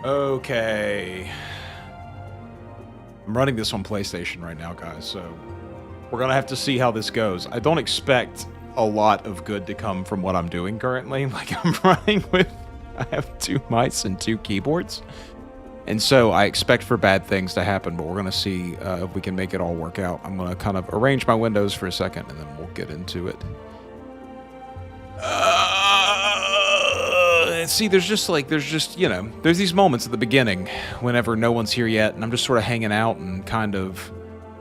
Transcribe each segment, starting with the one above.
Okay. I'm running this on PlayStation right now, guys, so we're gonna have to see how this goes. I don't expect a lot of good to come from what I'm doing currently. Like, I'm running with... I have 2 mice and 2 keyboards. And so I expect for bad things to happen, but we're going to see if we can make it all work out. I'm going to kind of arrange my windows for a second, and then we'll get into it. See, there's just, you know, there's these moments at the beginning whenever no one's here yet, and I'm just sort of hanging out and kind of,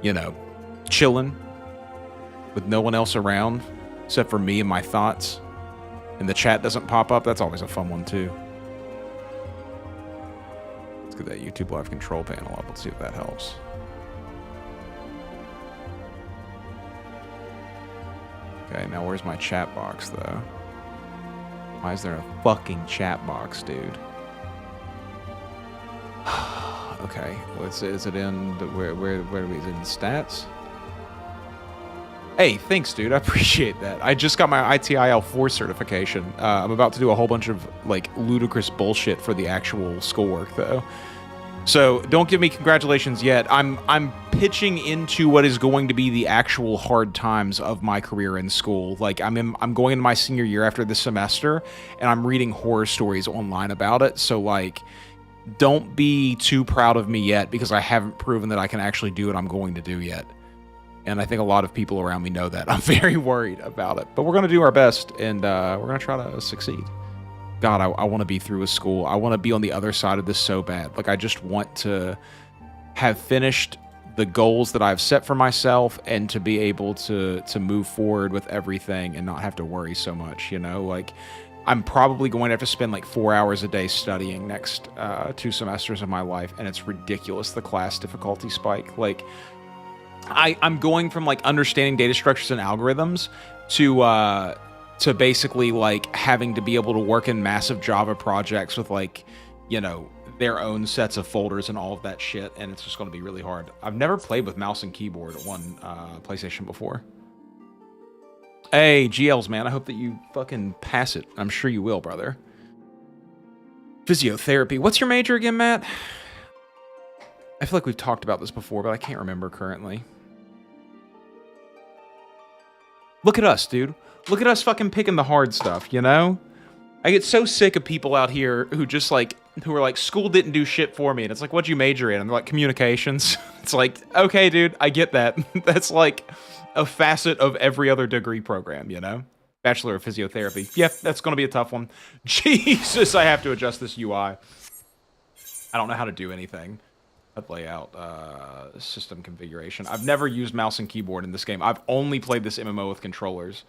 you know, chilling with no one else around except for me and my thoughts. And the chat doesn't pop up. That's always a fun one, too. Get that YouTube Live control panel up. Let's see if that helps. Okay, now where's my chat box, though? Why is there a fucking chat box, dude? Okay, is it in the, where are we? Is it in stats? Hey, thanks, dude. I appreciate that. I just got my ITIL4 certification. I'm about to do a whole bunch of, like, ludicrous bullshit for the actual schoolwork, though. So don't give me congratulations yet. I'm pitching into what is going to be the actual hard times of my career in school. Like, I'm going into my senior year after this semester, and I'm reading horror stories online about it. So, like, don't be too proud of me yet, because I haven't proven that I can actually do what I'm going to do yet. And I think a lot of people around me know that. I'm very worried about it. But we're going to do our best, and we're going to try to succeed. God, I want to be through with school. I want to be on the other side of this so bad. Like, I just want to have finished the goals that I've set for myself and to be able to move forward with everything and not have to worry so much, you know? Like, I'm probably going to have to spend like 4 hours a day studying next 2 semesters of my life, and it's ridiculous, the class difficulty spike. Like, I'm going from, like, understanding data structures and algorithms to basically, like, having to be able to work in massive Java projects with, like, you know, their own sets of folders and all of that shit, and it's just going to be really hard. I've never played with mouse and keyboard on PlayStation before. Hey, GLs, man, I hope that you fucking pass it. I'm sure you will, brother. Physiotherapy. What's your major again, Matt? I feel like we've talked about this before, but I can't remember currently. Look at us, dude. Look at us fucking picking the hard stuff, you know? I get so sick of people out here who just, like, who are like, school didn't do shit for me. And it's like, what'd you major in? And they're like, communications. It's like, okay, dude, I get that. That's like a facet of every other degree program, you know? Bachelor of Physiotherapy. Yep, that's going to be a tough one. Jesus, I have to adjust this UI. I don't know how to do anything. Layout, system configuration. I've never used mouse and keyboard in this game. I've only played this MMO with controllers.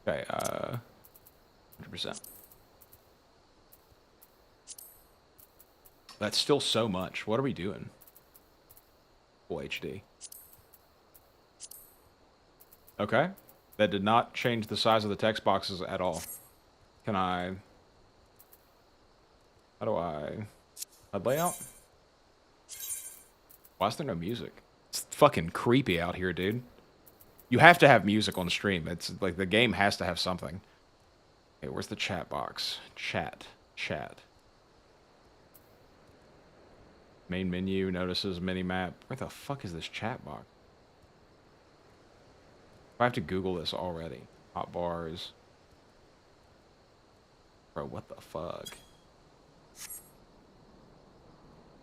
Okay, 100%. That's still so much. What are we doing? Full HD. Okay. That did not change the size of the text boxes at all. Can I... How do I... HUD layout? Why is there no music? It's fucking creepy out here, dude. You have to have music on stream. It's like the game has to have something. Okay, where's the chat box? Chat. Main menu, notices, mini-map. Where the fuck is this chat box? I have to Google this already. Hotbars. Bro, what the fuck?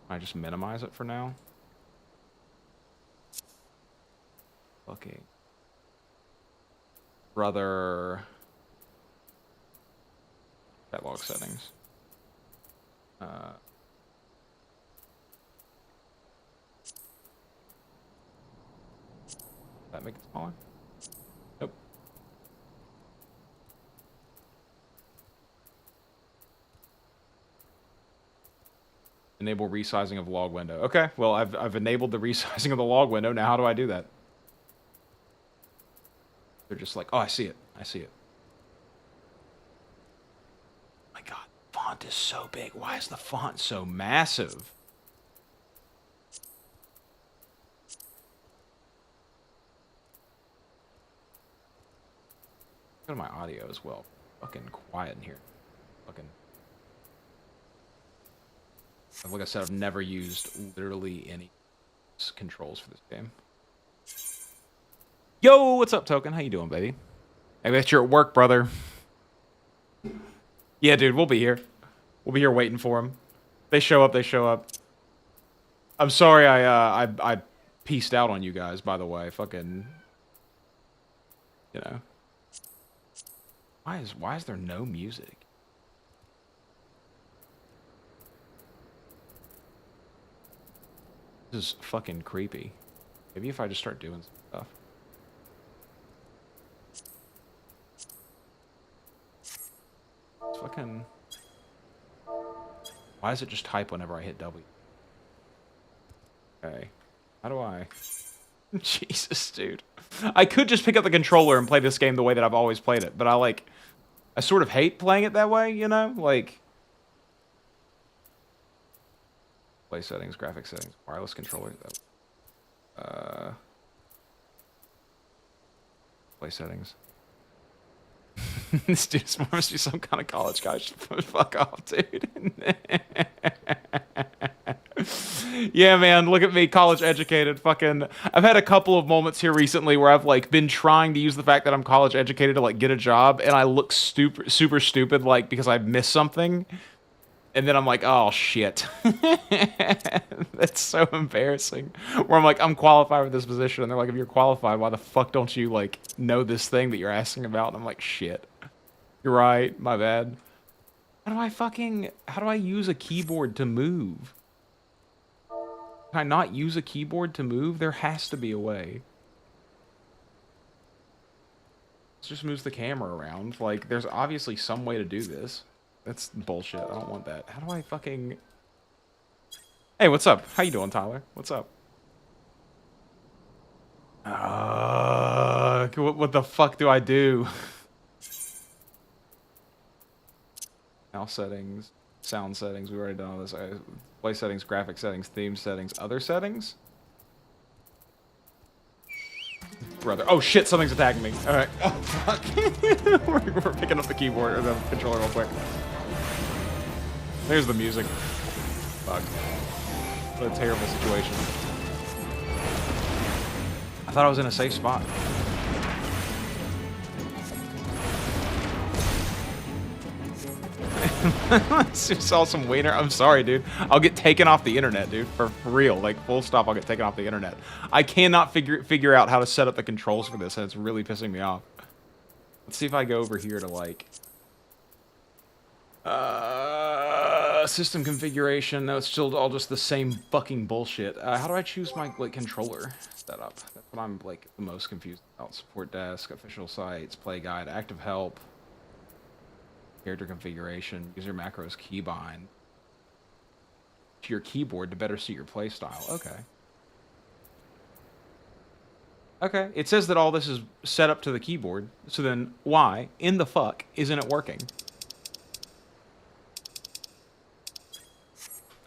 Can I just minimize it for now? Okay. Brother. Chat log settings. That make it smaller? Nope. Enable resizing of log window. Okay, well, I've enabled the resizing of the log window. Now how do I do that? They're just like, oh, I see it. I see it. My God, font is so big. Why is the font so massive? Go to my audio as well. Fucking quiet in here. Fucking. Like I said, I've never used literally any controls for this game. Yo, what's up, Token? How you doing, baby? I bet you're at work, brother. Yeah, dude, we'll be here. We'll be here waiting for them. They show up, they show up. I'm sorry I pieced out on you guys, by the way. Fucking, you know. Why is there no music? This is fucking creepy. Maybe if I just start doing some stuff. It's fucking... Why does it just type whenever I hit W? Okay. How do I... Jesus, dude. I could just pick up the controller and play this game the way that I've always played it, but I sort of hate playing it that way, you know? Like... Play settings, graphic settings, wireless controller. Play settings. This dude must be some kind of college guy. Fuck off, dude. Yeah, man, look at me, college educated. Fucking, I've had a couple of moments here recently where I've like been trying to use the fact that I'm college educated to like get a job, and I look super stupid, like because I missed something. And then I'm like, oh, shit. That's so embarrassing. Where I'm like, I'm qualified for this position. And they're like, if you're qualified, why the fuck don't you, like, know this thing that you're asking about? And I'm like, shit. You're right. My bad. How do I use a keyboard to move? Can I not use a keyboard to move? There has to be a way. It just moves the camera around. Like, there's obviously some way to do this. That's bullshit. I don't want that. How do I fucking... Hey, what's up? How you doing, Tyler? What's up? What the fuck do I do? Mouse settings, sound settings. We've already done all this. Play settings, graphic settings, theme settings, other settings? Brother. Oh shit, something's attacking me. Alright. Oh fuck. we're picking up the keyboard or the controller real quick. There's the music. Fuck. What a terrible situation. I thought I was in a safe spot. Saw some wiener. I'm sorry, dude. I'll get taken off the internet, dude. For real. Like, full stop, I'll get taken off the internet. I cannot figure out how to set up the controls for this, and it's really pissing me off. Let's see if I go over here to, like... system configuration. No, it's still all just the same fucking bullshit. How do I choose my, like, controller setup? That's what I'm, like, the most confused about. Support desk, official sites, play guide, active help, character configuration, user macros keybind. To your keyboard to better suit your playstyle. Okay. Okay, it says that all this is set up to the keyboard, so then why in the fuck isn't it working?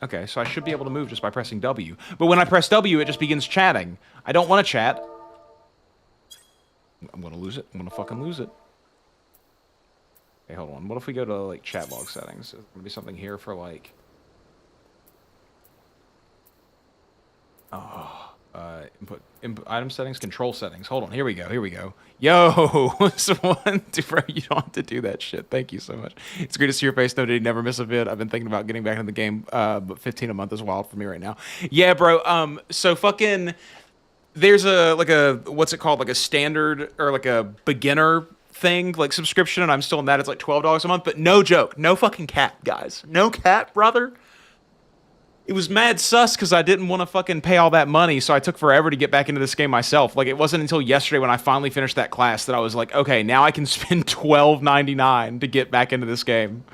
Okay, so I should be able to move just by pressing W. But when I press W, it just begins chatting. I don't want to chat. I'm gonna lose it. I'm gonna fucking lose it. Okay, hold on. What if we go to, like, chat log settings? There's gonna be something here for, like... input item settings, control settings. Hold on, here we go. Yo, someone, bro, you don't have to do that shit. Thank you so much. It's great to see your face, though. Did you never miss a vid? I've been thinking about getting back into the game, but 15 a month is wild for me right now. Yeah, bro. So fucking, there's what's it called? Like a standard or like a beginner thing, like subscription, and I'm still in that. It's like $12 a month, but no joke, no fucking cap, guys. No cap, brother. It was mad sus because I didn't want to fucking pay all that money, so I took forever to get back into this game myself. Like, it wasn't until yesterday when I finally finished that class that I was like, okay, now I can spend $12.99 to get back into this game.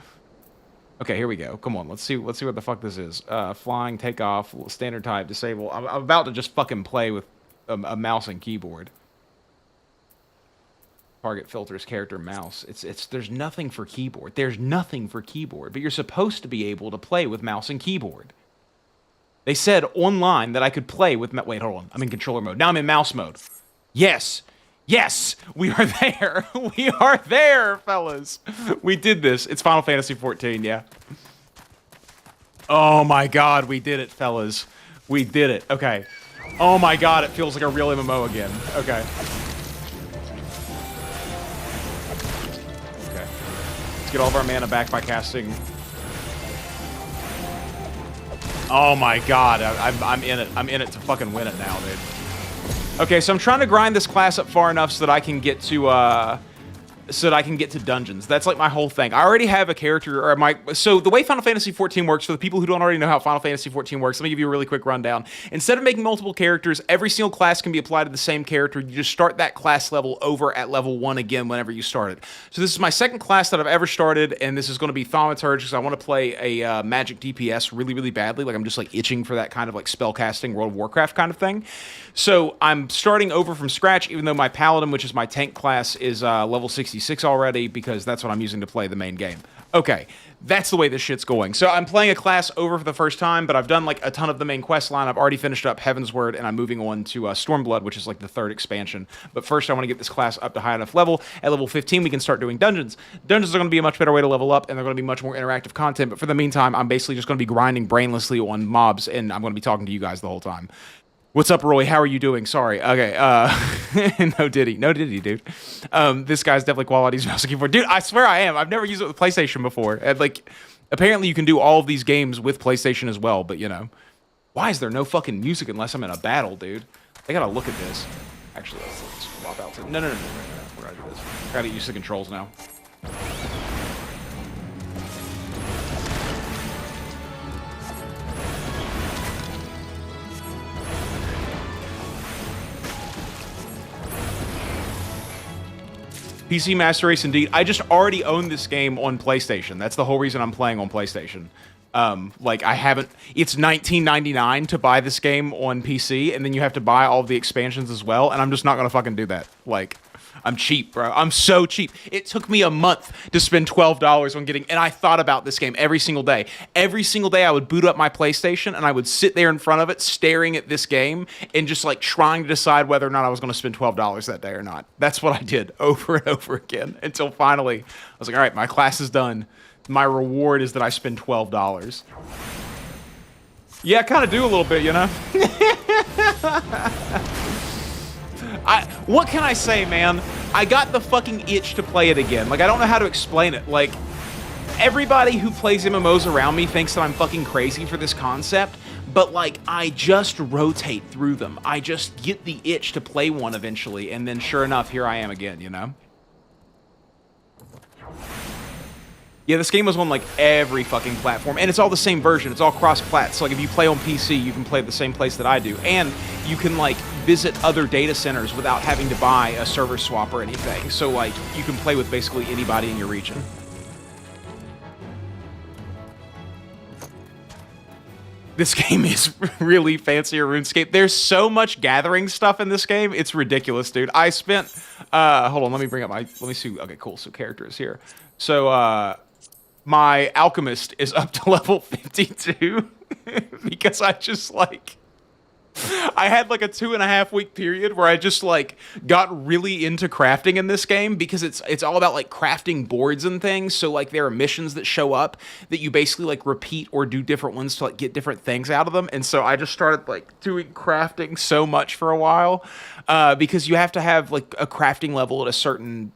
Okay, here we go. Come on, let's see what the fuck this is. Flying, takeoff, standard type, disable. I'm about to just fucking play with a mouse and keyboard. Target filters, character, mouse. There's nothing for keyboard. There's nothing for keyboard, but you're supposed to be able to play with mouse and keyboard. They said online that I could play with... Wait, hold on. I'm in controller mode. Now I'm in mouse mode. Yes. Yes. We are there. We are there, fellas. We did this. It's Final Fantasy XIV, yeah. Oh my god, we did it, fellas. We did it. Okay. Oh my god, it feels like a real MMO again. Okay. Okay. Let's get all of our mana back by casting. Oh my god, I'm in it. I'm in it to fucking win it now, dude. Okay, so I'm trying to grind this class up far enough so that I can get to, dungeons. That's like my whole thing. I already have a character, so the way Final Fantasy XIV works, for the people who don't already know how Final Fantasy XIV works, let me give you a really quick rundown. Instead of making multiple characters, every single class can be applied to the same character. You just start that class level over at level 1 again whenever you start it. So this is my second class that I've ever started, and this is going to be Thaumaturge, because I want to play a magic DPS really, really badly. Like, I'm just like itching for that kind of like spellcasting World of Warcraft kind of thing. So I'm starting over from scratch, even though my Paladin, which is my tank class, is level 66 already, because that's what I'm using to play the main game. Okay, that's the way this shit's going. So I'm playing a class over for the first time, but I've done like a ton of the main quest line. I've already finished up Heaven's Word, and I'm moving on to Stormblood, which is like the 3rd expansion. But first, I want to get this class up to high enough level. At level 15, we can start doing dungeons. Dungeons are going to be a much better way to level up, and they're going to be much more interactive content. But for the meantime, I'm basically just going to be grinding brainlessly on mobs, and I'm going to be talking to you guys the whole time. What's up, Roy? How are you doing? Sorry. Okay. No Diddy. No Diddy, dude. This guy's definitely qualities mouse and keyboard. Dude, I swear I am. I've never used it with PlayStation before. And, like, apparently you can do all of these games with PlayStation as well, but, you know. Why is there no fucking music unless I'm in a battle, dude? I gotta look at this. Actually, let's swap out to... No. We're gonna do this. I gotta use the controls now. PC Master Race, indeed. I just already own this game on PlayStation. That's the whole reason I'm playing on PlayStation. Like, I haven't... It's $19.99 to buy this game on PC, and then you have to buy all of the expansions as well, and I'm just not gonna fucking do that. Like, I'm cheap, bro. I'm so cheap. It took me a month to spend $12 on getting... And I thought about this game every single day. Every single day, I would boot up my PlayStation, and I would sit there in front of it, staring at this game, and just, like, trying to decide whether or not I was going to spend $12 that day or not. That's what I did over and over again, until finally, I was like, all right, my class is done. My reward is that I spend $12. Yeah, I kind of do a little bit, you know? What can I say, man? I got the fucking itch to play it again. Like, I don't know how to explain it. Like, everybody who plays MMOs around me thinks that I'm fucking crazy for this concept, but, like, I just rotate through them. I just get the itch to play one eventually, and then sure enough, here I am again, you know? Yeah, this game was on, like, every fucking platform, and it's all the same version. It's all cross-plat, so, like, if you play on PC, you can play at the same place that I do, and you can, like, visit other data centers without having to buy a server swap or anything, so, like, you can play with basically anybody in your region. This game is really fancier RuneScape. There's so much gathering stuff in this game, it's ridiculous, dude. I spent, hold on, let me bring up my, let me see, okay, cool, so characters here. So, my alchemist is up to level 52 because I just, like, I had, like, a 2.5 week period where I just, like, got really into crafting in this game because it's all about, like, crafting boards and things. So, like, there are missions that show up that you basically, like, repeat or do different ones to, like, get different things out of them. And so I just started, like, doing crafting so much for a while because you have to have, like, a crafting level at a certain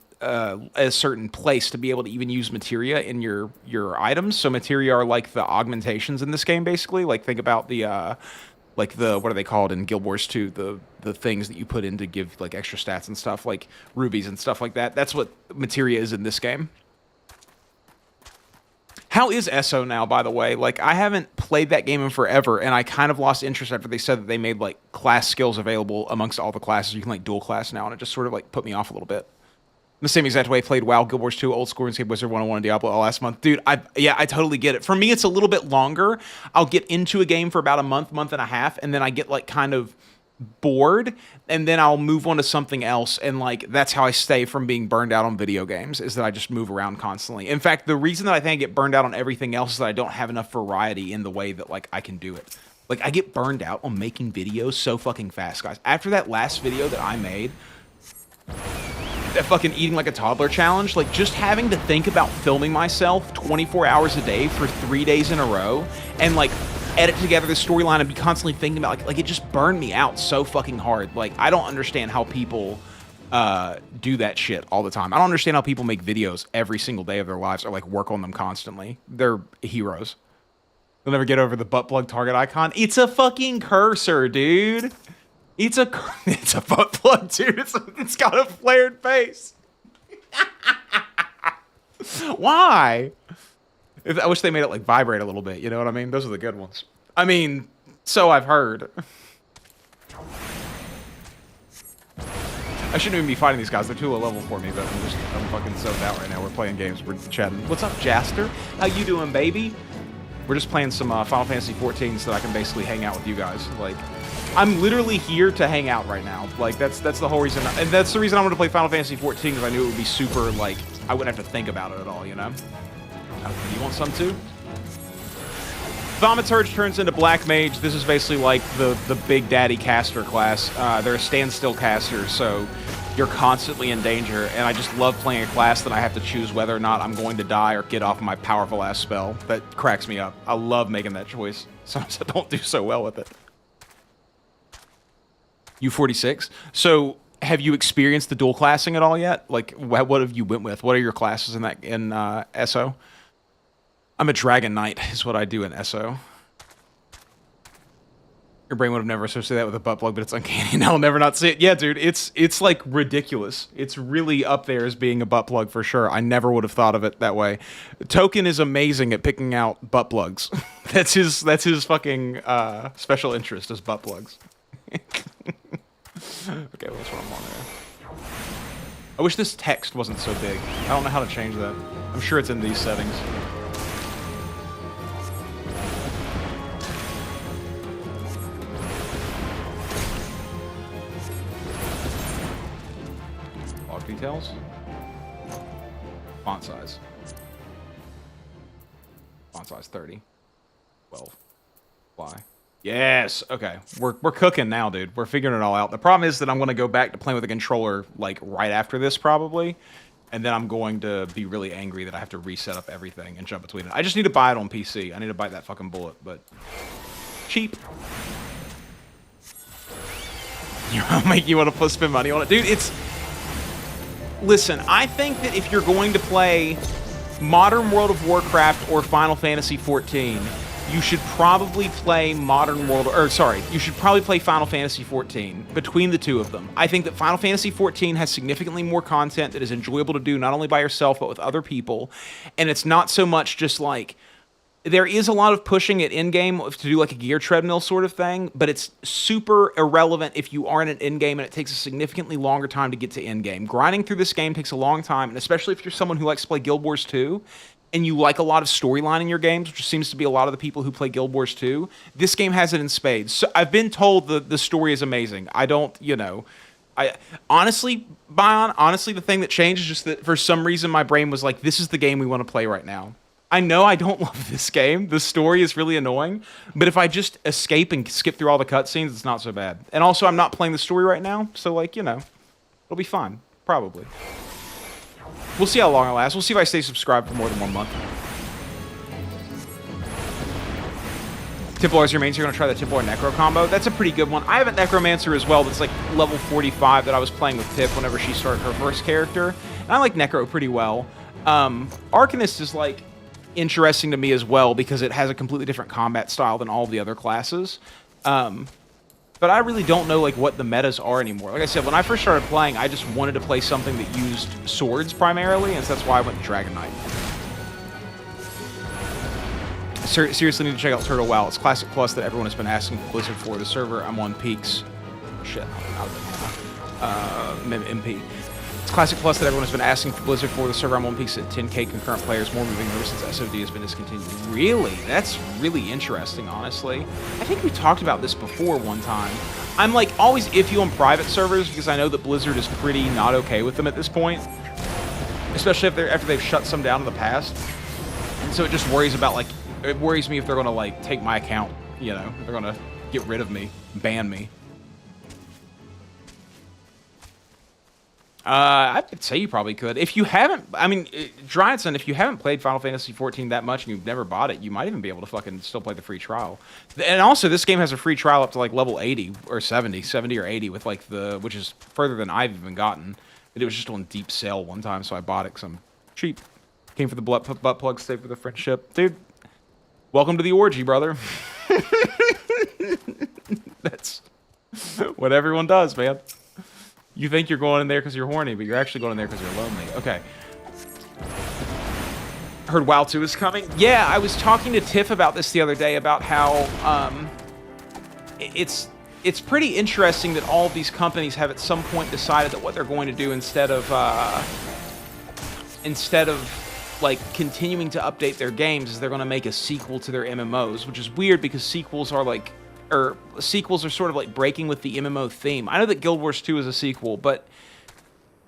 place to be able to even use materia in your items. So materia are like the augmentations in this game, basically. Like, think about the like the, what are they called in Guild Wars 2? The things that you put in to give, like, extra stats and stuff, like rubies and stuff like that. That's what materia is in this game. How is ESO now, by the way? Like, I haven't played that game in forever, and I kind of lost interest after they said that they made, like, class skills available amongst all the classes. You can, like, dual class now, and it just sort of, like, put me off a little bit. The same exact way I played WoW, Guild Wars 2, Old School, RuneScape, Wizard 101, and Diablo all last month. Dude, I totally get it. For me, it's a little bit longer. I'll get into a game for about a month and a half, and then I get, like, kind of bored, and then I'll move on to something else, and, like, that's how I stay from being burned out on video games, is that I just move around constantly. In fact, the reason that I think I get burned out on everything else is that I don't have enough variety in the way that, like, I can do it. Like, I get burned out on making videos so fucking fast, guys. After that last video that I made... that fucking eating like a toddler challenge, like just having to think about filming myself 24 hours a day for 3 days in a row and like edit together the storyline and be constantly thinking about like it just burned me out so fucking hard. Like I don't understand how people do that shit all the time. I don't understand how people make videos every single day of their lives or like work on them constantly. They're heroes. They'll never get over the butt plug target icon. It's a fucking cursor, dude. It's a butt plug, dude. It's got a flared face. Why? I wish they made it like vibrate a little bit. You know what I mean? Those are the good ones. I mean, so I've heard. I shouldn't even be fighting these guys. They're too low level for me, but I'm fucking zoned out right now. We're playing games. We're chatting. What's up, Jaster? How you doing, baby? We're just playing some Final Fantasy 14 so that I can basically hang out with you guys. Like, I'm literally here to hang out right now. Like, that's the whole reason. And that's the reason I wanted to play Final Fantasy 14, because I knew it would be super, like, I wouldn't have to think about it at all, you know? You want some too? Thaumaturge turns into Black Mage. This is basically like the Big Daddy caster class. They're a standstill caster, so you're constantly in danger, and I just love playing a class that I have to choose whether or not I'm going to die or get off my powerful ass spell. That cracks me up. I love making that choice. Sometimes I don't do so well with it. U46. So, have you experienced the dual classing at all yet? Like, what have you went with? What are your classes in SO? I'm a Dragon Knight, is what I do in SO. Your brain would have never associated that with a butt plug, but it's uncanny, and I'll never not see it. Yeah, dude, it's like ridiculous. It's really up there as being a butt plug for sure. I never would have thought of it that way. Token is amazing at picking out butt plugs. That's his fucking special interest, is butt plugs. Okay, what's wrong on there? I wish this text wasn't so big. I don't know how to change that. I'm sure it's in these settings. Log details. Font size. Font size 30. 12. Fly. Yes. Okay. We're cooking now, dude. We're figuring it all out. The problem is that I'm going to go back to playing with a controller like right after this probably, and then I'm going to be really angry that I have to reset up everything and jump between it. I just need to buy it on PC. I need to bite that fucking bullet, but cheap. You want to spend money on it, dude? Listen, I think that if you're going to play Modern World of Warcraft or Final Fantasy 14. You should probably play you should probably play Final Fantasy 14 between the two of them. I think that Final Fantasy 14 has significantly more content that is enjoyable to do, not only by yourself, but with other people. And it's not so much just like, there is a lot of pushing at in-game to do like a gear treadmill sort of thing, but it's super irrelevant if you aren't in in-game, and it takes a significantly longer time to get to in-game. Grinding through this game takes a long time, and especially if you're someone who likes to play Guild Wars 2, and you like a lot of storyline in your games, which seems to be a lot of the people who play Guild Wars 2, this game has it in spades. So I've been told the story is amazing. I don't, honestly, the thing that changed is just that for some reason my brain was like, this is the game we want to play right now. I know I don't love this game. The story is really annoying, but if I just escape and skip through all the cutscenes, it's not so bad. And also, I'm not playing the story right now, so it'll be fine, probably. We'll see how long it lasts. We'll see if I stay subscribed for more than 1 month. Templar is your main, so you're going to try the Templar Necro combo. That's a pretty good one. I have a Necromancer as well that's like level 45 that I was playing with Tiff whenever she started her first character. And I like Necro pretty well. Arcanist is like interesting to me as well because it has a completely different combat style than all of the other classes. But I really don't know like what the metas are anymore. Like I said, when I first started playing, I just wanted to play something that used swords primarily, and so that's why I went to Dragon Knight. Seriously need to check out Turtle WoW. It's Classic Plus that everyone has been asking Blizzard for. The server I'm on peaks. Shit, out of it. MP. It's Classic Plus that everyone has been asking for Blizzard for. The server I'm on peaks at 10k concurrent players, more moving ever since SOD has been discontinued. Really? That's really interesting, honestly. I think we talked about this before one time. I'm like always iffy on private servers because I know that Blizzard is pretty not okay with them at this point. Especially after they've shut some down in the past. And so it just worries me if they're going to like take my account, they're going to get rid of me, ban me. I would say you probably could. If you haven't, I mean, Dryanson, if you haven't played Final Fantasy XIV that much and you've never bought it, you might even be able to fucking still play the free trial. And also, this game has a free trial up to like level 80 or 70 or 80 with like which is further than I've even gotten. It was just on deep sale one time, so I bought it because I'm cheap. Came for the butt plug, stayed for the friendship. Dude, welcome to the orgy, brother. That's what everyone does, man. You think you're going in there because you're horny, but you're actually going in there because you're lonely. Okay. Heard WoW 2 is coming? Yeah, I was talking to Tiff about this the other day, about how it's pretty interesting that all of these companies have at some point decided that what they're going to do instead of like continuing to update their games is they're going to make a sequel to their MMOs, which is weird because sequels are sort of like breaking with the MMO theme. I know that Guild Wars 2 is a sequel, but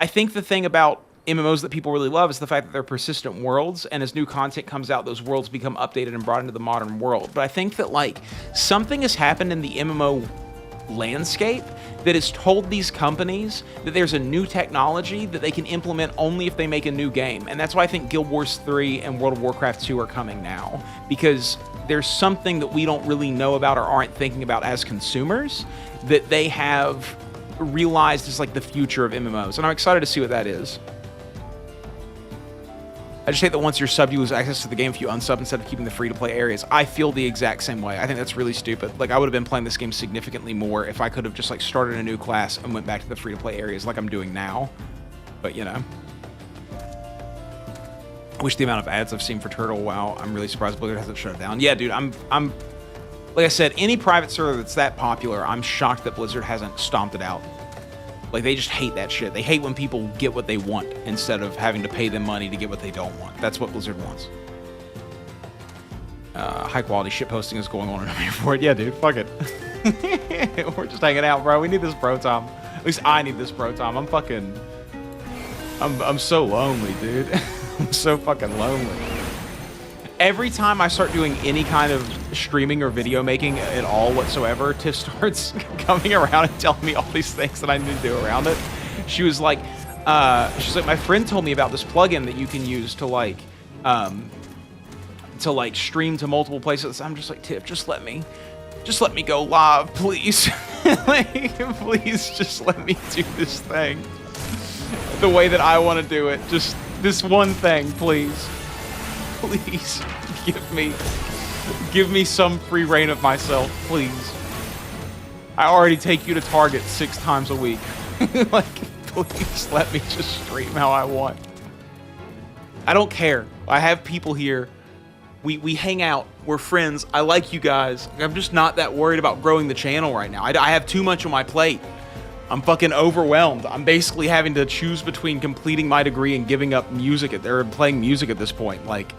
I think the thing about MMOs that people really love is the fact that they're persistent worlds, and as new content comes out, those worlds become updated and brought into the modern world. But I think that like something has happened in the MMO landscape that has told these companies that there's a new technology that they can implement only if they make a new game. And that's why I think Guild Wars 3 and World of Warcraft 2 are coming now, because there's something that we don't really know about or aren't thinking about as consumers that they have realized is like the future of MMOs. And I'm excited to see what that is. I just hate that once you're subbed, you lose access to the game if you unsub instead of keeping the free-to-play areas. I feel the exact same way. I think that's really stupid. Like, I would have been playing this game significantly more if I could have just, like, started a new class and went back to the free-to-play areas like I'm doing now. But, you know. I wish the amount of ads I've seen for Turtle. Wow, I'm really surprised Blizzard hasn't shut it down. Yeah, dude, I'm like I said, any private server that's that popular, I'm shocked that Blizzard hasn't stomped it out. Like, they just hate that shit. They hate when people get what they want instead of having to pay them money to get what they don't want. That's what Blizzard wants. High-quality shitposting is going on, and I'm here for it. Yeah, dude, fuck it. We're just hanging out, bro. We need this bro time. At least I need this bro time. I'm so lonely, dude. I'm so fucking lonely. Every time I start doing any kind of streaming or video making at all whatsoever, Tiff starts coming around and telling me all these things that I need to do around it. She was like, my friend told me about this plugin that you can use to stream to multiple places. I'm just like, Tiff, just let me go live, please. Like, please just let me do this thing the way that I want to do it. Just this one thing, please. Please give me some free reign of myself, please. I already take you to Target 6 times a week. Like, please let me just stream how I want. I don't care. I have people here. We hang out. We're friends. I like you guys. I'm just not that worried about growing the channel right now. I have too much on my plate. I'm fucking overwhelmed. I'm basically having to choose between completing my degree and giving up music or playing music at this point. Like,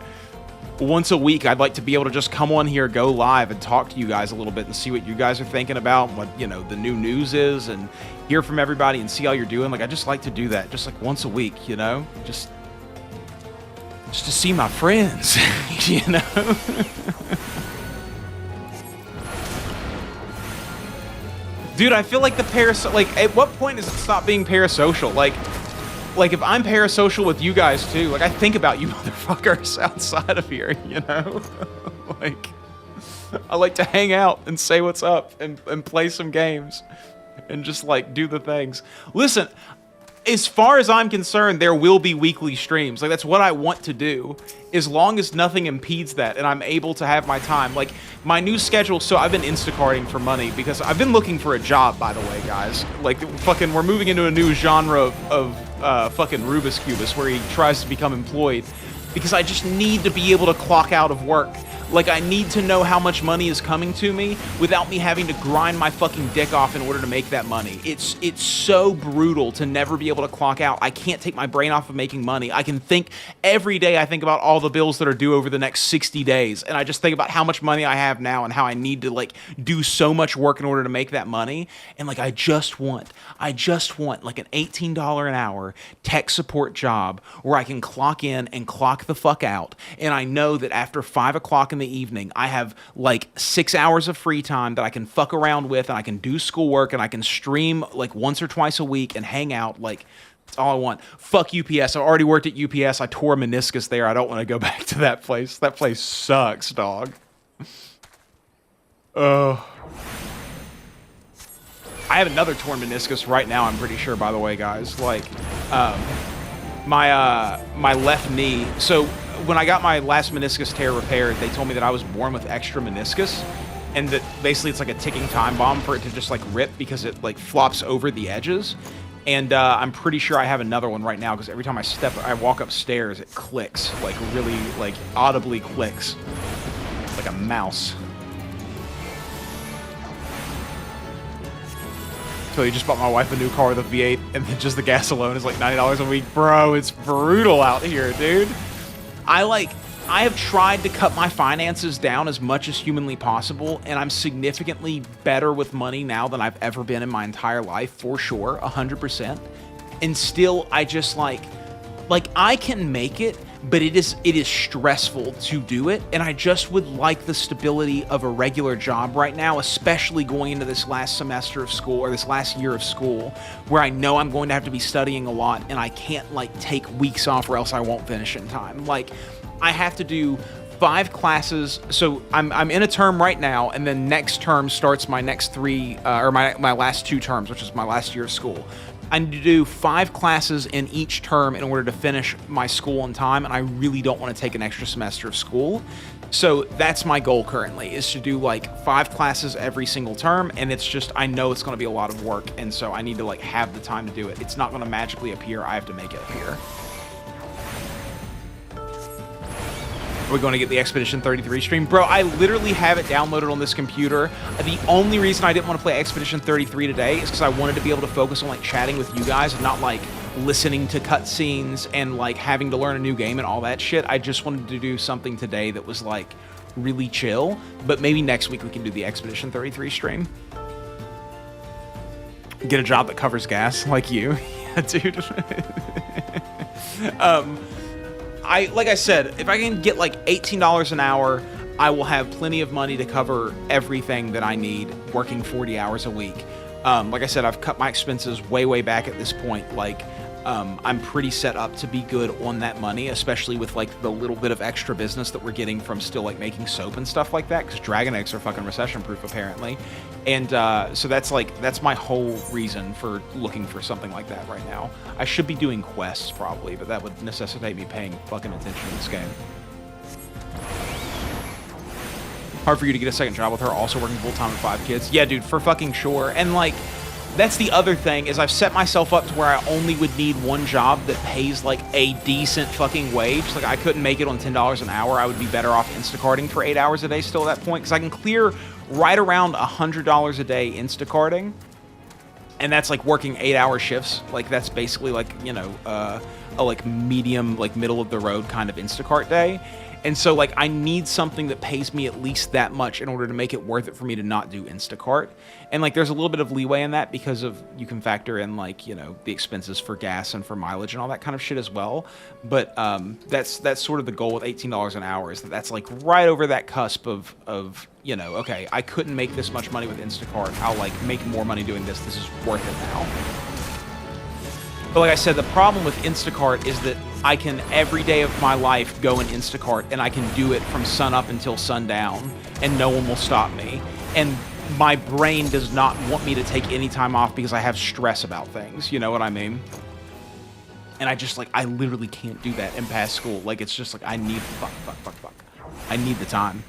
once a week, I'd like to be able to just come on here, go live, and talk to you guys a little bit and see what you guys are thinking about, what, you know, the new news is, and hear from everybody and see how you're doing. Like, I just like to do that, just like once a week, you know? Just to see my friends, you know? Dude, I feel like like, at what point does it stop being parasocial? Like if I'm parasocial with you guys too, like, I think about you motherfuckers outside of here, you know? Like, I like to hang out and say what's up and play some games and just, like, do the things. Listen, as far as I'm concerned, there will be weekly streams. Like, that's what I want to do, as long as nothing impedes that and I'm able to have my time. Like, my new schedule, so I've been Instacarting for money because I've been looking for a job, by the way, guys. Like, fucking, we're moving into a new genre of fucking Rubus Cubus where he tries to become employed because I just need to be able to clock out of work. Like, I need to know how much money is coming to me without me having to grind my fucking dick off in order to make that money. It's so brutal to never be able to clock out. I can't take my brain off of making money. I can think every day. I think about all the bills that are due over the next 60 days, and I just think about how much money I have now and how I need to, like, do so much work in order to make that money. And, like, I just want like an $18 an hour tech support job where I can clock in and clock the fuck out. And I know that after 5 o'clock in the evening, I have like 6 hours of free time that I can fuck around with, and I can do schoolwork, and I can stream like once or twice a week and hang out. Like, That's all I want. Fuck UPS. I already worked at UPS. I tore a meniscus there. I don't want to go back to that place. That place sucks, dog. I have another torn meniscus right now, I'm pretty sure, by the way, guys. Like, my left knee. So when I got my last meniscus tear repaired, they told me that I was born with extra meniscus, and that basically it's like a ticking time bomb for it to just like rip because it like flops over the edges. And I'm pretty sure I have another one right now because every time I walk upstairs, it clicks, like really, like audibly clicks, like a mouse. So you just bought my wife a new car with a V8, and then just the gas alone is like $90 a week. Bro, it's brutal out here, dude. I have tried to cut my finances down as much as humanly possible, and I'm significantly better with money now than I've ever been in my entire life, for sure, 100%. And still, I just like I can make it, but it is stressful to do it, and I just would like the stability of a regular job right now, especially going into this last semester of school, or this last year of school, where I know I'm going to have to be studying a lot, and I can't like take weeks off or else I won't finish in time. Like, I have to do 5 classes, so I'm in a term right now, and then next term starts my next 3, or my last 2 terms, which is my last year of school. I need to do 5 classes in each term in order to finish my school on time, and I really don't want to take an extra semester of school. So that's my goal currently, is to do like 5 classes every single term, and it's just, I know it's going to be a lot of work, and so I need to like have the time to do it. It's not going to magically appear, I have to make it appear. Are we going to get the Expedition 33 stream? Bro, I literally have it downloaded on this computer. The only reason I didn't want to play Expedition 33 today is because I wanted to be able to focus on like chatting with you guys and not like listening to cutscenes and like having to learn a new game and all that shit. I just wanted to do something today that was like really chill, but maybe next week we can do the Expedition 33 stream. Get a job that covers gas like you. Yeah, dude. Like I said, if I can get like $18 an hour, I will have plenty of money to cover everything that I need working 40 hours a week. Like I said, I've cut my expenses way back at this point. Like, I'm pretty set up to be good on that money, especially with like the little bit of extra business that we're getting from still like making soap and stuff like that, because dragon eggs are fucking recession proof apparently. And so that's my whole reason for looking for something like that right now. I should be doing quests probably, but that would necessitate me paying fucking attention in this game. Hard for you to get a second job with her also working full-time with 5 kids. Yeah, dude, for fucking sure. And like, that's the other thing, is I've set myself up to where I only would need one job that pays like a decent fucking wage. Like, I couldn't make it on $10 an hour. I would be better off Instacarting for 8 hours a day still at that point, because I can clear right around $100 a day Instacarting, and that's like working 8-hour shifts. Like, that's basically like, you know, a like medium, like middle of the road kind of Instacart day. And so, like, I need something that pays me at least that much in order to make it worth it for me to not do Instacart. And, like, there's a little bit of leeway in that because of, you can factor in, like, you know, the expenses for gas and for mileage and all that kind of shit as well. But that's sort of the goal with $18 an hour, is that that's, like, right over that cusp of, you know, okay, I couldn't make this much money with Instacart. I'll, like, make more money doing this. This is worth it now. But like I said, the problem with Instacart is that I can, every day of my life, go in Instacart, and I can do it from sun up until sundown, and no one will stop me. And my brain does not want me to take any time off because I have stress about things, you know what I mean? And I just, like, I literally can't do that and pass school. Like, it's just like, I need, fuck. I need the time.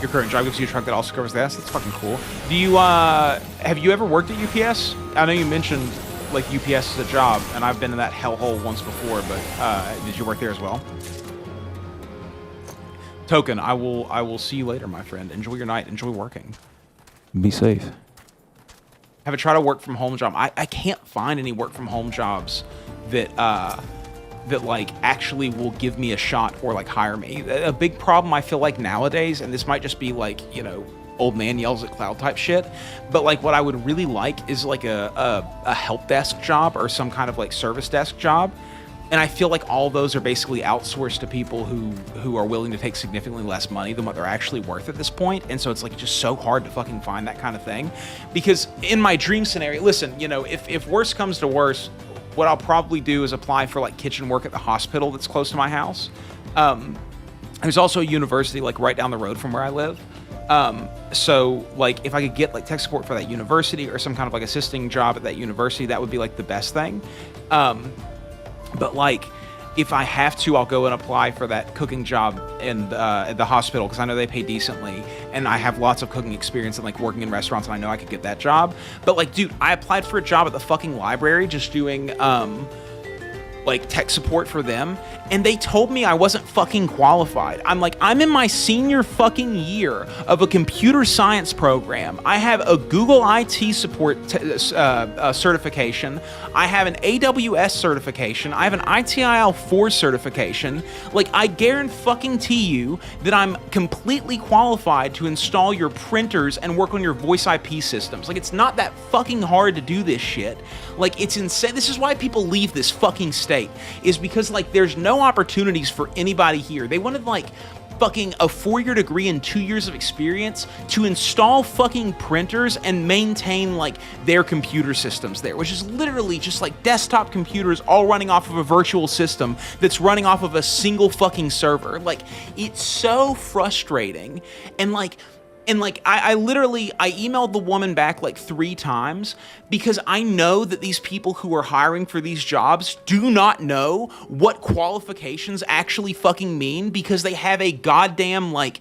Your current job gives you a truck that also covers gas. That's fucking cool. Do you, have you ever worked at UPS? I know you mentioned, like, UPS is a job, and I've been in that hellhole once before, but, did you work there as well? Token, I will see you later, my friend. Enjoy your night. Enjoy working. Be safe. Have a try to work from home job. I can't find any work from home jobs that, that like actually will give me a shot or like hire me. A big problem I feel like nowadays, and this might just be like, you know, old man yells at cloud type shit, but like what I would really like is like a help desk job or some kind of like service desk job. And I feel like all those are basically outsourced to people who are willing to take significantly less money than what they're actually worth at this point. And so it's like just so hard to fucking find that kind of thing. Because in my dream scenario, listen, you know, if worse comes to worse, what I'll probably do is apply for like kitchen work at the hospital that's close to my house. There's also a university like right down the road from where I live. So like if I could get like tech support for that university or some kind of like assisting job at that university, that would be like the best thing. But like if I have to, I'll go and apply for that cooking job at the hospital because I know they pay decently and I have lots of cooking experience and like working in restaurants and I know I could get that job. But like, dude, I applied for a job at the fucking library just doing like tech support for them, and they told me I wasn't fucking qualified. I'm like, I'm in my senior fucking year of a computer science program. I have a Google IT support certification. I have an AWS certification. I have an ITIL4 certification. Like, I guarantee you that I'm completely qualified to install your printers and work on your voice IP systems. Like, it's not that fucking hard to do this shit. Like, it's insane. This is why people leave this fucking state, is because, like, there's no opportunities for anybody here. They wanted, like, fucking a 4-year degree and 2 years of experience to install fucking printers and maintain, like, their computer systems there, which is literally just, like, desktop computers all running off of a virtual system that's running off of a single fucking server. Like, it's so frustrating. And, like, I emailed the woman back like 3 times because I know that these people who are hiring for these jobs do not know what qualifications actually fucking mean because they have a goddamn, like,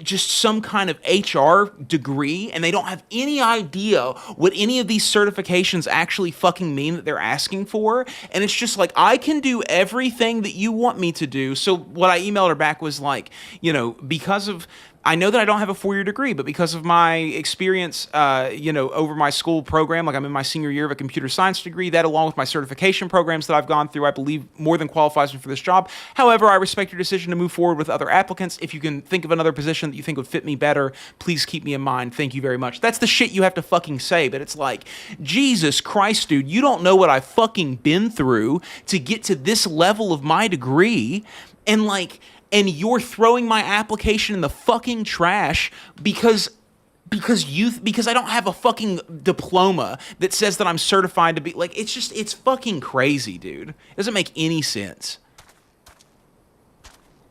just some kind of HR degree and they don't have any idea what any of these certifications actually fucking mean that they're asking for. And it's just like, I can do everything that you want me to do. So what I emailed her back was like, you know, because of, I know that I don't have a 4-year degree, but because of my experience, you know, over my school program, like I'm in my senior year of a computer science degree, that along with my certification programs that I've gone through, I believe more than qualifies me for this job. However, I respect your decision to move forward with other applicants. If you can think of another position that you think would fit me better, please keep me in mind. Thank you very much. That's the shit you have to fucking say, but it's like, Jesus Christ, dude, you don't know what I've fucking been through to get to this level of my degree, and like, and you're throwing my application in the fucking trash because I don't have a fucking diploma that says that I'm certified to be, like, it's just, it's fucking crazy, dude. It doesn't make any sense.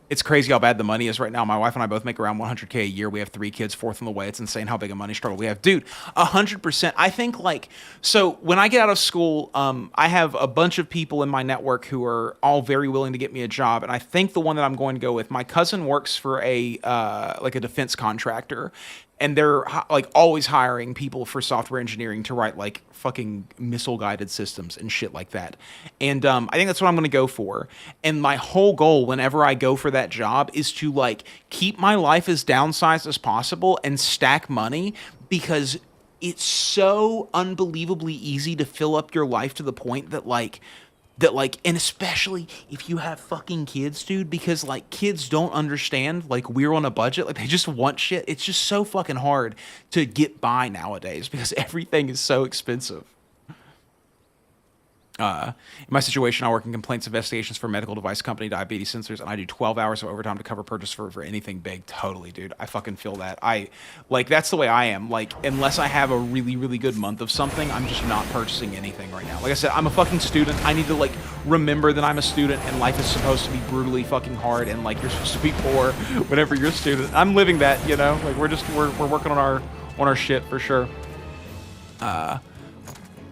It's crazy how bad the money is right now. My wife and I both make around $100K a year. We have 3 kids, 4th on the way. It's insane how big a money struggle we have. Dude, 100%. I think, like, so when I get out of school, I have a bunch of people in my network who are all very willing to get me a job. And I think the one that I'm going to go with, my cousin works for a defense contractor. And they're like always hiring people for software engineering to write like fucking missile guided systems and shit like that. And I think that's what I'm going to go for. And my whole goal whenever I go for that job is to like keep my life as downsized as possible and stack money, because it's so unbelievably easy to fill up your life to the point that and especially if you have fucking kids, dude, because like kids don't understand, like, we're on a budget, like they just want shit. It's just so fucking hard to get by nowadays because everything is so expensive. In my situation, I work in complaints investigations for a medical device company, diabetes sensors, and I do 12 hours of overtime to cover purchase for anything big. Totally, dude. I fucking feel that. That's the way I am. Like, unless I have a really, really good month of something, I'm just not purchasing anything right now. Like I said, I'm a fucking student. I need to, like, remember that I'm a student and life is supposed to be brutally fucking hard and, like, you're supposed to be poor whenever you're a student. I'm living that, you know? Like, we're working on our shit for sure.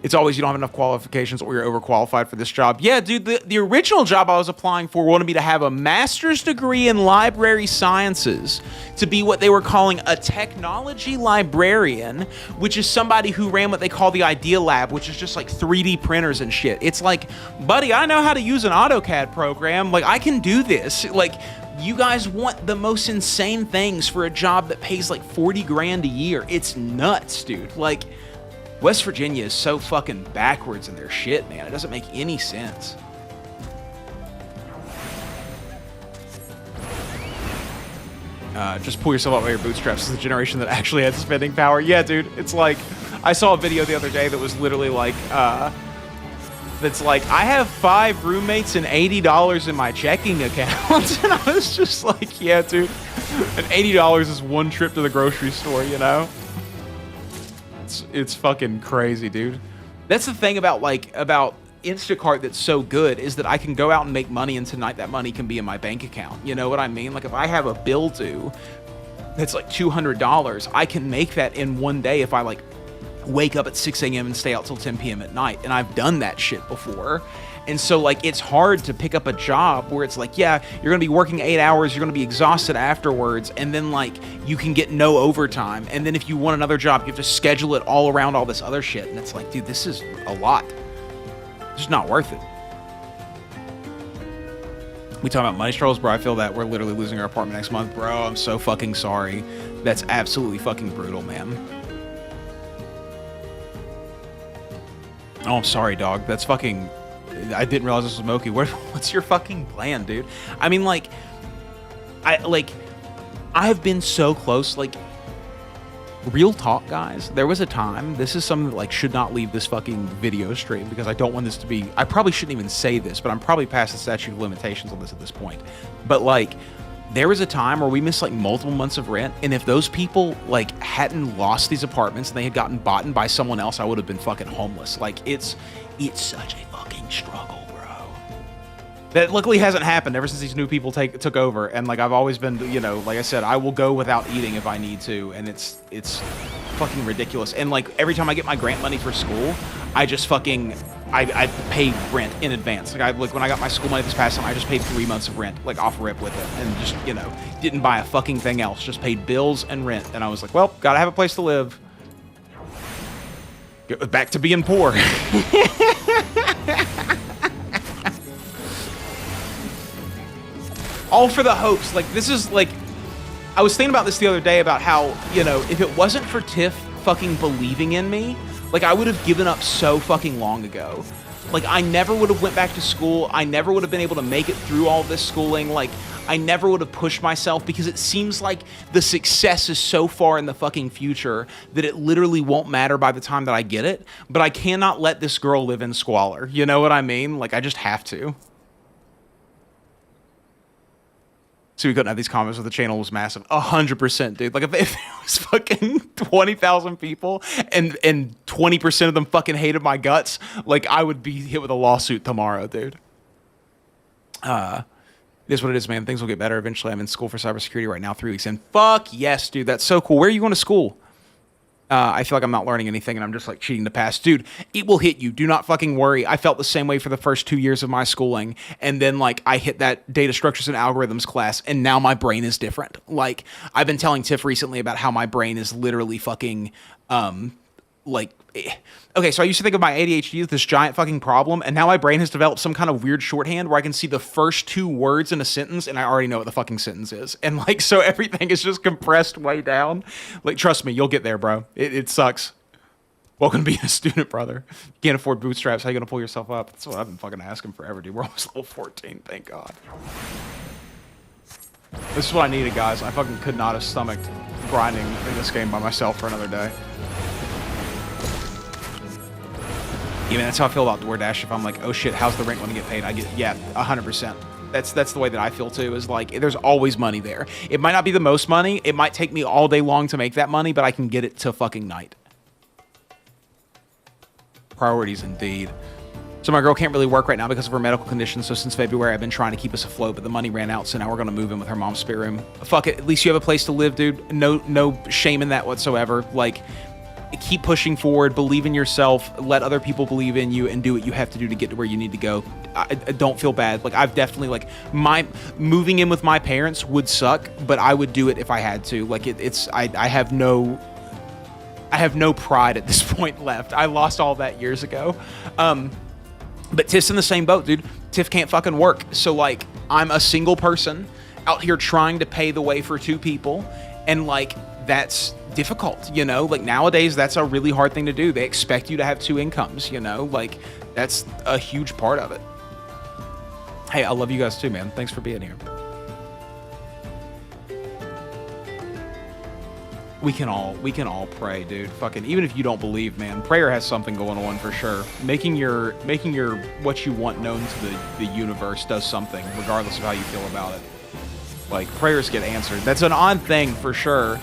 It's always you don't have enough qualifications or you're overqualified for this job. Yeah, dude, the original job I was applying for wanted me to have a master's degree in library sciences to be what they were calling a technology librarian, which is somebody who ran what they call the Idea Lab, which is just like 3D printers and shit. It's like, buddy, I know how to use an AutoCAD program. Like, I can do this. Like, you guys want the most insane things for a job that pays like 40 grand a year. It's nuts, dude. Like, West Virginia is so fucking backwards in their shit, man. It doesn't make any sense. Just pull yourself up by your bootstraps. This is the generation that actually had spending power. Yeah, dude. It's like, I saw a video the other day that was literally like, that's like, I have 5 roommates and $80 in my checking account. And I was just like, yeah, dude. And $80 is one trip to the grocery store, you know? It's fucking crazy, dude. That's the thing about Instacart that's so good, is that I can go out and make money, and tonight that money can be in my bank account. You know what I mean? Like, if I have a bill due that's like $200, I can make that in one day if I like wake up at 6 a.m. and stay out till 10 p.m. at night. And I've done that shit before. And so, like, it's hard to pick up a job where it's like, yeah, you're going to be working 8 hours, you're going to be exhausted afterwards, and then, like, you can get no overtime. And then if you want another job, you have to schedule it all around all this other shit. And it's like, dude, this is a lot. It's just not worth it. We talk about money struggles, bro. I feel that we're literally losing our apartment next month. Bro, I'm so fucking sorry. That's absolutely fucking brutal, man. Oh, I'm sorry, dog. That's fucking... I didn't realize this was Moki. What's your fucking plan, dude? I mean, like... I have been so close, like... Real talk, guys. There was a time... This is something that, like, should not leave this fucking video stream, because I don't want this to be... I probably shouldn't even say this, but I'm probably past the statute of limitations on this at this point. But, like... There was a time where we missed like multiple months of rent, and if those people like hadn't lost these apartments and they had gotten bought by someone else, I would have been fucking homeless. Like, it's such a fucking struggle, bro. That luckily hasn't happened ever since these new people took over, and like I've always been, you know, like I said, I will go without eating if I need to, and it's fucking ridiculous. And like every time I get my grant money for school, I just fucking I pay rent in advance. Like when I got my school money this past time, I just paid 3 months of rent, like off rip with it, and just, you know, didn't buy a fucking thing else. Just paid bills and rent, and I was like, well, gotta have a place to live. Get back to being poor. All for the hopes. Like, this is like, I was thinking about this the other day about how, you know, if it wasn't for Tiff fucking believing in me, like, I would have given up so fucking long ago. Like, I never would have went back to school. I never would have been able to make it through all this schooling. Like, I never would have pushed myself, because it seems like the success is so far in the fucking future that it literally won't matter by the time that I get it. But I cannot let this girl live in squalor. You know what I mean? Like, I just have to. So we couldn't have these comments, but the channel was massive. 100%, dude. Like, if it was fucking 20,000 people and 20% of them fucking hated my guts, like, I would be hit with a lawsuit tomorrow, dude. It is what it is, man. Things will get better eventually. I'm in school for cybersecurity right now, 3 weeks in. Fuck yes, dude. That's so cool. Where are you going to school? I feel like I'm not learning anything, and I'm just like cheating to pass. Dude, it will hit you. Do not fucking worry. I felt the same way for the first 2 years of my schooling, and then like I hit that data structures and algorithms class, and now my brain is different. Like, I've been telling Tiff recently about how my brain is literally fucking okay, so I used to think of my ADHD as this giant fucking problem, and now my brain has developed some kind of weird shorthand where I can see the first 2 words in a sentence, and I already know what the fucking sentence is. And like, so everything is just compressed way down. Like, trust me, you'll get there, bro. It sucks. Welcome to being a student, brother. You can't afford bootstraps. How you gonna pull yourself up? That's what I've been fucking asking forever, dude. We're almost level 14, thank God. This is what I needed, guys. I fucking could not have stomached grinding in this game by myself for another day. Yeah, man, that's how I feel about DoorDash. If I'm like, oh shit, how's the rent going to get paid? I get, yeah, 100%. That's the way that I feel too, is like, there's always money there. It might not be the most money. It might take me all day long to make that money, but I can get it till fucking night. Priorities indeed. So my girl can't really work right now because of her medical condition. So since February, I've been trying to keep us afloat, but the money ran out. So now we're going to move in with her mom's spare room. Fuck it. At least you have a place to live, dude. No shame in that whatsoever. Like, keep pushing forward, believe in yourself, let other people believe in you, and do what you have to do to get to where you need to go. I don't feel bad. Like, I've definitely, like, moving in with my parents would suck, but I would do it if I had to. Like, I have no pride at this point left. I lost all that years ago. But Tiff's in the same boat, dude. Tiff can't fucking work. So, like, I'm a single person out here trying to pay the way for 2 people, and, like, that's difficult, you know? Like, nowadays, that's a really hard thing to do. They expect you to have 2 incomes, you know? Like, that's a huge part of it. Hey, I love you guys too, man. Thanks for being here. We can all pray, dude. Fucking even if you don't believe, man, prayer has something going on for sure. Making your what you want known to the universe does something, regardless of how you feel about it. Like prayers get answered. That's an odd thing for sure.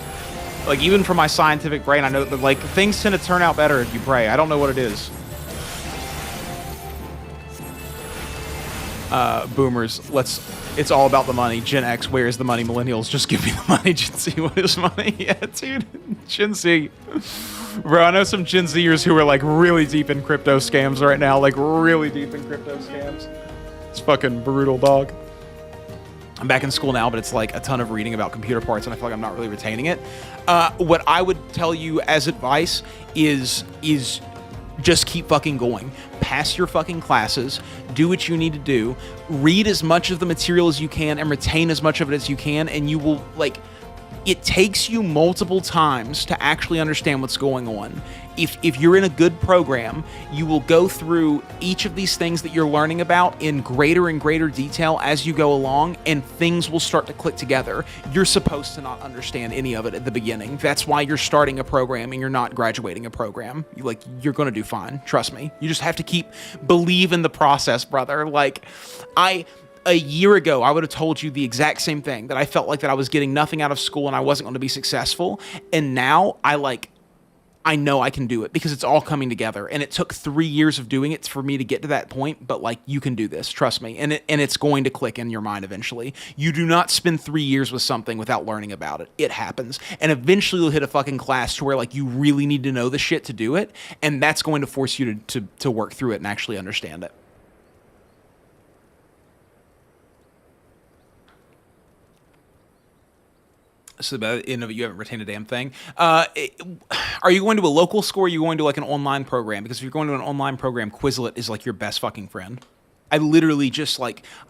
Like even for my scientific brain, I know that like things tend to turn out better if you pray. I don't know what it is. Boomers, it's all about the money. Gen X, where is the money? Millennials, just give me the money. Gen Z, what is money? Yeah, dude. Gen Z. Bro, I know some Gen Zers who are like really deep in crypto scams right now. Like really deep in crypto scams. It's fucking brutal, dog. I'm back in school now, but it's like a ton of reading about computer parts and I feel like I'm not really retaining it. What I would tell you as advice is just keep fucking going. Pass your fucking classes. Do what you need to do. Read as much of the material as you can and retain as much of it as you can, and you will, like, it takes you multiple times to actually understand what's going on. If you're in a good program, you will go through each of these things that you're learning about in greater and greater detail as you go along, and things will start to click together. You're supposed to not understand any of it at the beginning. That's why you're starting a program and you're not graduating a program. You're gonna do fine. Trust me. You just have to believe in the process, brother. A year ago, I would have told you the exact same thing, that I felt like that I was getting nothing out of school and I wasn't going to be successful. And now I know I can do it because it's all coming together. And it took 3 years of doing it for me to get to that point. But like, you can do this, trust me. And it's going to click in your mind eventually. You do not spend 3 years with something without learning about it. It happens. And eventually you'll hit a fucking class to where like you really need to know the shit to do it. And that's going to force you to work through it and actually understand it. So you haven't retained a damn thing. Are you going to a local school or are you going to like an online program? Because if you're going to an online program, Quizlet is like your best fucking friend. I literally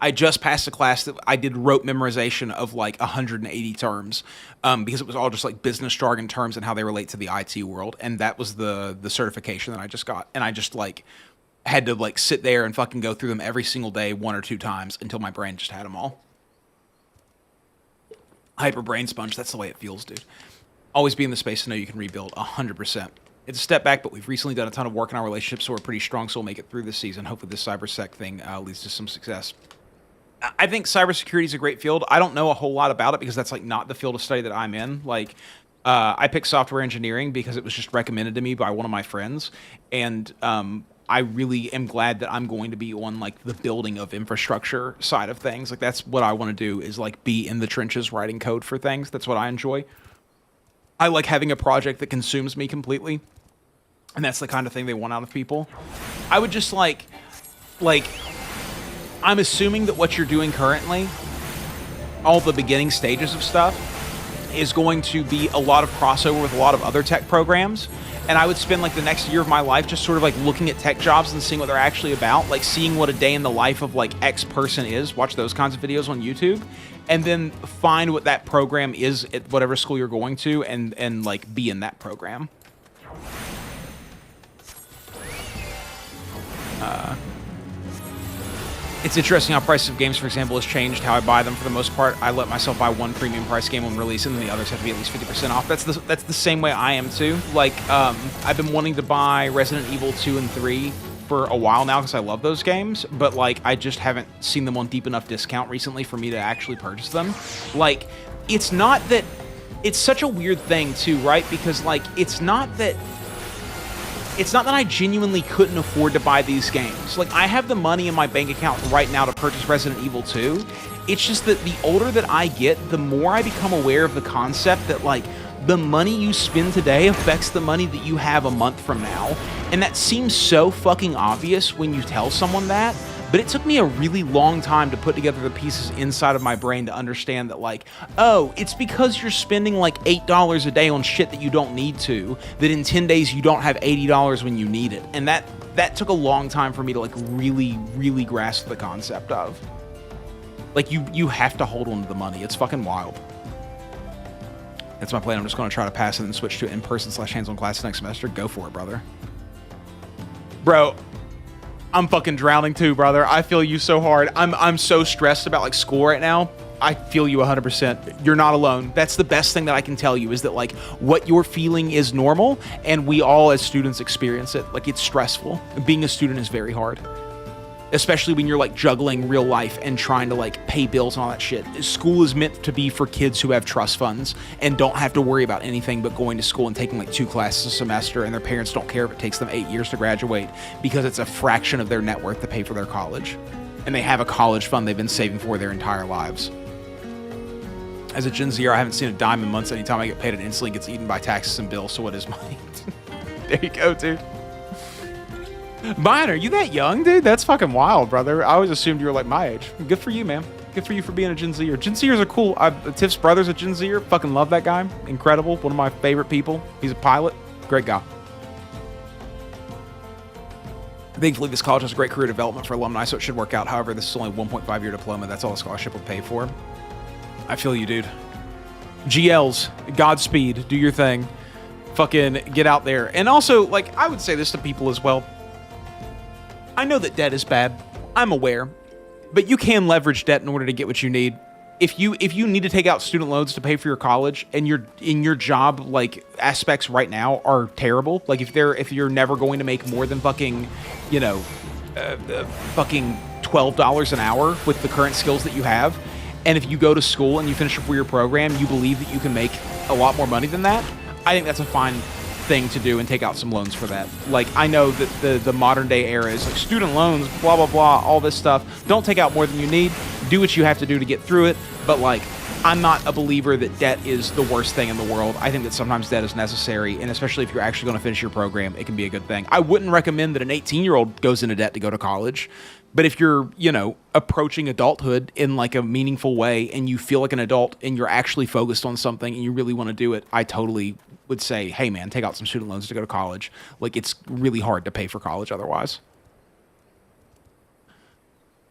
I just passed a class that I did rote memorization of like 180 terms because it was all just like business jargon terms and how they relate to the IT world. And that was the certification that I just got. And I just like had to like sit there and fucking go through them every single day 1 or 2 times until my brain just had them all. Hyper brain sponge, that's the way it feels, dude. Always be in the space to know you can rebuild 100%. It's a step back, but we've recently done a ton of work in our relationship, so we're pretty strong, so we'll make it through this season. Hopefully this cybersec thing leads to some success. I think cybersecurity is a great field. I don't know a whole lot about it because that's like not the field of study that I'm in. Like, I picked software engineering because it was just recommended to me by one of my friends, and I really am glad that I'm going to be on like the building of infrastructure side of things. Like that's what I want to do, is like be in the trenches writing code for things. That's what I enjoy. I like having a project that consumes me completely. And that's the kind of thing they want out of people. I would just like I'm assuming that what you're doing currently, all the beginning stages of stuff, is going to be a lot of crossover with a lot of other tech programs. And I would spend like the next year of my life just sort of like looking at tech jobs and seeing what they're actually about, like seeing what a day in the life of like X person is, watch those kinds of videos on YouTube, and then find what that program is at whatever school you're going to and like be in that program. It's interesting how prices of games, for example, has changed how I buy them. For the most part, I let myself buy one premium price game on release, and then the others have to be at least 50% off. That's the same way I am too. Like, I've been wanting to buy Resident Evil 2 and 3 for a while now because I love those games, but like I just haven't seen them on deep enough discount recently for me to actually purchase them. Like, it's not that it's such a weird thing too, right? Because like it's not that I genuinely couldn't afford to buy these games. Like, I have the money in my bank account right now to purchase Resident Evil 2. It's just that the older that I get, the more I become aware of the concept that, like, the money you spend today affects the money that you have a month from now. And that seems so fucking obvious when you tell someone that, but it took me a really long time to put together the pieces inside of my brain to understand that, like, oh, it's because you're spending like $8 a day on shit that you don't need to, that in 10 days you don't have $80 when you need it. And that took a long time for me to like really, really grasp the concept of. Like, you have to hold on to the money. It's fucking wild. That's my plan. I'm just going to try to pass it and switch to in-person/hands-on classes next semester. Go for it, brother. Bro, I'm fucking drowning too, brother. I feel you so hard. I'm so stressed about like school right now. I feel you 100%. You're not alone. That's the best thing that I can tell you, is that like what you're feeling is normal, and we all as students experience it. Like, it's stressful. Being a student is very hard, especially when you're like juggling real life and trying to like pay bills and all that shit. School is meant to be for kids who have trust funds and don't have to worry about anything but going to school and taking like 2 classes a semester, and their parents don't care if it takes them 8 years to graduate, because it's a fraction of their net worth to pay for their college. And they have a college fund they've been saving for their entire lives. As a Gen Zer, I haven't seen a dime in months. Anytime I get paid, it instantly gets eaten by taxes and bills, so what is mine? There you go, dude. Mine, are you that young, dude? That's fucking wild, brother. I always assumed you were like my age. Good for you, man. Good for you for being a Gen Zer. Gen Zers are cool. Tiff's brother's a Gen Zer. Fucking love that guy. Incredible. One of my favorite people. He's a pilot. Great guy. Thankfully, this college has a great career development for alumni, so it should work out. However, this is only a 1.5-year diploma. That's all the scholarship will pay for. I feel you, dude. GLs, Godspeed. Do your thing. Fucking get out there. And also, like, I would say this to people as well. I know that debt is bad. I'm aware. But you can leverage debt in order to get what you need. If you need to take out student loans to pay for your college, and your job like aspects right now are terrible, like if you're never going to make more than fucking, you know, fucking $12 an hour with the current skills that you have, and if you go to school and you finish a 4-year program, you believe that you can make a lot more money than that, I think that's a fine thing to do and take out some loans for that. Like, I know that the modern day era is like student loans, blah, blah, blah, all this stuff. Don't take out more than you need. Do what you have to do to get through it. But like, I'm not a believer that debt is the worst thing in the world. I think that sometimes debt is necessary, and especially if you're actually going to finish your program, it can be a good thing. I wouldn't recommend that an 18-year-old goes into debt to go to college. But if you're, you know, approaching adulthood in like a meaningful way, and you feel like an adult and you're actually focused on something and you really want to do it, I totally would say, hey man, take out some student loans to go to college. Like, it's really hard to pay for college otherwise.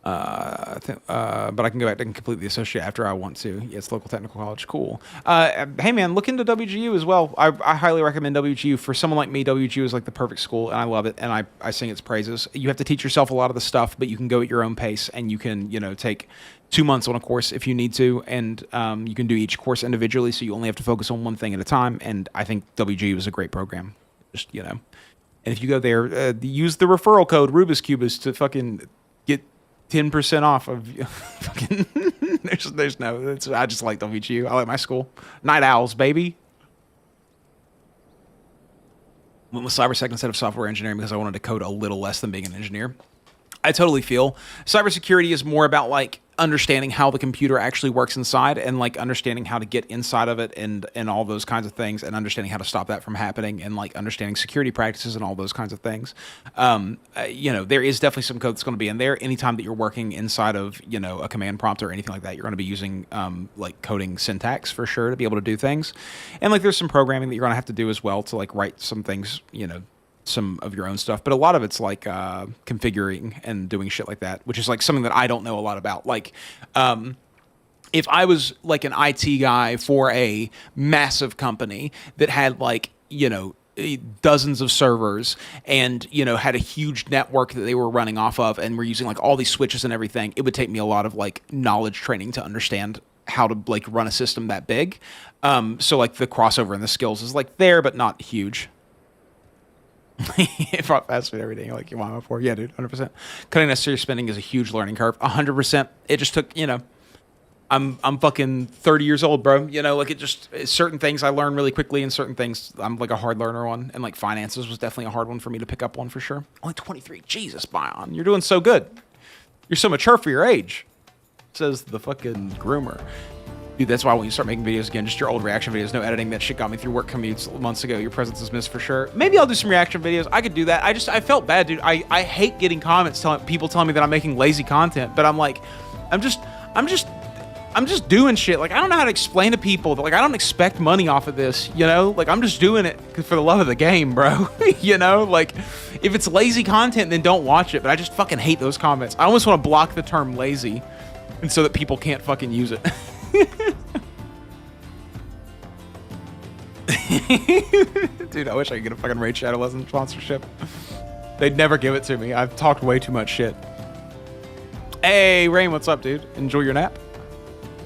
But I can go back and complete the associate after I want to. Yeah, it's local technical college. Cool. Hey man, look into WGU as well. I highly recommend WGU. For someone like me, WGU is like the perfect school, and I love it, and I sing its praises. You have to teach yourself a lot of the stuff, but you can go at your own pace, and you can, you know, take 2 months on a course if you need to, and you can do each course individually, so you only have to focus on one thing at a time, and I think WGU is a great program. Just, you know. And if you go there, use the referral code Rubus Cubus to fucking get 10% off of fucking there's no, I just like WGU. I like my school. Night Owls, baby. Went with cybersec instead of software engineering because I wanted to code a little less than being an engineer. I totally feel cybersecurity is more about like understanding how the computer actually works inside, and like understanding how to get inside of it, and all those kinds of things, and understanding how to stop that from happening, and like understanding security practices and all those kinds of things. You know, there is definitely some code that's going to be in there. Anytime that you're working inside of, you know, a command prompt or anything like that, you're going to be using like coding syntax for sure to be able to do things. And like there's some programming that you're going to have to do as well to like write some things, you know, some of your own stuff, but a lot of it's like configuring and doing shit like that, which is like something that I don't know a lot about. Like, if I was like an IT guy for a massive company that had like, you know, dozens of servers and, you know, had a huge network that they were running off of, and were using like all these switches and everything, it would take me a lot of like knowledge training to understand how to like run a system that big. So like the crossover and the skills is like there, but not huge. It brought fast food every day. Like, you want it before? Yeah, dude, 100%. Cutting necessary spending is a huge learning curve. 100%. It just took, you know, I'm fucking 30 years old, bro. You know, like it just, certain things I learn really quickly, and certain things I'm like a hard learner on. And like finances was definitely a hard one for me to pick up on for sure. Only 23. Jesus, Bion. You're doing so good. You're so mature for your age, says the fucking groomer. Dude, that's why when you start making videos again, just your old reaction videos, no editing. That shit got me through work commutes months ago. Your presence is missed for sure. Maybe I'll do some reaction videos. I could do that. I felt bad, dude. I hate getting comments people telling me that I'm making lazy content, but I'm like, I'm just doing shit. Like, I don't know how to explain to people that, like, I don't expect money off of this, you know? Like, I'm just doing it for the love of the game, bro. You know? Like, if it's lazy content, then don't watch it. But I just fucking hate those comments. I almost want to block the term lazy, and so that people can't fucking use it. Dude, I wish I could get a fucking Raid Shadow Legends sponsorship. They'd never give it to me. I've talked way too much shit. Hey, Rain, what's up, dude? Enjoy your nap.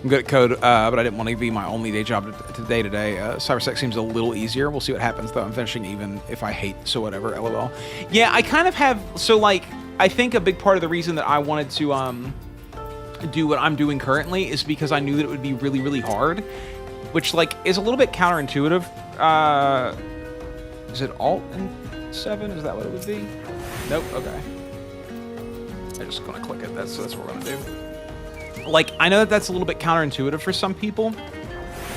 I'm good at code, but I didn't want to be my only day job today. Cybersec seems a little easier. We'll see what happens, though. I'm finishing even if I hate, so whatever, LOL. Yeah, I kind of have, so, like, I think a big part of the reason that I wanted to do what I'm doing currently is because I knew that it would be really, really hard, which, like, is a little bit counterintuitive. Is it Alt and 7? Is that what it would be? Nope, okay. I'm just gonna click it. That's what we're gonna do. Like, I know that that's a little bit counterintuitive for some people,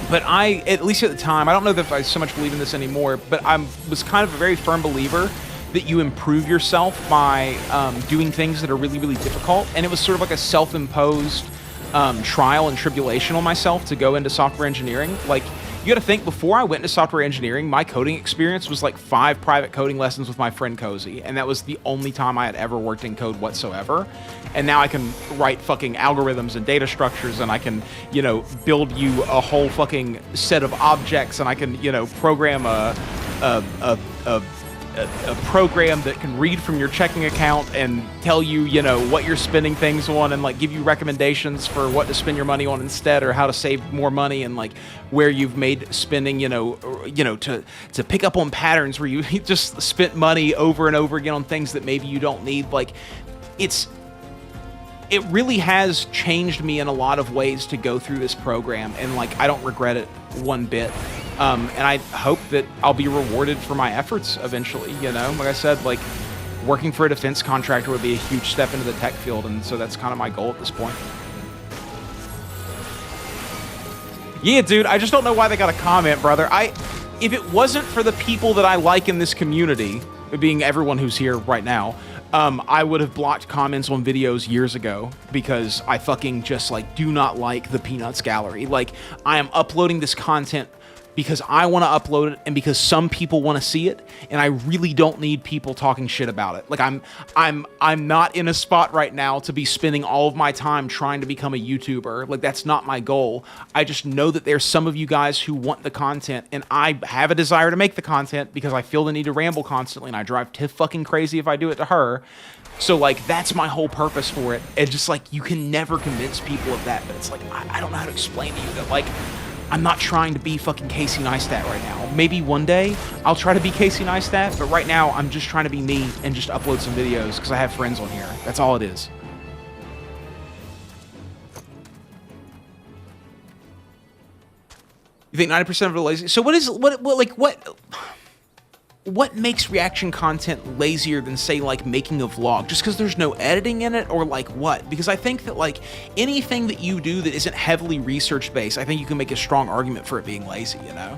but at least at the time, I don't know that I so much believe in this anymore, but I was kind of a very firm believer that you improve yourself by doing things that are really, really difficult. And it was sort of like a self-imposed trial and tribulation on myself to go into software engineering. Like, you gotta think, before I went into software engineering, my coding experience was like 5 private coding lessons with my friend Cozy, and that was the only time I had ever worked in code whatsoever. And now I can write fucking algorithms and data structures, and I can, you know, build you a whole fucking set of objects, and I can, you know, program a program that can read from your checking account and tell you, you know, what you're spending things on, and like give you recommendations for what to spend your money on instead, or how to save more money, and like where you've made spending, to pick up on patterns where you just spent money over and over again on things that maybe you don't need. Like, it really has changed me in a lot of ways to go through this program, and like I don't regret it one bit. And I hope that I'll be rewarded for my efforts eventually, you know? Like I said, like, working for a defense contractor would be a huge step into the tech field, and so that's kind of my goal at this point. Yeah, dude, I just don't know why they got a comment, brother. If it wasn't for the people that I like in this community, being everyone who's here right now, I would have blocked comments on videos years ago because I fucking just, like, do not like the Peanuts gallery. Like, I am uploading this content because I want to upload it and because some people want to see it, and I really don't need people talking shit about it. Like, I'm not in a spot right now to be spending all of my time trying to become a YouTuber. Like, that's not my goal. I just know that there's some of you guys who want the content, and I have a desire to make the content because I feel the need to ramble constantly, and I drive Tiff fucking crazy if I do it to her. So, like, that's my whole purpose for it. And just, like, you can never convince people of that, but it's like, I don't know how to explain to you that, like, I'm not trying to be fucking Casey Neistat right now. Maybe one day I'll try to be Casey Neistat, but right now I'm just trying to be me and just upload some videos because I have friends on here. That's all it is. You think 90% of it lazy? So what makes reaction content lazier than, say, like, making a vlog? Just because there's no editing in it, or like what? Because I think that, like, anything that you do that isn't heavily research based, I think you can make a strong argument for it being lazy, you know?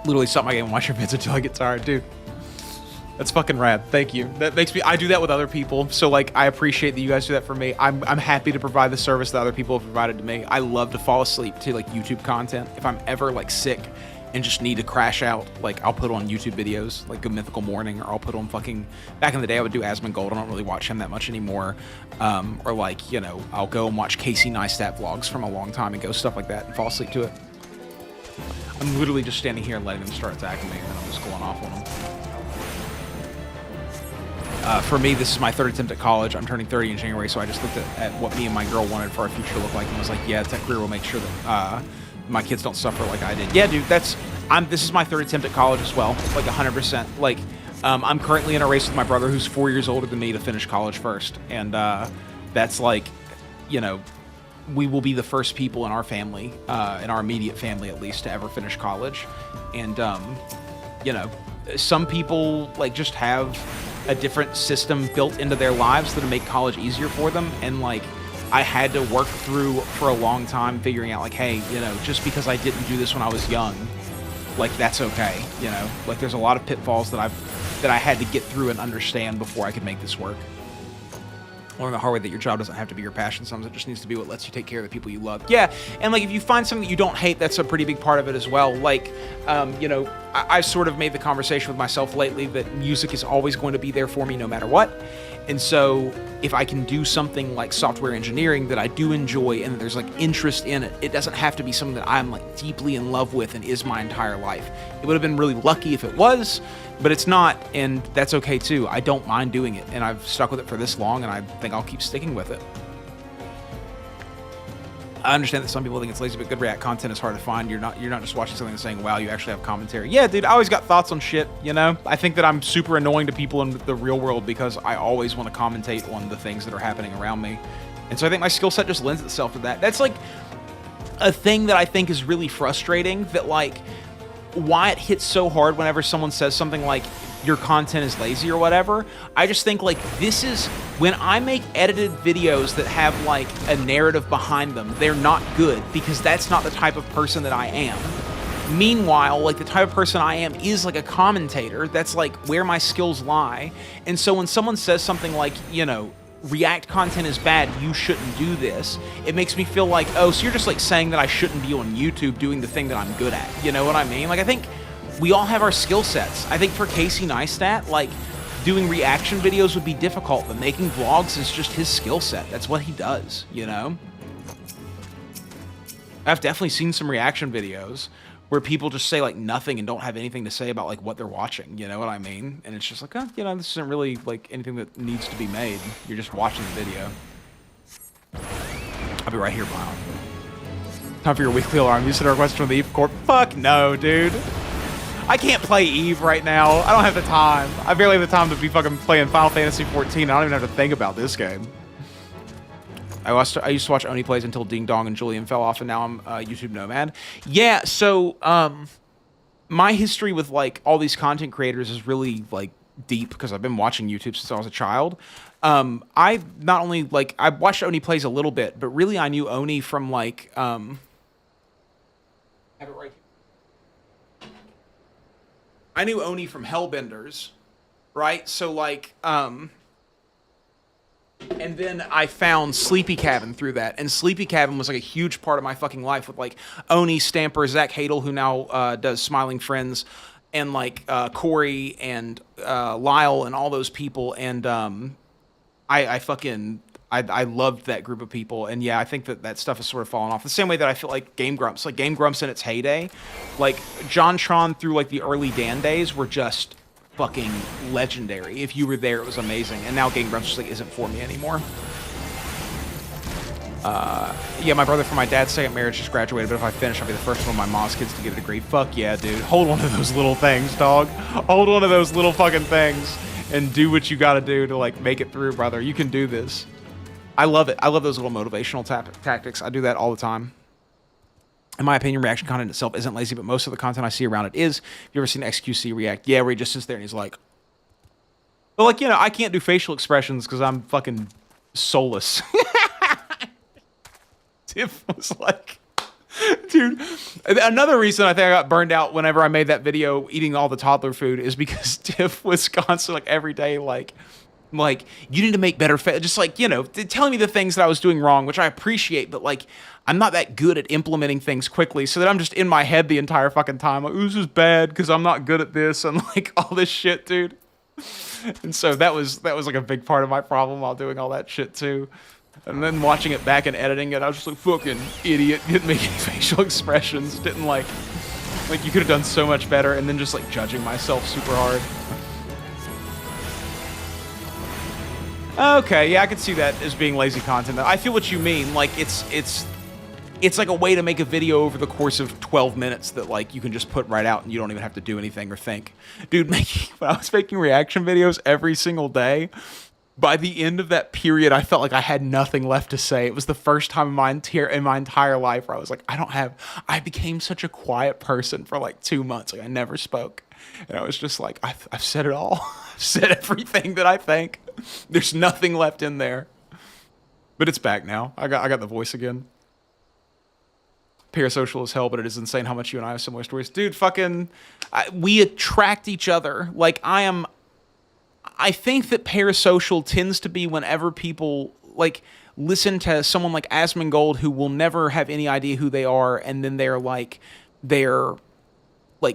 Literally stop my game and watch your vids until I get tired, dude. That's fucking rad. Thank you. That makes me, I do that with other people. So, like, I appreciate that you guys do that for me. I'm happy to provide the service that other people have provided to me. I love to fall asleep to, like, YouTube content. If I'm ever, like, sick and just need to crash out, like, I'll put on YouTube videos, like Good Mythical Morning, or I'll put on fucking, back in the day I would do Asmongold. I don't really watch him that much anymore. Or, like, you know, I'll go and watch Casey Neistat vlogs from a long time ago, stuff like that, and fall asleep to it. I'm literally just standing here and letting them start attacking me, and then I'm just going off on them. For me, this is my 3rd attempt at college. I'm turning 30 in January, so I just looked at what me and my girl wanted for our future to look like, and was like, yeah, tech career will make sure that my kids don't suffer like I did. Yeah, dude, this is my 3rd attempt at college as well, like 100%. Like, I'm currently in a race with my brother who's 4 years older than me to finish college first, and that's like, you know, we will be the first people in our family, in our immediate family at least, to ever finish college. And, you know, some people, like, just have a different system built into their lives that'll make college easier for them, and, like, I had to work through for a long time figuring out, like, hey, you know, just because I didn't do this when I was young, like, that's okay, you know? Like, there's a lot of pitfalls that I had to get through and understand before I could make this work. Learn the hard way that your job doesn't have to be your passion. Sometimes it just needs to be what lets you take care of the people you love. Yeah, and, like, if you find something that you don't hate, that's a pretty big part of it as well. Like, you know, I've sort of made the conversation with myself lately that music is always going to be there for me no matter what. And so if I can do something like software engineering that I do enjoy and that there's, like, interest in it, it doesn't have to be something that I'm, like, deeply in love with and is my entire life. It would have been really lucky if it was, but it's not, and that's okay too. I don't mind doing it, and I've stuck with it for this long, and I think I'll keep sticking with it. I understand that some people think it's lazy, but good React content is hard to find. You're not just watching something and saying, wow, you actually have commentary. Yeah, dude, I always got thoughts on shit, you know? I think that I'm super annoying to people in the real world because I always want to commentate on the things that are happening around me. And so I think my skill set just lends itself to that. That's like a thing that I think is really frustrating, that like why it hits so hard whenever someone says something like your content is lazy or whatever. I just think like this is when I make edited videos that have like a narrative behind them, they're not good because that's not the type of person that I am. Meanwhile, like the type of person I am is like a commentator. That's like where my skills lie. And so when someone says something like, you know, React content is bad, you shouldn't do this, it makes me feel like, oh, so you're just like saying that I shouldn't be on YouTube doing the thing that I'm good at. You know what I mean? Like I think we all have our skill sets. I think for Casey Neistat, like doing reaction videos would be difficult, but making vlogs is just his skill set. That's what he does, you know? I've definitely seen some reaction videos where people just say like nothing and don't have anything to say about like what they're watching, you know what I mean? And it's just like, oh, you know, this isn't really like anything that needs to be made. You're just watching the video. I'll be right here, Brown. Time for your weekly alarm. You said a request from the Eve Corp. Fuck no, dude. I can't play Eve right now. I don't have the time. I barely have the time to be fucking playing Final Fantasy 14. I don't even have to think about this game. I used to watch Oni Plays until Ding Dong and Julian fell off, and now I'm a YouTube nomad. Yeah, so my history with like all these content creators is really like deep because I've been watching YouTube since I was a child. I not only like I watched Oni Plays a little bit, but really I knew Oni from like have it right here. I knew Oni from Hellbenders, right? So like and then I found Sleepy Cabin through that. And Sleepy Cabin was like a huge part of my fucking life with like Oni, Stamper, Zach Hadel, who now does Smiling Friends, and like Corey and Lyle and all those people. And I loved that group of people. And yeah, I think that stuff has sort of fallen off. The same way that I feel like Game Grumps in its heyday, like JonTron through like the early Dan days were just fucking legendary. If you were there, it was amazing. And now Game Grumps just like isn't for me anymore. Yeah, my brother from my dad's second marriage just graduated, but if I finish, I'll be the first one of my mom's kids to get a degree. Fuck yeah, dude. Hold one of those little things, dog. Hold one of those little fucking things and do what you gotta do to like make it through, brother. You can do this. I love it. I love those little motivational tactics. I do that all the time. In my opinion, reaction content itself isn't lazy, but most of the content I see around it is. Have you ever seen XQC react? Yeah, where he just sits there and he's like... But like, you know, I can't do facial expressions because I'm fucking soulless. Tiff was like... Dude, another reason I think I got burned out whenever I made that video eating all the toddler food is because Tiff was constantly, like, every day, like, you need to make better, just like, you know, telling me the things that I was doing wrong, which I appreciate, but like, I'm not that good at implementing things quickly, so that I'm just in my head the entire fucking time, like, this is bad because I'm not good at this, and like all this shit, dude. And so that was like a big part of my problem while doing all that shit too. And then watching it back and editing it, I was just like, fucking idiot, didn't make any facial expressions, didn't like you could have done so much better, and then just like judging myself super hard. Okay, yeah, I could see that as being lazy content. I feel what you mean. Like, it's like a way to make a video over the course of 12 minutes that, like, you can just put right out and you don't even have to do anything or think. Dude, when I was making reaction videos every single day, by the end of that period, I felt like I had nothing left to say. It was the first time in my entire life where I was like, I became such a quiet person for, like, 2 months. Like, I never spoke. And I was just like, I've said it all. I've said everything that I think. There's nothing left in there. But it's back now. I got the voice again. Parasocial as hell, but it is insane how much you and I have similar stories. Dude, we attract each other. Like, I think that parasocial tends to be whenever people, like, listen to someone like Asmongold who will never have any idea who they are, and then they're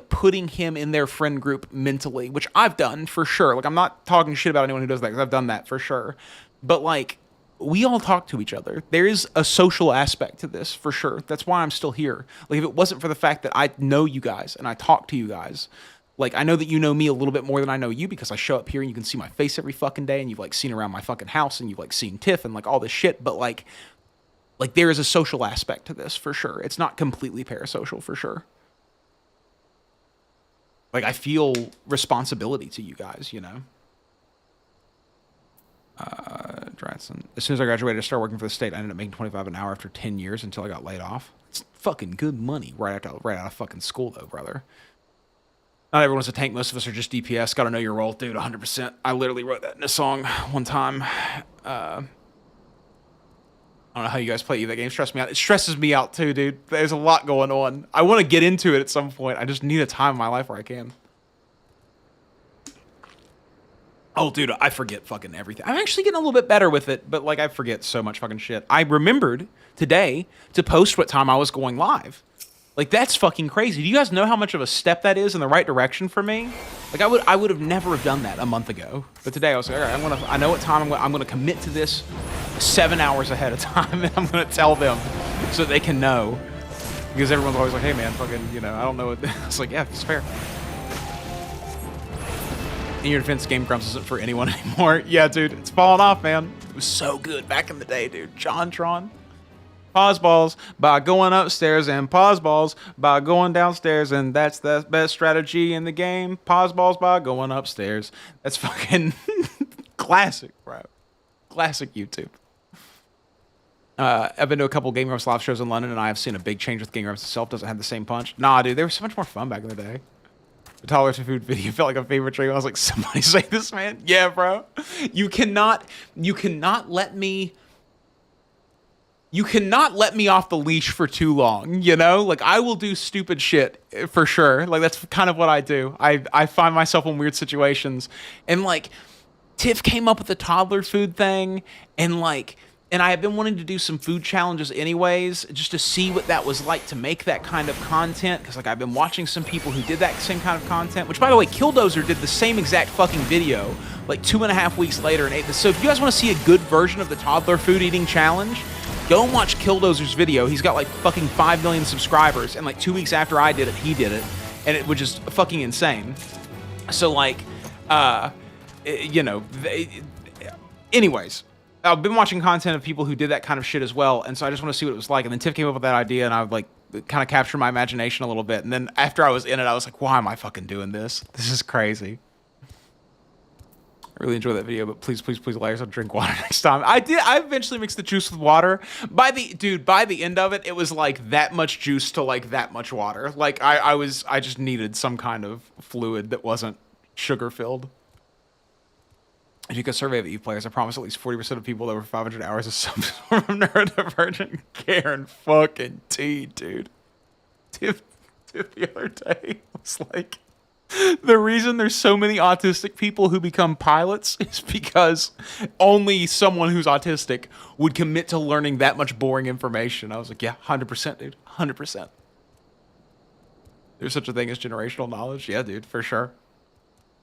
putting him in their friend group mentally, which I've done for sure. Like, I'm not talking shit about anyone who does that because I've done that for sure. But like, we all talk to each other. There is a social aspect to this for sure. That's why I'm still here. Like, if it wasn't for the fact that I know you guys and I talk to you guys, like, I know that you know me a little bit more than I know you because I show up here and you can see my face every fucking day and you've like seen around my fucking house and you've like seen Tiff and like all this shit. But like, Like, there is a social aspect to this for sure. It's not completely parasocial for sure. Like, I feel responsibility to you guys, you know? Dratson. As soon as I graduated, I started working for the state. I ended up making $25 an hour after 10 years until I got laid off. It's fucking good money right out of fucking school, though, brother. Not everyone's a tank. Most of us are just DPS. Gotta know your role, dude. 100%. I literally wrote that in a song one time. I don't know how you guys play that game. Stress me out. It stresses me out too, dude. There's a lot going on. I want to get into it at some point. I just need a time in my life where I can. Oh, dude, I forget fucking everything. I'm actually getting a little bit better with it, but like I forget so much fucking shit. I remembered today to post what time I was going live. Like, that's fucking crazy. Do you guys know how much of a step that is in the right direction for me? Like, I would have never have done that a month ago. But today I was like, all right, I know what time I'm gonna commit to this 7 hours ahead of time, and I'm gonna tell them so that they can know. Because everyone's always like, hey man, fucking, you know, I don't know what. It's like, yeah, it's fair. In your defense, Game Grumps isn't for anyone anymore. Yeah, dude, it's falling off, man. It was so good back in the day, dude. JonTron. Pause balls by going upstairs and pause balls by going downstairs, and that's the best strategy in the game. Pause balls by going upstairs. That's fucking classic, bro. Classic YouTube. I've been to a couple Game Grumps live shows in London, and I have seen a big change with Game Grumps itself. Doesn't have the same punch. Nah, dude, they were so much more fun back in the day. The tolerance of food video felt like a favorite dream. I was like, somebody say this, man. Yeah, bro. You cannot let me off the leash for too long, you know? Like, I will do stupid shit for sure. Like, that's kind of what I do. I find myself in weird situations. And, like, Tiff came up with the toddler food thing, and, like, and I have been wanting to do some food challenges anyways, just to see what that was like to make that kind of content. Because, like, I've been watching some people who did that same kind of content, which, by the way, Killdozer did the same exact fucking video, like, 2.5 weeks later and ate this. So if you guys want to see a good version of the toddler food eating challenge, go and watch Killdozer's video. He's got like fucking 5 million subscribers, and like 2 weeks after I did it, he did it, and it was just fucking insane. So like, you know, anyways, I've been watching content of people who did that kind of shit as well, and so I just want to see what it was like. And then Tiff came up with that idea, and I would like kind of capture my imagination a little bit. And then after I was in it, I was like, why am I fucking doing this? This is crazy. I really enjoyed that video, but please, Elias, I'll drink water next time. I eventually mixed the juice with water. By the end of it, it was like that much juice to like that much water. Like I just needed some kind of fluid that wasn't sugar filled. If you could survey the Eve players, I promise at least 40% of people over 500 hours of some sort of neurodivergent Karen fucking T, dude. Tiff the other day was like, the reason there's so many autistic people who become pilots is because only someone who's autistic would commit to learning that much boring information. I was like, yeah, 100%, dude. 100%. There's such a thing as generational knowledge. Yeah, dude, for sure.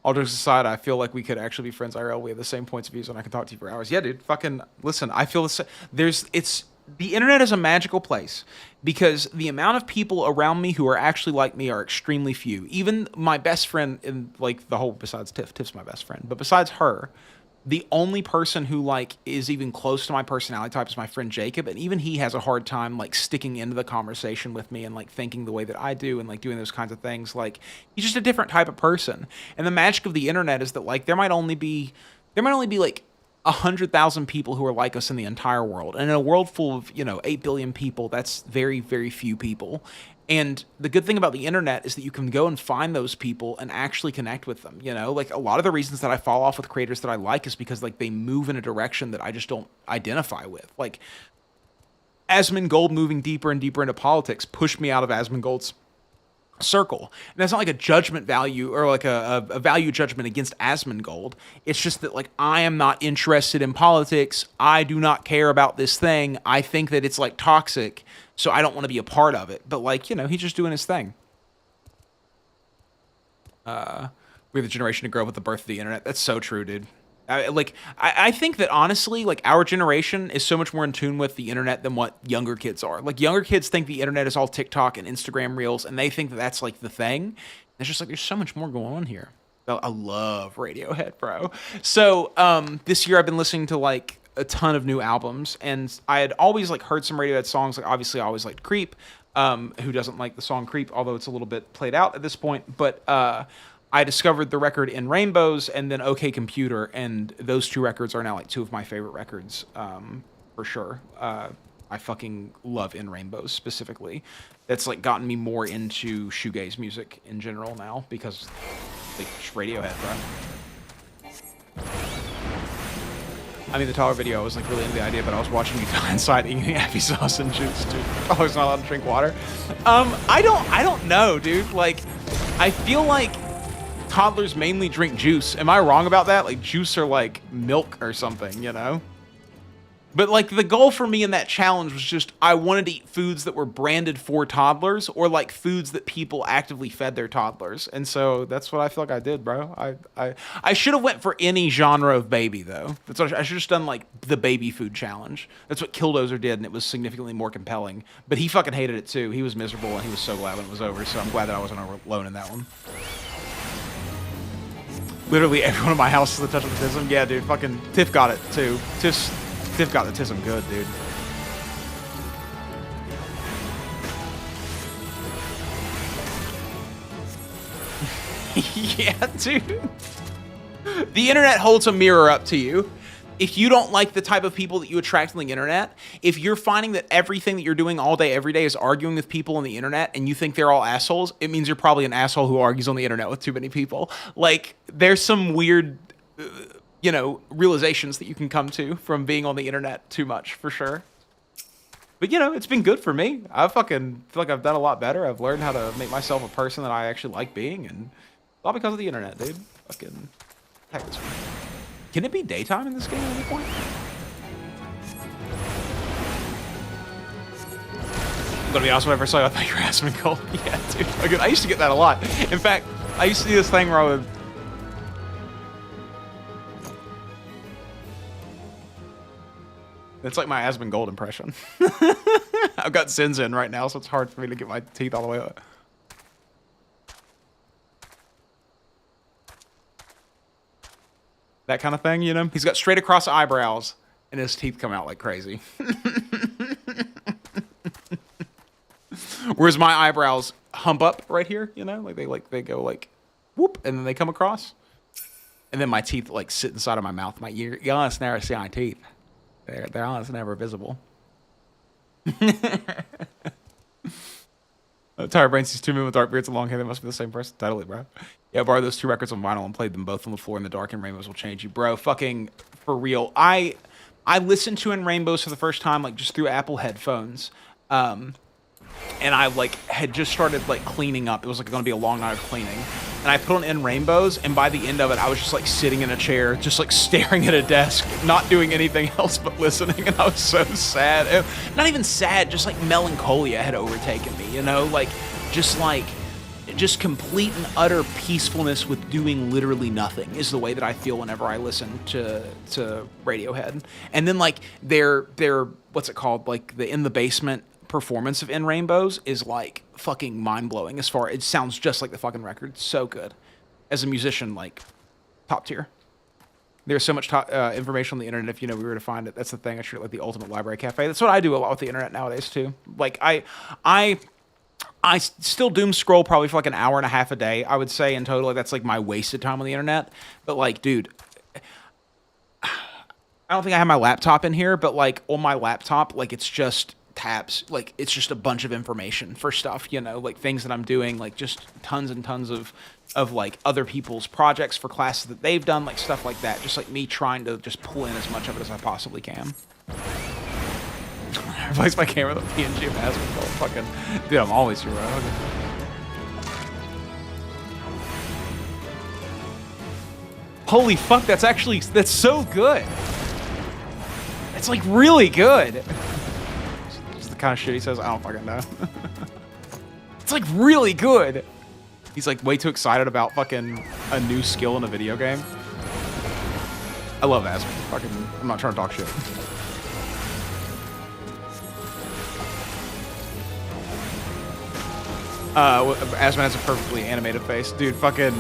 All jokes aside, I feel like we could actually be friends IRL. We have the same points of views, and I can talk to you for hours. Yeah, dude, fucking listen. I feel the internet is a magical place because the amount of people around me who are actually like me are extremely few. Even my best friend in like the whole, besides Tiff's my best friend, but besides her, the only person who like is even close to my personality type is my friend Jacob, and even he has a hard time like sticking into the conversation with me and like thinking the way that I do and like doing those kinds of things. Like, he's just a different type of person. And the magic of the internet is that like there might only be like 100,000 people who are like us in the entire world. And in a world full of, 8 billion people, that's very, very few people. And the good thing about the internet is that you can go and find those people and actually connect with them. Like a lot of the reasons that I fall off with creators that I like is because like they move in a direction that I just don't identify with. Like Asmongold moving deeper and deeper into politics pushed me out of Asmongold's circle. And that's not like a judgment value or like a value judgment against Asmongold. It's just that like I am not interested in politics. I do not care about this thing. I think that it's like toxic, so I don't want to be a part of it. But like, he's just doing his thing. We're the generation to grow up with the birth of the internet. That's so true, dude. I think that honestly, like our generation is so much more in tune with the internet than what younger kids are. Like younger kids think the internet is all TikTok and Instagram reels, and they think that that's like the thing. And it's just like there's so much more going on here. I love Radiohead, bro. So this year I've been listening to like a ton of new albums, and I had always like heard some Radiohead songs. Like obviously, I always liked Creep. Who doesn't like the song Creep? Although it's a little bit played out at this point, but I discovered the record In Rainbows and then OK Computer, and those two records are now like two of my favorite records for sure. I fucking love In Rainbows specifically. That's like gotten me more into shoegaze music in general now because like Radiohead, bro. I mean, the Tyler video, I was like really into the idea, but I was watching you die inside eating happy sauce and juice, dude. I was not allowed to drink water. I don't know, dude. Like, I feel like toddlers mainly drink juice. Am I wrong about that? Like, juice or like milk or something, you know? But like the goal for me in that challenge was just I wanted to eat foods that were branded for toddlers or like foods that people actively fed their toddlers. And so that's what I feel like I did, bro. I should have went for any genre of baby though. That's what I should have just done, like the baby food challenge. That's what Killdozer did, and it was significantly more compelling. But he fucking hated it too. He was miserable and he was so glad when it was over. So I'm glad that I wasn't alone in that one. Literally everyone in my house is the touch of the tism. Yeah, dude, fucking Tiff got it too. Tiff got the tism good, dude. Yeah, dude. The internet holds a mirror up to you. If you don't like the type of people that you attract on the internet, if you're finding that everything that you're doing all day, every day is arguing with people on the internet and you think they're all assholes, it means you're probably an asshole who argues on the internet with too many people. Like, there's some weird... you know, realizations that you can come to from being on the internet too much, for sure. But, you know, it's been good for me. I fucking feel like I've done a lot better. I've learned how to make myself a person that I actually like being, and all because of the internet, dude. Fucking heck this one. Can it be daytime in this game at any point? I'm gonna be honest, when I first saw you, I thought you were asking me cold. Yeah, dude. Fucking, I used to get that a lot. In fact, I used to do this thing where I would... It's like my Asmongold impression. I've got Sins in right now, so it's hard for me to get my teeth all the way up. That kind of thing, you know? He's got straight across eyebrows, and his teeth come out like crazy. Whereas my eyebrows hump up right here, you know? They go like, whoop, and then they come across. And then my teeth like sit inside of my mouth. My ear, you almost never see my teeth. They're almost never visible. Tyre Brain sees two men with dark beards and long hair. They must be the same person. Totally, bro. Yeah, borrow those two records on vinyl and played them both on the floor in the dark, and Rainbows will change you, bro. Fucking for real. I listened to In Rainbows for the first time like just through Apple headphones. And I like had just started like cleaning up. It was like going to be a long night of cleaning. And I put on In Rainbows, and by the end of it, I was just like sitting in a chair, just like staring at a desk, not doing anything else but listening. And I was so sad. Not even sad, just like melancholia had overtaken me, you know? Like just complete and utter peacefulness with doing literally nothing is the way that I feel whenever I listen to Radiohead. And then like their what's it called? Like the In the Basement performance of In Rainbows is like fucking mind-blowing. As far, it sounds just like the fucking record. So good. As a musician, like top tier. There's so much information on the internet. If you know we were to find it, that's the thing. I treat it like the ultimate library cafe. That's what I do a lot with the internet nowadays too. Like I still doom scroll probably for like an hour and a half a day, I would say in total. Like that's like my wasted time on the internet. But like, dude, I don't think I have my laptop in here, but like on my laptop, like it's just tabs. Like it's just a bunch of information for stuff, you know, like things that I'm doing, like just tons and tons of like other people's projects for classes that they've done, like stuff like that. Just like me trying to just pull in as much of it as I possibly can. Replace my camera with a PNG of Asmongold. Fucking dude, I'm always your rogue. Holy fuck, that's so good. It's like really good. It's the kind of shit he says, I don't fucking know. It's like really good. He's like way too excited about fucking a new skill in a video game. I love Asmon. Fucking, I'm not trying to talk shit. Asmon has a perfectly animated face. Dude, fucking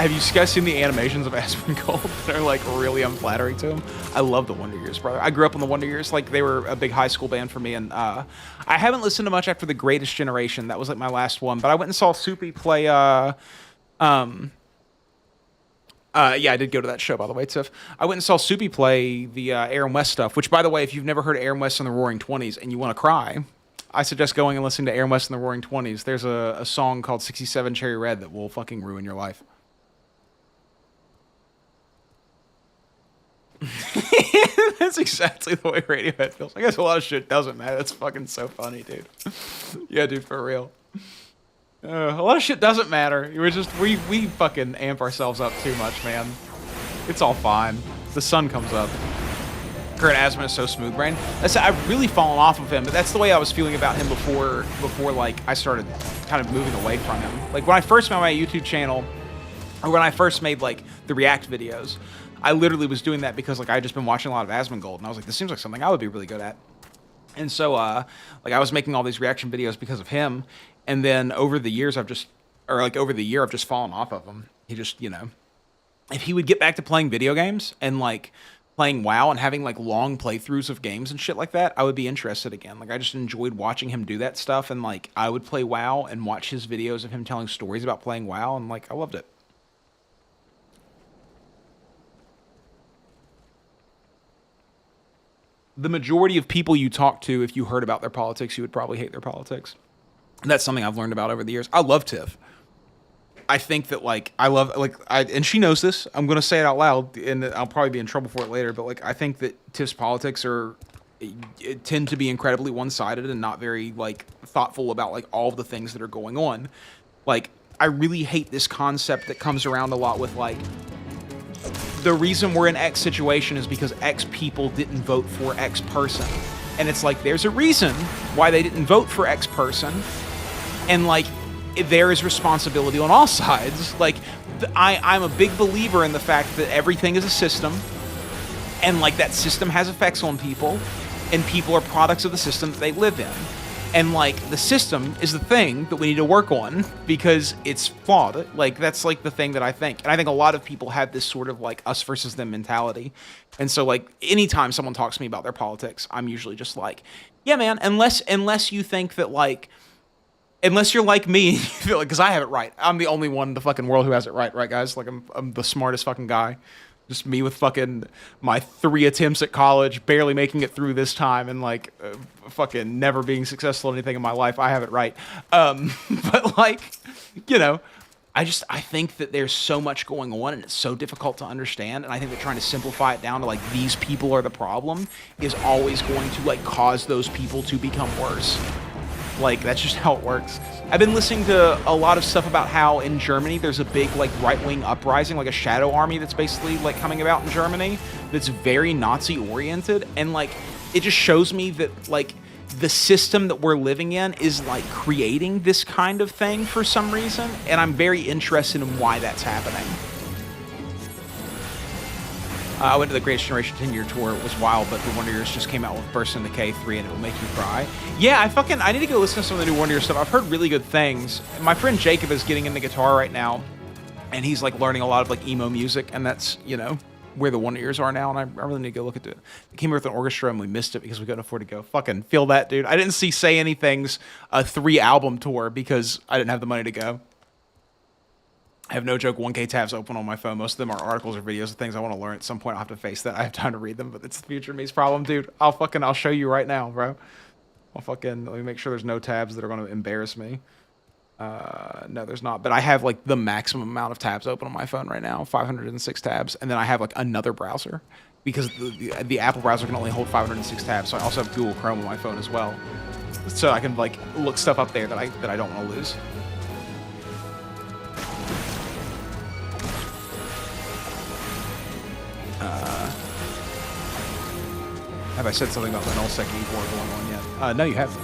have you guys seen the animations of Asmongold? They're like really unflattering to him. I love the Wonder Years, brother. I grew up on the Wonder Years. Like they were a big high school band for me, and I haven't listened to much after the Greatest Generation. That was like my last one. But I went and saw Soupy play. Yeah, I did go to that show, by the way, Tiff. I went and saw Soupy play the Aaron West stuff. Which, by the way, if you've never heard Aaron West and the Roaring Twenties and you want to cry, I suggest going and listening to Aaron West and the Roaring Twenties. There's a song called 67 Cherry Red that will fucking ruin your life. That's exactly the way Radiohead feels. I guess a lot of shit doesn't matter. That's fucking so funny, dude. Yeah, dude, for real. A lot of shit doesn't matter. We fucking amp ourselves up too much, man. It's all fine. The sun comes up. Kurt Asman is so smooth brain. I've really fallen off of him, but that's the way I was feeling about him before like I started kind of moving away from him. Like when I first made my YouTube channel, or when I first made like the React videos, I literally was doing that because like I had just been watching a lot of Asmongold, and I was like, this seems like something I would be really good at. And so like I was making all these reaction videos because of him, and then over the years I've just fallen off of him. He just, you know, if he would get back to playing video games and like playing WoW and having like long playthroughs of games and shit like that, I would be interested again. Like I just enjoyed watching him do that stuff, and like I would play WoW and watch his videos of him telling stories about playing WoW, and like I loved it. The majority of people you talk to, if you heard about their politics, you would probably hate their politics. And that's something I've learned about over the years. I love Tiff. I think that and she knows this. I'm going to say it out loud, and I'll probably be in trouble for it later. But like, I think that Tiff's politics tend to be incredibly one-sided and not very like thoughtful about like all of the things that are going on. Like, I really hate this concept that comes around a lot with like, the reason we're in X situation is because X people didn't vote for X person. And it's like, there's a reason why they didn't vote for X person. And like, there is responsibility on all sides. Like, I'm a big believer in the fact that everything is a system. And like, that system has effects on people. And people are products of the system that they live in. And like, the system is the thing that we need to work on because it's flawed. Like, that's like the thing that I think. And I think a lot of people have this sort of like us versus them mentality. And so like, anytime someone talks to me about their politics, I'm usually just like, yeah, man, unless you think that like, unless you're like me, you feel like, because I have it right. I'm the only one in the fucking world who has it right, guys? Like, I'm the smartest fucking guy. Just me with fucking my 3 attempts at college, barely making it through this time, and like fucking never being successful in anything in my life. I have it right. But like, you know, I think that there's so much going on and it's so difficult to understand. And I think that trying to simplify it down to like, these people are the problem is always going to like cause those people to become worse. Like, that's just how it works. I've been listening to a lot of stuff about how in Germany there's a big like right-wing uprising, like a shadow army that's basically like coming about in Germany that's very Nazi oriented, and like it just shows me that like the system that we're living in is like creating this kind of thing for some reason, and I'm very interested in why that's happening. I went to the Greatest Generation 10-year tour. It was wild, but the Wonder Years just came out with Burst into K3, and it will make you cry. Yeah, I need to go listen to some of the new Wonder Years stuff. I've heard really good things. My friend Jacob is getting into guitar right now, and he's like learning a lot of like emo music, and that's, you know, where the Wonder Years are now, and I really need to go look at it. They came here with an orchestra, and we missed it because we couldn't afford to go. Fucking feel that, dude. I didn't see Say Anything's 3-album tour because I didn't have the money to go. I have no joke 1K tabs open on my phone. Most of them are articles or videos of things I want to learn. At some point, I'll have to face that. I have time to read them, but it's the future me's problem, dude. I'll show you right now, bro. Let me make sure there's no tabs that are going to embarrass me. No, there's not. But I have like the maximum amount of tabs open on my phone right now, 506 tabs. And then I have like another browser because the Apple browser can only hold 506 tabs. So I also have Google Chrome on my phone as well. So I can like look stuff up there that I don't want to lose. Have I said something about the nullsec war going on yet? No, you haven't.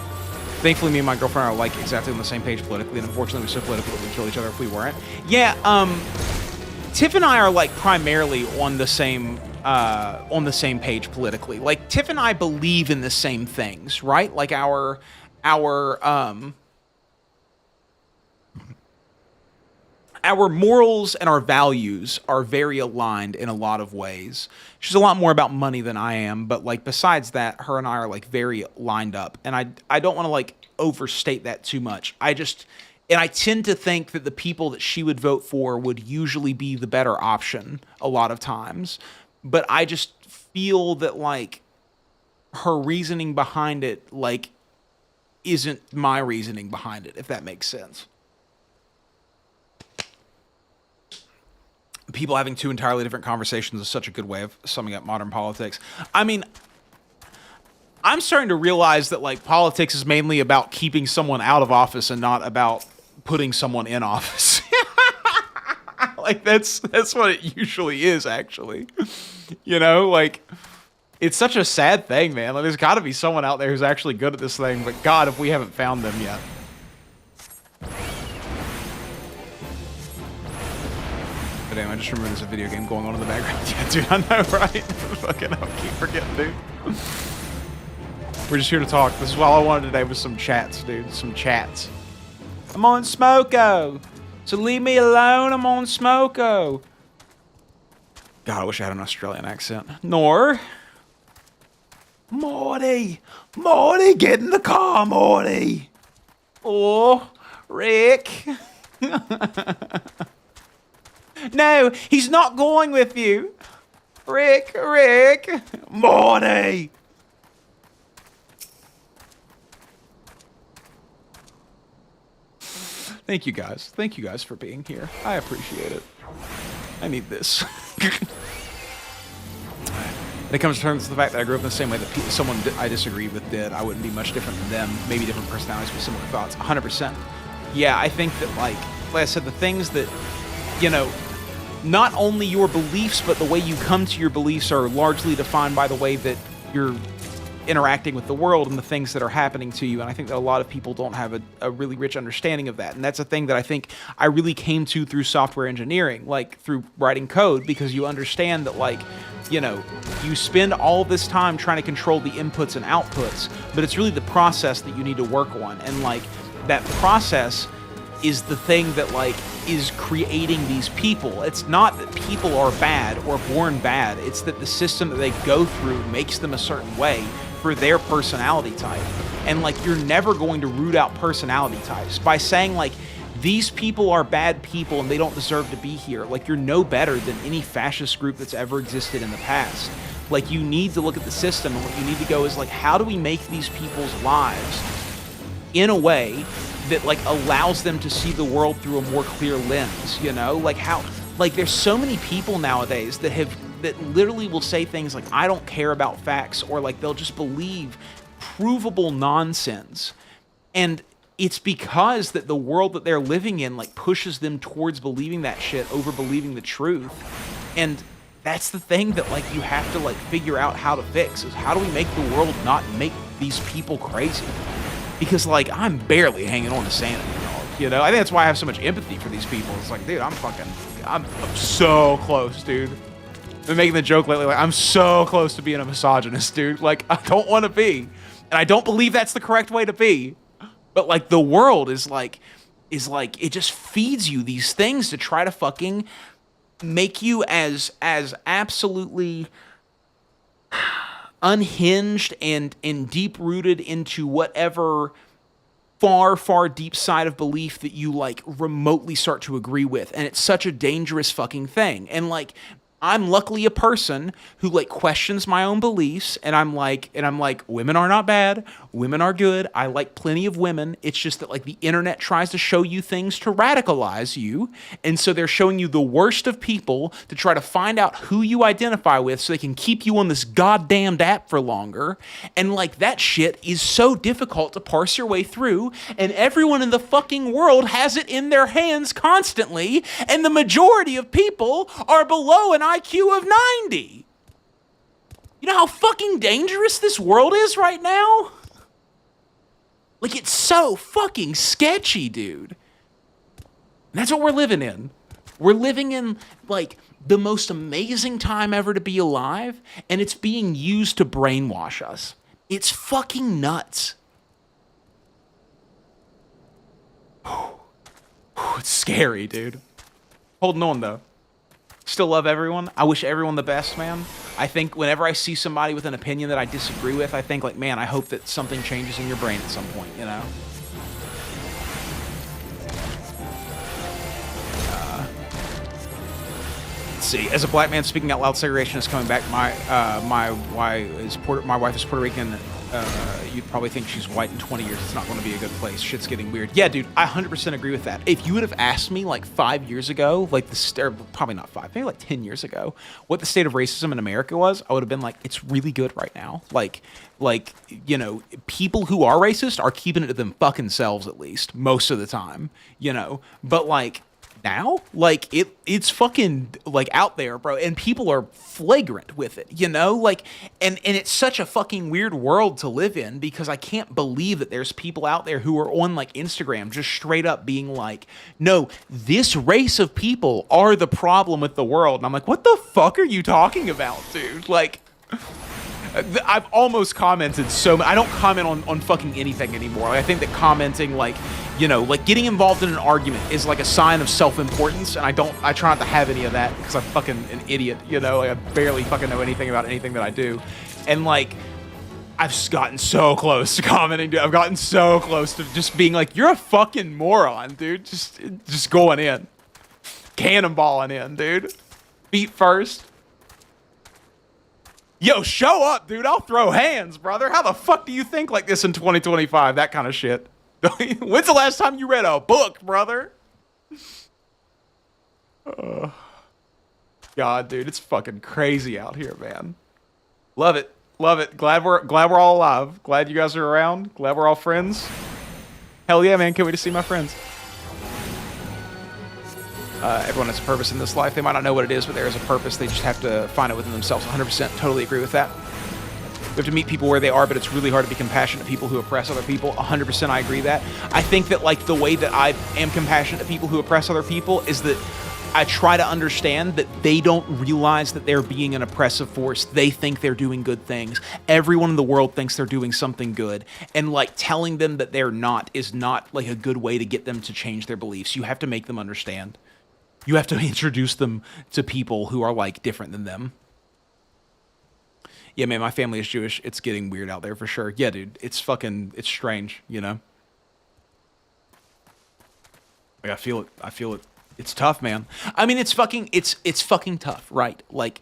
Thankfully, me and my girlfriend are like exactly on the same page politically, and unfortunately, we're so political that we'd kill each other if we weren't. Yeah, Tiff and I are like primarily on the same page politically. Like, Tiff and I believe in the same things, right? Like our our morals and our values are very aligned in a lot of ways. She's a lot more about money than I am, but like besides that, her and I are like very lined up. And I don't want to like overstate that too much. And I tend to think that the people that she would vote for would usually be the better option a lot of times. But I just feel that like her reasoning behind it like isn't my reasoning behind it, if that makes sense. People having two entirely different conversations is such a good way of summing up modern politics. I mean, I'm starting to realize that like politics is mainly about keeping someone out of office and not about putting someone in office. Like that's what it usually is, actually. You know, like it's such a sad thing, man. Like there's got to be someone out there who's actually good at this thing, but God, if we haven't found them yet. Damn, I just remember there's a video game going on in the background. Yeah, dude, I know, right? Fucking I keep forgetting, dude. We're just here to talk. This is all I wanted today was some chats, dude. Some chats. I'm on Smoko. So leave me alone. I'm on Smoko. God, I wish I had an Australian accent. Nor. Morty. Morty, get in the car, Morty. Oh, Rick. No, he's not going with you. Rick. Morty. Thank you guys. Thank you guys for being here. I appreciate it. I need this. When it comes to terms of the fact that I grew up in the same way that someone I disagree with did, I wouldn't be much different than them. Maybe different personalities with similar thoughts. 100%. Yeah, I think that, like I said, the things that, you know, not only your beliefs, but the way you come to your beliefs are largely defined by the way that you're interacting with the world and the things that are happening to you. And I think that a lot of people don't have a really rich understanding of that. And that's a thing that I think I really came to through software engineering, like through writing code, because you understand that, like, you know, you spend all this time trying to control the inputs and outputs, but it's really the process that you need to work on. And like that process is the thing that like is creating these people. It's not that people are bad or born bad. It's that the system that they go through makes them a certain way for their personality type. And like you're never going to root out personality types by saying like these people are bad people and they don't deserve to be here. Like you're no better than any fascist group that's ever existed in the past. Like you need to look at the system, and what you need to go is like, how do we make these people's lives in a way that like allows them to see the world through a more clear lens, you know? Like how, like there's so many people nowadays that literally will say things like, I don't care about facts, or like they'll just believe provable nonsense. And it's because that the world that they're living in like pushes them towards believing that shit over believing the truth. And that's the thing that like you have to like figure out how to fix, is how do we make the world not make these people crazy? Because, like, I'm barely hanging on to sanity, dog, you know? I think that's why I have so much empathy for these people. It's like, dude, I'm so close, dude. I've been making the joke lately, like, I'm so close to being a misogynist, dude. Like, I don't want to be. And I don't believe that's the correct way to be. But, like, the world is like, it just feeds you these things to try to fucking make you as absolutely unhinged and deep-rooted into whatever far deep side of belief that you like remotely start to agree with. And it's such a dangerous fucking thing. And like, I'm luckily a person who like questions my own beliefs, and I'm like, women are not bad, women are good, I like plenty of women. It's just that like the internet tries to show you things to radicalize you, and so they're showing you the worst of people to try to find out who you identify with so they can keep you on this goddamned app for longer. And like that shit is so difficult to parse your way through, and everyone in the fucking world has it in their hands constantly, and the majority of people are below an IQ of 90. You know how fucking dangerous this world is right now? Like, it's so fucking sketchy, dude. And that's what we're living in. We're living in, like, the most amazing time ever to be alive, and it's being used to brainwash us. It's fucking nuts. It's scary, dude. Holding on, though. Still love everyone. I wish everyone the best, man. I think whenever I see somebody with an opinion that I disagree with, I think, like, man, I hope that something changes in your brain at some point, you know? Let's see. As a black man speaking out loud, segregation is coming back. My wife is Puerto Rican. You'd probably think she's white in 20 years. It's not going to be a good place. Shit's getting weird. Yeah, dude, I 100% agree with that. If you would have asked me like 5 years ago, like probably not 5, maybe like 10 years ago, what the state of racism in America was, I would have been like, it's really good right now. Like, you know, people who are racist are keeping it to them fucking selves at least most of the time, you know, but like, now, like it's fucking like out there, bro, and people are flagrant with it, you know, like, and it's such a fucking weird world to live in, because I can't believe that there's people out there who are on like Instagram just straight up being like, no, this race of people are the problem with the world, and I'm like, what the fuck are you talking about, dude? Like, I've almost commented I don't comment on fucking anything anymore. Like, I think that commenting, like, you know, like getting involved in an argument is like a sign of self-importance, and I try not to have any of that because I'm fucking an idiot, you know? Like, I barely fucking know anything about anything that I do. And like, I've gotten so close to commenting, dude. I've gotten so close to just being like, you're a fucking moron, dude. Just going in. Cannonballing in, dude. Feet first. Yo, show up, dude. I'll throw hands, brother. How the fuck do you think like this in 2025? That kind of shit. When's the last time you read a book, brother? God, dude, it's fucking crazy out here, man. Love it. Love it. Glad we're all alive. Glad you guys are around. Glad we're all friends. Hell yeah, man. Can't wait to see my friends. Everyone has a purpose in this life. They might not know what it is, but there is a purpose. They just have to find it within themselves. 100% totally agree with that. We have to meet people where they are, but it's really hard to be compassionate to people who oppress other people. 100% I agree that. I think that like the way that I am compassionate to people who oppress other people is that I try to understand that they don't realize that they're being an oppressive force. They think they're doing good things. Everyone in the world thinks they're doing something good. And like telling them that they're not is not like a good way to get them to change their beliefs. You have to make them understand. You have to introduce them to people who are like different than them. Yeah, man, my family is Jewish. It's getting weird out there for sure. Yeah, dude, it's strange, you know? Like, I feel it. It's tough, man. I mean, it's fucking tough, right? Like,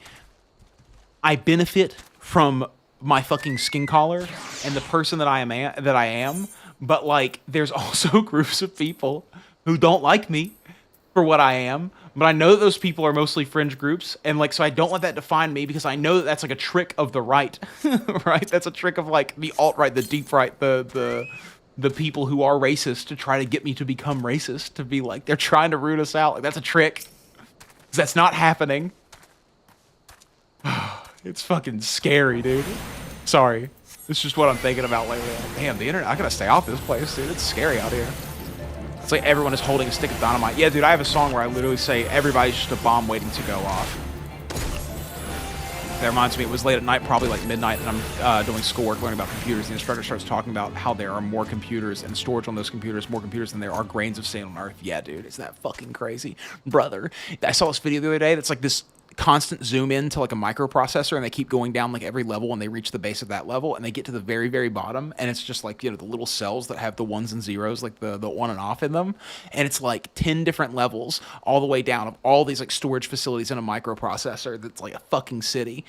I benefit from my fucking skin color and the person that I am, but like, there's also groups of people who don't like me for what I am, but I know that those people are mostly fringe groups, and like, so I don't let that define me, because I know that that's like a trick of the right, right? That's a trick of like the alt-right, the deep right, the people who are racist to try to get me to become racist, to be like, they're trying to root us out. Like, that's a trick. 'Cause that's not happening. It's fucking scary, dude. Sorry. It's just what I'm thinking about lately. Like, damn, the internet, I gotta stay off this place, dude. It's scary out here. It's like everyone is holding a stick of dynamite. Yeah, dude, I have a song where I literally say everybody's just a bomb waiting to go off. That reminds me, it was late at night, probably like midnight, and I'm doing schoolwork, learning about computers. The instructor starts talking about how there are more computers and storage on those computers, more computers than there are grains of sand on Earth. Yeah, dude, is that fucking crazy? Brother, I saw this video the other day that's like this constant zoom in to like a microprocessor, and they keep going down like every level, and they reach the base of that level, and they get to the very, very bottom, and it's just like, you know, the little cells that have the ones and zeros, like the on and off in them, and it's like 10 different levels all the way down of all these like storage facilities in a microprocessor that's like a fucking city.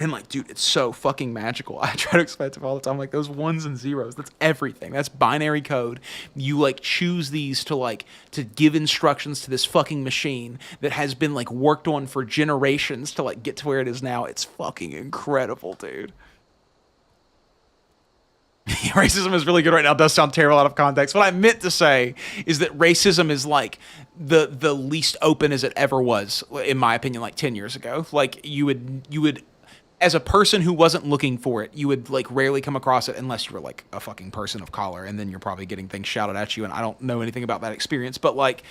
And like, dude, it's so fucking magical. I try to explain it to them all the time. Like, those ones and zeros, that's everything. That's binary code. You like choose these to give instructions to this fucking machine that has been like worked on for generations to like get to where it is now. It's fucking incredible, dude. Racism is really good right now. It does sound terrible out of context. What I meant to say is that racism is like the least open as it ever was, in my opinion, like 10 years ago. Like, you would as a person who wasn't looking for it, you would like rarely come across it unless you were like a fucking person of color, and then you're probably getting things shouted at you, and I don't know anything about that experience, but like,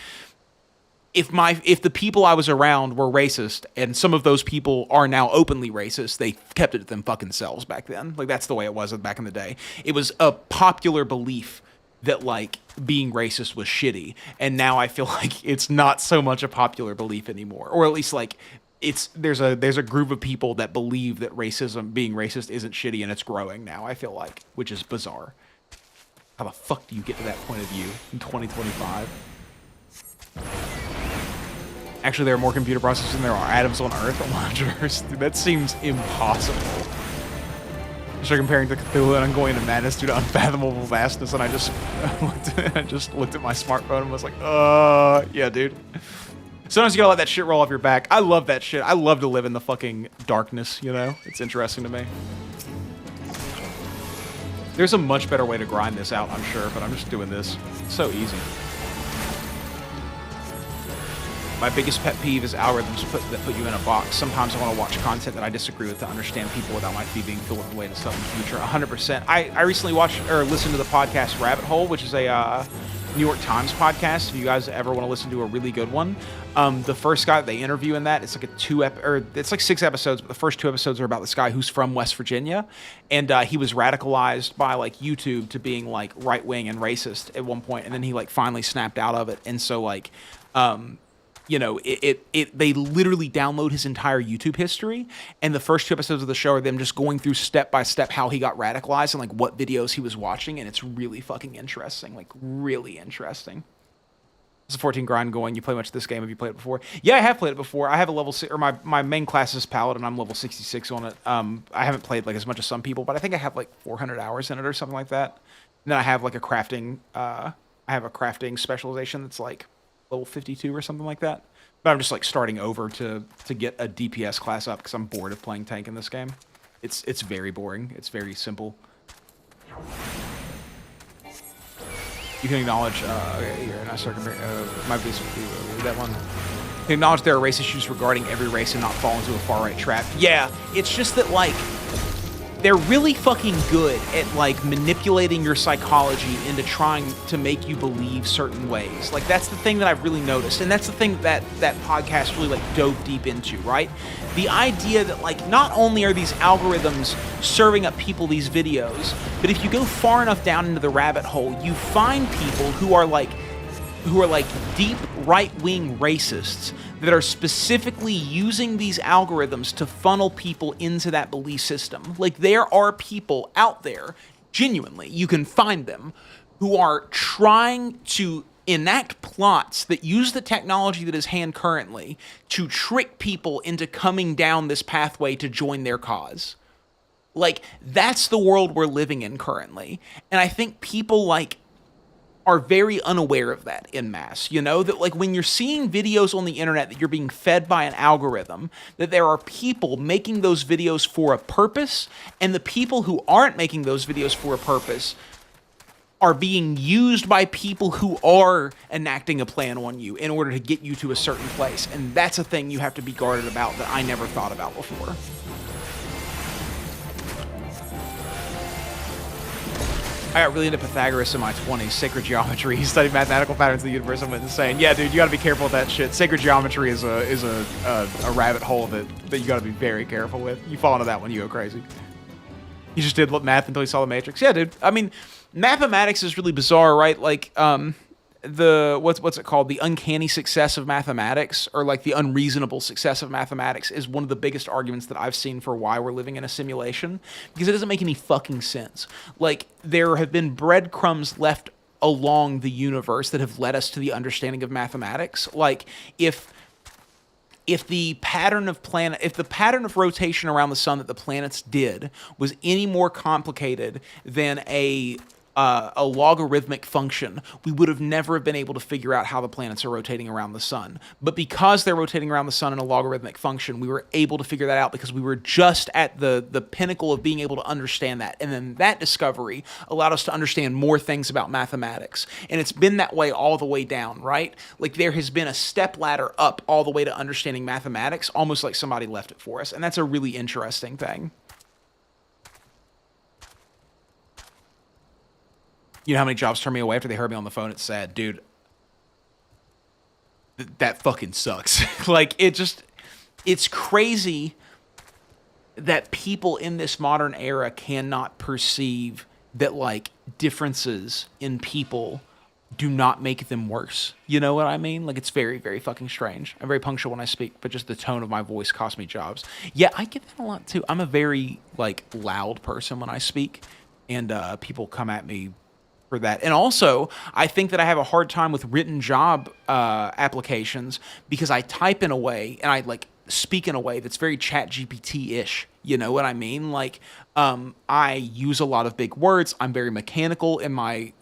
if the people I was around were racist, and some of those people are now openly racist, they kept it to them fucking selves back then. Like, that's the way it was back in the day. It was a popular belief that like being racist was shitty, and now I feel like it's not so much a popular belief anymore, or at least like there's a group of people that believe that being racist isn't shitty, and it's growing now, I feel like, which is bizarre. How the fuck do you get to that point of view in 2025? Actually, there are more computer processors than there are atoms on Earth. Dude, that seems impossible. Start comparing to Cthulhu, and I'm going into madness due to unfathomable vastness, and I just looked at my smartphone and was like, yeah, dude. Sometimes you gotta let that shit roll off your back. I love that shit. I love to live in the fucking darkness, you know? It's interesting to me. There's a much better way to grind this out, I'm sure, but I'm just doing this. It's so easy. My biggest pet peeve is algorithms that put you in a box. Sometimes I want to watch content that I disagree with to understand people without my feed being filled with the way to stuff in the future. 100%. I recently watched or listened to the podcast Rabbit Hole, which is a New York Times podcast. If you guys ever want to listen to a really good one, the first guy that they interview in that, it's like it's like 6 episodes, but the first 2 episodes are about this guy who's from West Virginia, and he was radicalized by like YouTube to being like right wing and racist at one point, and then he like finally snapped out of it, and so like. You know, they literally download his entire YouTube history, and the first 2 episodes of the show are them just going through step by step how he got radicalized and like what videos he was watching, and it's really fucking interesting, like really interesting. This is 14 grind going. You play much of this game? Have you played it before? Yeah, I have played it before. I have a level 6, or my main class is Paladin. I'm level 66 on it. I haven't played like as much as some people, but I think I have like 400 hours in it or something like that. And then I have like a crafting. I have a crafting specialization that's like level 52 or something like that. But I'm just like starting over to get a DPS class up because I'm bored of playing tank in this game. It's very boring. It's very simple. You can acknowledge okay, here, and I start comparing my base with that one. You can acknowledge there are race issues regarding every race and not fall into a far right trap. Yeah, it's just that like they're really fucking good at like manipulating your psychology into trying to make you believe certain ways. Like that's the thing that I've really noticed, and that's the thing that podcast really like dove deep into, right? The idea that like not only are these algorithms serving up people these videos, but if you go far enough down into the rabbit hole, you find people who are like deep right-wing racists that are specifically using these algorithms to funnel people into that belief system. Like there are people out there, genuinely, you can find them, who are trying to enact plots that use the technology that is hand currently to trick people into coming down this pathway to join their cause. Like that's the world we're living in currently. And I think people like are very unaware of that en masse, you know, that like when you're seeing videos on the internet that you're being fed by an algorithm, that there are people making those videos for a purpose, and the people who aren't making those videos for a purpose are being used by people who are enacting a plan on you in order to get you to a certain place. And that's a thing you have to be guarded about that I never thought about before. I got really into Pythagoras in my 20s, sacred geometry. He studied mathematical patterns of the universe and went insane. Yeah, dude, you gotta be careful with that shit. Sacred geometry is a rabbit hole that you gotta be very careful with. You fall into that one, you go crazy. You just did math until you saw the Matrix. Yeah, dude. I mean, mathematics is really bizarre, right? Like, what's it called? The uncanny success of mathematics, or like the unreasonable success of mathematics, is one of the biggest arguments that I've seen for why we're living in a simulation, because it doesn't make any fucking sense. Like there have been breadcrumbs left along the universe that have led us to the understanding of mathematics. Like if the pattern of rotation around the sun that the planets did was any more complicated than a logarithmic function, we would have never been able to figure out how the planets are rotating around the sun. But because they're rotating around the sun in a logarithmic function, we were able to figure that out because we were just at the pinnacle of being able to understand that. And then that discovery allowed us to understand more things about mathematics. And it's been that way all the way down, right? Like there has been a step ladder up all the way to understanding mathematics, almost like somebody left it for us. And that's a really interesting thing. You know how many jobs turned me away after they heard me on the phone? It's sad, dude. That fucking sucks. Like, it's crazy that people in this modern era cannot perceive that like differences in people do not make them worse. You know what I mean? Like, it's very, very fucking strange. I'm very punctual when I speak, but just the tone of my voice costs me jobs. Yeah, I get that a lot too. I'm a very like loud person when I speak, and people come at me for that. And also, I think that I have a hard time with written job applications because I type in a way and I like speak in a way that's very chat GPT-ish. You know what I mean? Like, I use a lot of big words. I'm very mechanical in my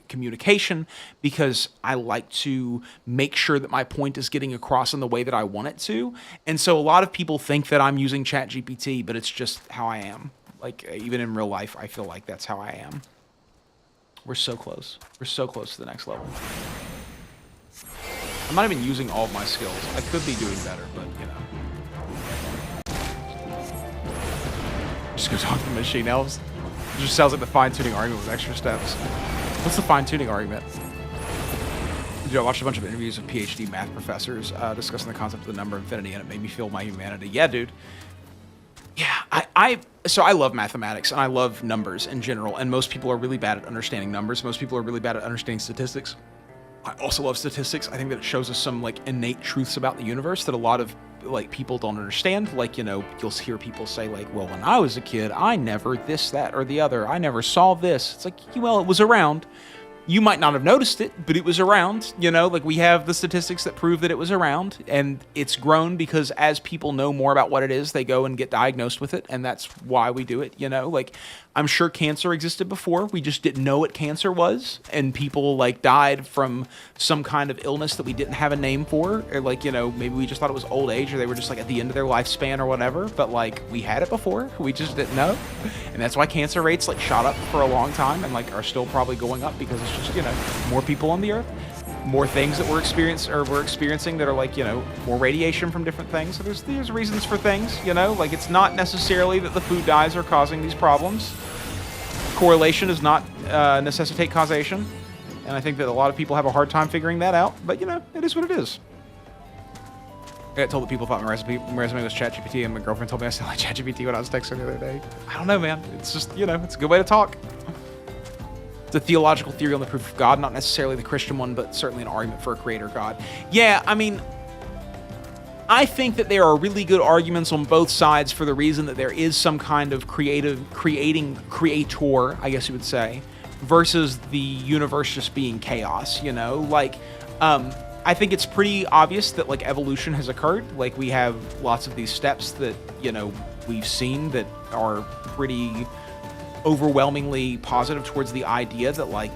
communication because I like to make sure that my point is getting across in the way that I want it to. And so a lot of people think that I'm using chat GPT, but it's just how I am. Like, even in real life, I feel like that's how I am. We're so close. We're so close to the next level. I'm not even using all of my skills. I could be doing better, but, you know. Just go talk to the machine elves. It just sounds like the fine-tuning argument with extra steps. What's the fine-tuning argument? Dude, I watched a bunch of interviews of PhD math professors discussing the concept of the number infinity, and it made me feel my humanity. Yeah, dude. Yeah, so I love mathematics and I love numbers in general, and most people are really bad at understanding numbers. Most people are really bad at understanding statistics. I also love statistics. I think that it shows us some like innate truths about the universe that a lot of like people don't understand. Like, you know, you'll hear people say like, well, when I was a kid, I never this, that, or the other. I never saw this. It's like, well, it was around. You might not have noticed it, but it was around, you know, like we have the statistics that prove that it was around, and it's grown because as people know more about what it is, they go and get diagnosed with it, and that's why we do it, you know, like I'm sure cancer existed before, we just didn't know what cancer was, and people like died from some kind of illness that we didn't have a name for, or like, you know, maybe we just thought it was old age, or they were just like at the end of their lifespan or whatever, but like we had it before, we just didn't know, and that's why cancer rates like shot up for a long time and like are still probably going up because it's just, you know, more people on the earth, more things that we're experiencing that are like, you know, more radiation from different things. So there's reasons for things, you know, like it's not necessarily that the food dyes are causing these problems. Correlation does not necessitate causation, and I think that a lot of people have a hard time figuring that out, but you know, it is what it is. I got told that people thought my resume was ChatGPT, and my girlfriend told me I sounded like ChatGPT when I was texting the other day. I don't know, man. It's just, you know, it's a good way to talk. It's a theological theory on the proof of God, not necessarily the Christian one, but certainly an argument for a creator God. Yeah, I mean, I think that there are really good arguments on both sides for the reason that there is some kind of creator, I guess you would say, versus the universe just being chaos, you know? Like, I think it's pretty obvious that, like, evolution has occurred. Like, we have lots of these steps that, you know, we've seen that are pretty overwhelmingly positive towards the idea that, like,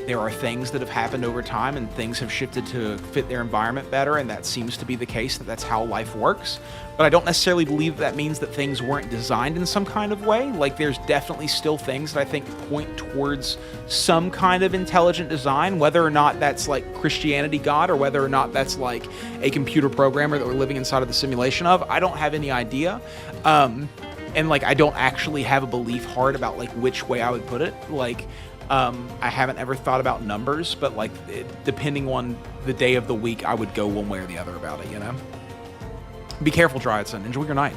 there are things that have happened over time and things have shifted to fit their environment better, and that seems to be the case, that that's how life works. But I don't necessarily believe that means that things weren't designed in some kind of way. Like, there's definitely still things that I think point towards some kind of intelligent design, whether or not that's like Christianity God or whether or not that's like a computer programmer that we're living inside of the simulation of. I don't have any idea. And like, I don't actually have a belief hard about like which way I would put it. Like, I haven't ever thought about numbers, but like, depending on the day of the week, I would go one way or the other about it, you know? Be careful, Dryadson. Enjoy your night.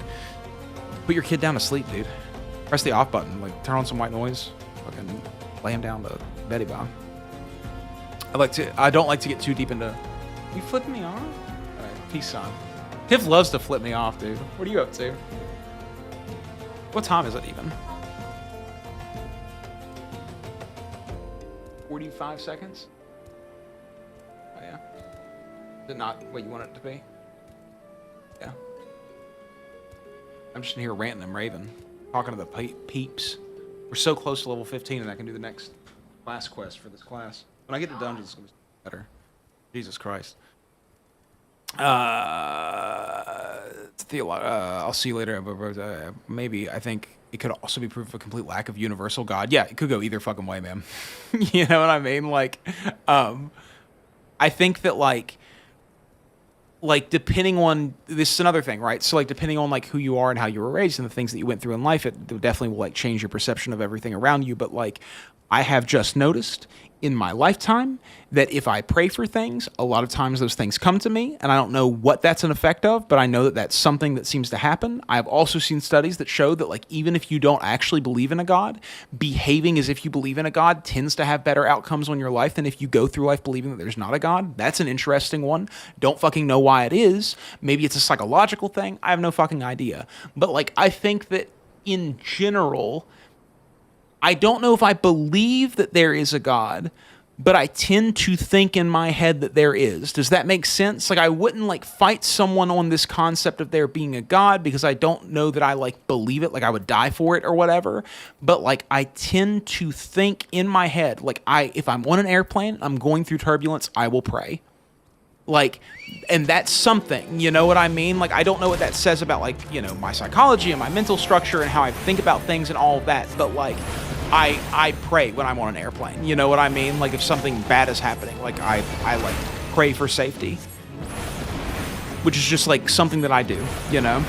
Put your kid down to sleep, dude. Press the off button. Like, turn on some white noise. Fucking lay him down to Betty Bomb. I don't like to get too deep into... You flipping me off? Alright, peace, son. Tiff loves to flip me off, dude. What are you up to? What time is it even? 45 seconds? Oh, yeah. Is it not what you want it to be? Yeah. I'm just in here ranting and raving. Talking to the peeps. We're so close to level 15 and I can do the next class quest for this class. When I get to dungeons, it's going to be better. Jesus Christ. I'll see you later. Maybe, I think it could also be proof of a complete lack of universal God. Yeah, it could go either fucking way, man. You know what I mean? Like, I think that like depending on, this is another thing, right? So like depending on like who you are and how you were raised and the things that you went through in life, it definitely will like change your perception of everything around you. But like, I have just noticed in my lifetime that if I pray for things, a lot of times those things come to me, and I don't know what that's an effect of, but I know that that's something that seems to happen. I've also seen studies that show that, like, even if you don't actually believe in a God, behaving as if you believe in a God tends to have better outcomes on your life than if you go through life believing that there's not a God. That's an interesting one. Don't fucking know why it is. Maybe it's a psychological thing. I have no fucking idea. But, like, I think that in general, I don't know if I believe that there is a God, but I tend to think in my head that there is. Does that make sense? Like, I wouldn't, like, fight someone on this concept of there being a God because I don't know that I, like, believe it, like I would die for it or whatever. But, like, I tend to think in my head, like, if I'm on an airplane, I'm going through turbulence, I will pray. Like, and that's something, you know what I mean? Like, I don't know what that says about, like, you know, my psychology and my mental structure and how I think about things and all of that, but, like, I pray when I'm on an airplane, you know what I mean? Like, if something bad is happening, like, I like, pray for safety, which is just, like, something that I do, you know?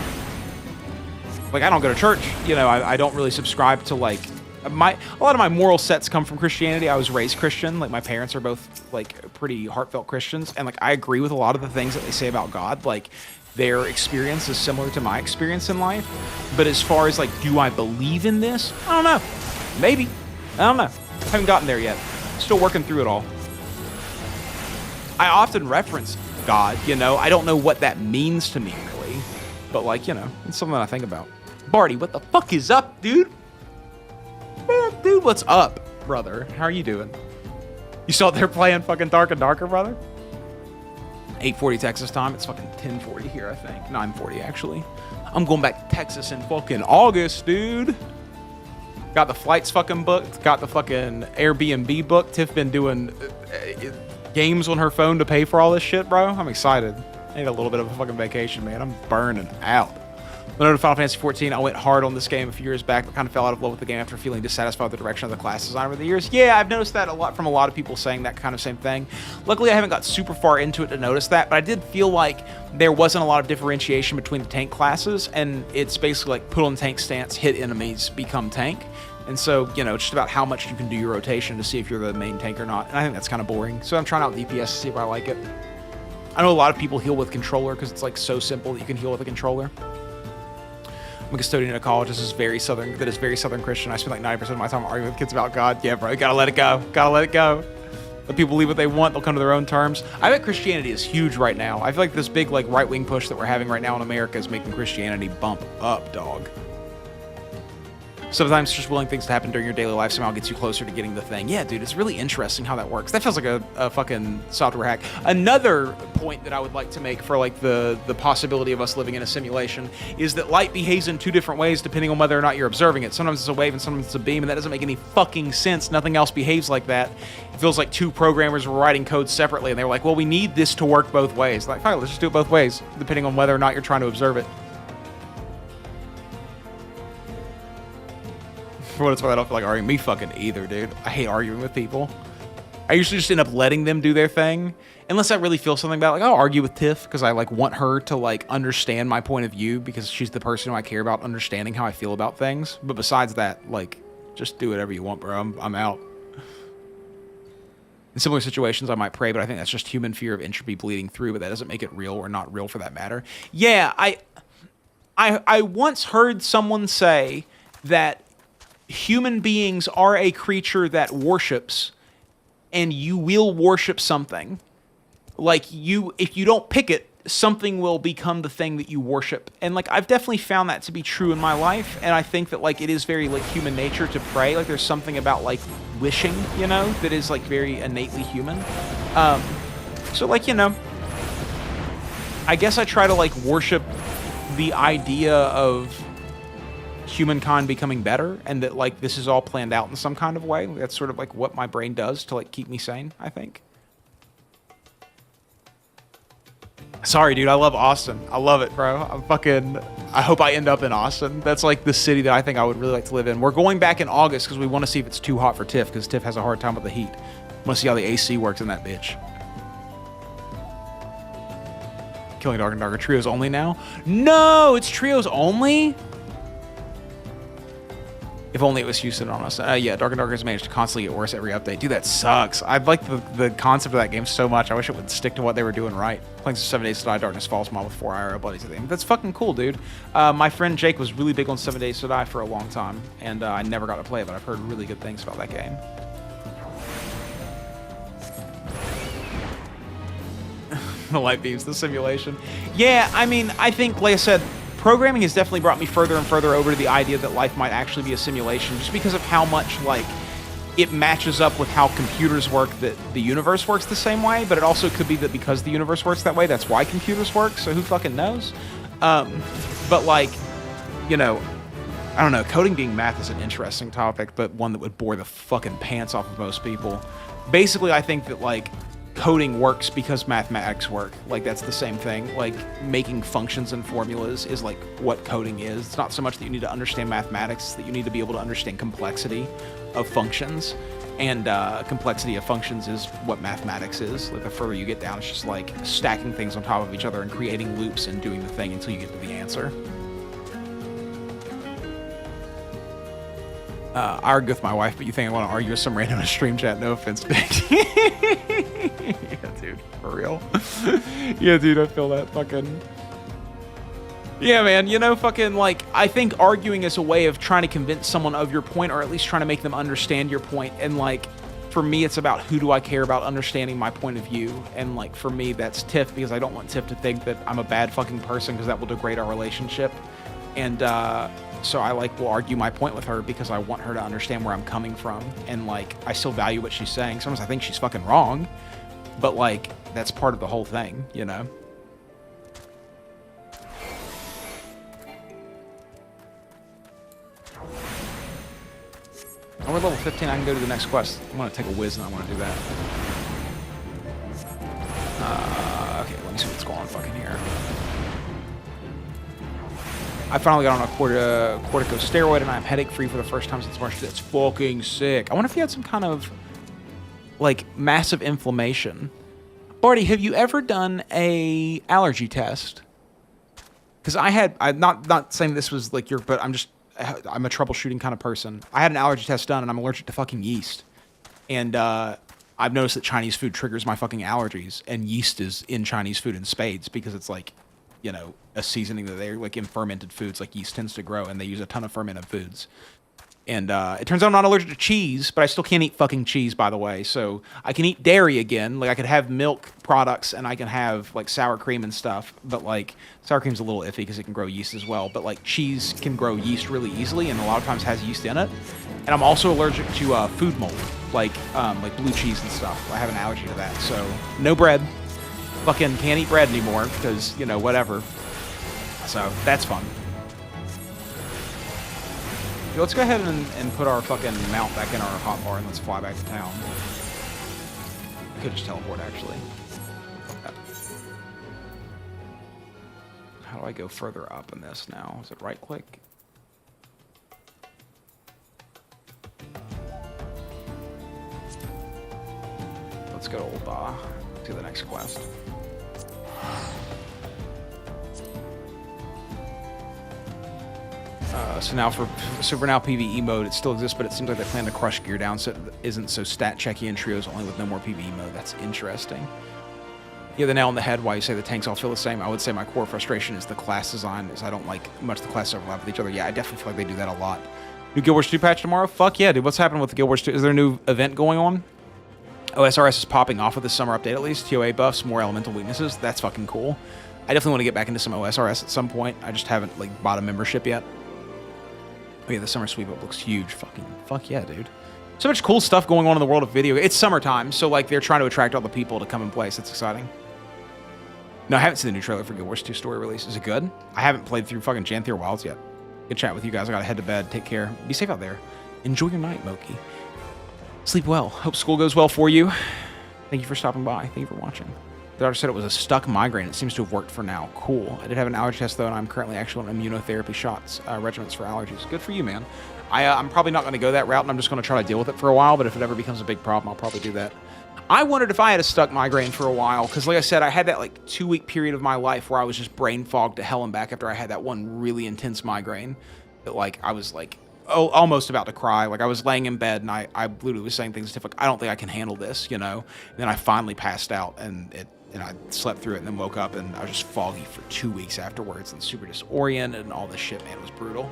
Like, I don't go to church, you know, I don't really subscribe to, like, a lot of my moral sets come from Christianity. I was raised Christian. Like, my parents are both, like, pretty heartfelt Christians, and, like, I agree with a lot of the things that they say about God. Like, their experience is similar to my experience in life. But as far as, like, do I believe in this? I don't know. Maybe. I don't know. I haven't gotten there yet. Still working through it all. I often reference God, you know. I don't know what that means to me, really. But, like, you know, it's something that I think about. Barty, what the fuck is up, dude? Man, dude, what's up, brother? How are you doing? You still out there playing fucking Dark and Darker, brother? 8:40 Texas time. It's fucking 10:40 here, I think. 9:40, actually. I'm going back to Texas in fucking August, dude. Got the flights fucking booked. Got the fucking Airbnb booked. Tiff been doing games on her phone to pay for all this shit, bro. I'm excited. I need a little bit of a fucking vacation, man. I'm burning out. When I Final Fantasy 14, I went hard on this game a few years back, but kind of fell out of love with the game after feeling dissatisfied with the direction of the class design over the years. Yeah, I've noticed that a lot from a lot of people saying that kind of same thing. Luckily, I haven't got super far into it to notice that, but I did feel like there wasn't a lot of differentiation between the tank classes, and it's basically like put on tank stance, hit enemies, become tank. And so, you know, it's just about how much you can do your rotation to see if you're the main tank or not. And I think that's kind of boring. So I'm trying out DPS to see if I like it. I know a lot of people heal with controller because it's like so simple that you can heal with a controller. I'm a custodian at a college. This is very Southern Christian. I spend like 90% of my time arguing with kids about God. Yeah, bro, you gotta let it go. Gotta let it go. Let people believe what they want. They'll come to their own terms. I bet Christianity is huge right now. I feel like this big like right-wing push that we're having right now in America is making Christianity bump up, dog. Sometimes just willing things to happen during your daily life somehow gets you closer to getting the thing. Yeah, dude, it's really interesting how that works. That feels like a fucking software hack. Another point that I would like to make for like the possibility of us living in a simulation is that light behaves in two different ways depending on whether or not you're observing it. Sometimes it's a wave and sometimes it's a beam, and that doesn't make any fucking sense. Nothing else behaves like that. It feels like two programmers were writing code separately, and they were like, well, we need this to work both ways. Like, fine, let's just do it both ways, depending on whether or not you're trying to observe it. For what it's worth, I don't feel like arguing me fucking either, dude. I hate arguing with people. I usually just end up letting them do their thing. Unless I really feel something about it. Like, I'll argue with Tiff because I like want her to like understand my point of view because she's the person who I care about understanding how I feel about things. But besides that, like, just do whatever you want, bro. I'm out. In similar situations, I might pray, but I think that's just human fear of entropy bleeding through, but that doesn't make it real or not real for that matter. Yeah, I once heard someone say that human beings are a creature that worships, and you will worship something. Like, if you don't pick it, something will become the thing that you worship. And, like, I've definitely found that to be true in my life, and I think that, like, it is very, like, human nature to pray. Like, there's something about, like, wishing, you know, that is, like, very innately human. So, like, you know, I guess I try to, like, worship the idea of humankind becoming better, and that like this is all planned out in some kind of way. That's sort of like what my brain does to like keep me sane, I think. Sorry, dude, I love Austin. I love it, bro. I hope I end up in Austin. That's like the city that I think I would really like to live in. We're going back in August because we want to see if it's too hot for Tiff, because Tiff has a hard time with the heat. Want to see how the AC works in that bitch. Killing Dark and Darker trios only now? No, it's trios only? If only it was Houston on us. Yeah, Dark and Darker has managed to constantly get worse every update. Dude, that sucks. I like the concept of that game so much. I wish it would stick to what they were doing right. Playing some 7 Days to Die Darkness Falls mod with 4 IRL buddies at the end. That's fucking cool, dude. My friend Jake was really big on 7 Days to Die for a long time, and I never got to play it, but I've heard really good things about that game. The light beams, the simulation. Yeah, I mean, I think, like I said, programming has definitely brought me further and further over to the idea that life might actually be a simulation, just because of how much, like, it matches up with how computers work, that the universe works the same way, but it also could be that because the universe works that way, that's why computers work, so who fucking knows? But, like, you know, I don't know, coding being math is an interesting topic, but one that would bore the fucking pants off of most people. Basically, I think that, like, coding works because mathematics work. Like, that's the same thing. Like, making functions and formulas is like what coding is. It's not so much that you need to understand mathematics, it's that you need to be able to understand complexity of functions. And complexity of functions is what mathematics is. Like, the further you get down, it's just like stacking things on top of each other and creating loops and doing the thing until you get to the answer. I argue with my wife, but you think I want to argue with some random stream chat? No offense, Nick. Yeah, dude, for real. Yeah, dude, I feel that fucking. Yeah, man, you know, fucking, like, I think arguing is a way of trying to convince someone of your point, or at least trying to make them understand your point. And, like, for me, it's about who do I care about understanding my point of view. And, like, for me, that's Tiff, because I don't want Tiff to think that I'm a bad fucking person, because that will degrade our relationship. And, so I, like, will argue my point with her because I want her to understand where I'm coming from. And, like, I still value what she's saying. Sometimes I think she's fucking wrong. But, like, that's part of the whole thing, you know? Oh, we're level 15. I can go to the next quest. I'm going to take a whiz and I want to do that. Okay, let me see what's going on fucking here. I finally got on a corticosteroid and I'm headache-free for the first time since March. That's fucking sick. I wonder if you had some kind of, like, massive inflammation. Barty, have you ever done a allergy test? Because I'm not saying this was, like, but I'm a troubleshooting kind of person. I had an allergy test done and I'm allergic to fucking yeast. And, I've noticed that Chinese food triggers my fucking allergies, and yeast is in Chinese food in spades because it's, like, you know, a seasoning that they're like in fermented foods, like yeast tends to grow, and they use a ton of fermented foods. And it turns out I'm not allergic to cheese, but I still can't eat fucking cheese, by the way. So I can eat dairy again. Like, I could have milk products and I can have, like, sour cream and stuff. But, like, sour cream's a little iffy because it can grow yeast as well. But, like, cheese can grow yeast really easily and a lot of times has yeast in it. And I'm also allergic to food mold, like blue cheese and stuff. I have an allergy to that. So no bread. Fucking can't eat bread anymore because, you know, whatever. So that's fun. Let's go ahead and put our fucking mount back in our hotbar and let's fly back to town. I could just teleport, actually. How do I go further up in this now? Is it right click? Let's go to the next quest. So now for now PvE mode, it still exists, but it seems like they plan to crush gear down so it isn't so stat checky in trios, only with no more PvE mode. That's interesting. Yeah, the nail on the head why you say the tanks all feel the same. I would say my core frustration is the class design, is I don't like much the classes overlap with each other. Yeah, I definitely feel like they do that a lot. New Guild Wars 2 patch tomorrow? Fuck yeah, dude. What's happening with the Guild Wars 2? Is there a new event going on? OSRS is popping off with this summer update at least. TOA buffs, more elemental weaknesses. That's fucking cool. I definitely want to get back into some OSRS at some point. I just haven't, like, bought a membership yet. Oh yeah, the summer sweep up looks huge. Fuck yeah, dude. So much cool stuff going on in the world of video. It's summertime, so, like, they're trying to attract all the people to come and play, so it's exciting. No, I haven't seen the new trailer for Guild Wars 2 story release. Is it good? I haven't played through fucking Janthier Wilds yet. Good chat with you guys. I gotta head to bed. Take care. Be safe out there. Enjoy your night, Moki. Sleep well. Hope school goes well for you. Thank you for stopping by. Thank you for watching. The doctor said it was a stuck migraine. It seems to have worked for now. Cool. I did have an allergy test, though, and I'm currently actually on immunotherapy shots, regimens for allergies. Good for you, man. I'm probably not going to go that route, and I'm just going to try to deal with it for a while, but if it ever becomes a big problem, I'll probably do that. I wondered if I had a stuck migraine for a while, because, like I said, I had that, like, 2-week period of my life where I was just brain fogged to hell and back after I had that one really intense migraine. That, like, I was, like, almost about to cry. Like, I was laying in bed, and I literally was saying things like, I don't think I can handle this, you know? And then I finally passed out, and I slept through it and then woke up, and I was just foggy for 2 weeks afterwards and super disoriented and all this shit, man. It was brutal.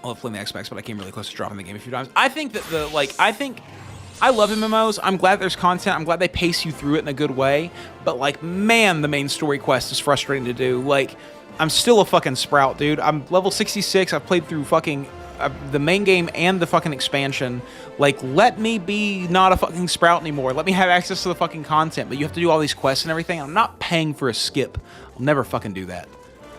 I love playing the Xbox, but I came really close to dropping the game a few times. I think that I love MMOs. I'm glad there's content. I'm glad they pace you through it in a good way. But, like, man, the main story quest is frustrating to do. Like, I'm still a fucking sprout, dude. I'm level 66. I've played through fucking the main game and the fucking expansion. Like, let me be not a fucking sprout anymore. Let me have access to the fucking content. But you have to do all these quests and everything. I'm not paying for a skip. I'll never fucking do that.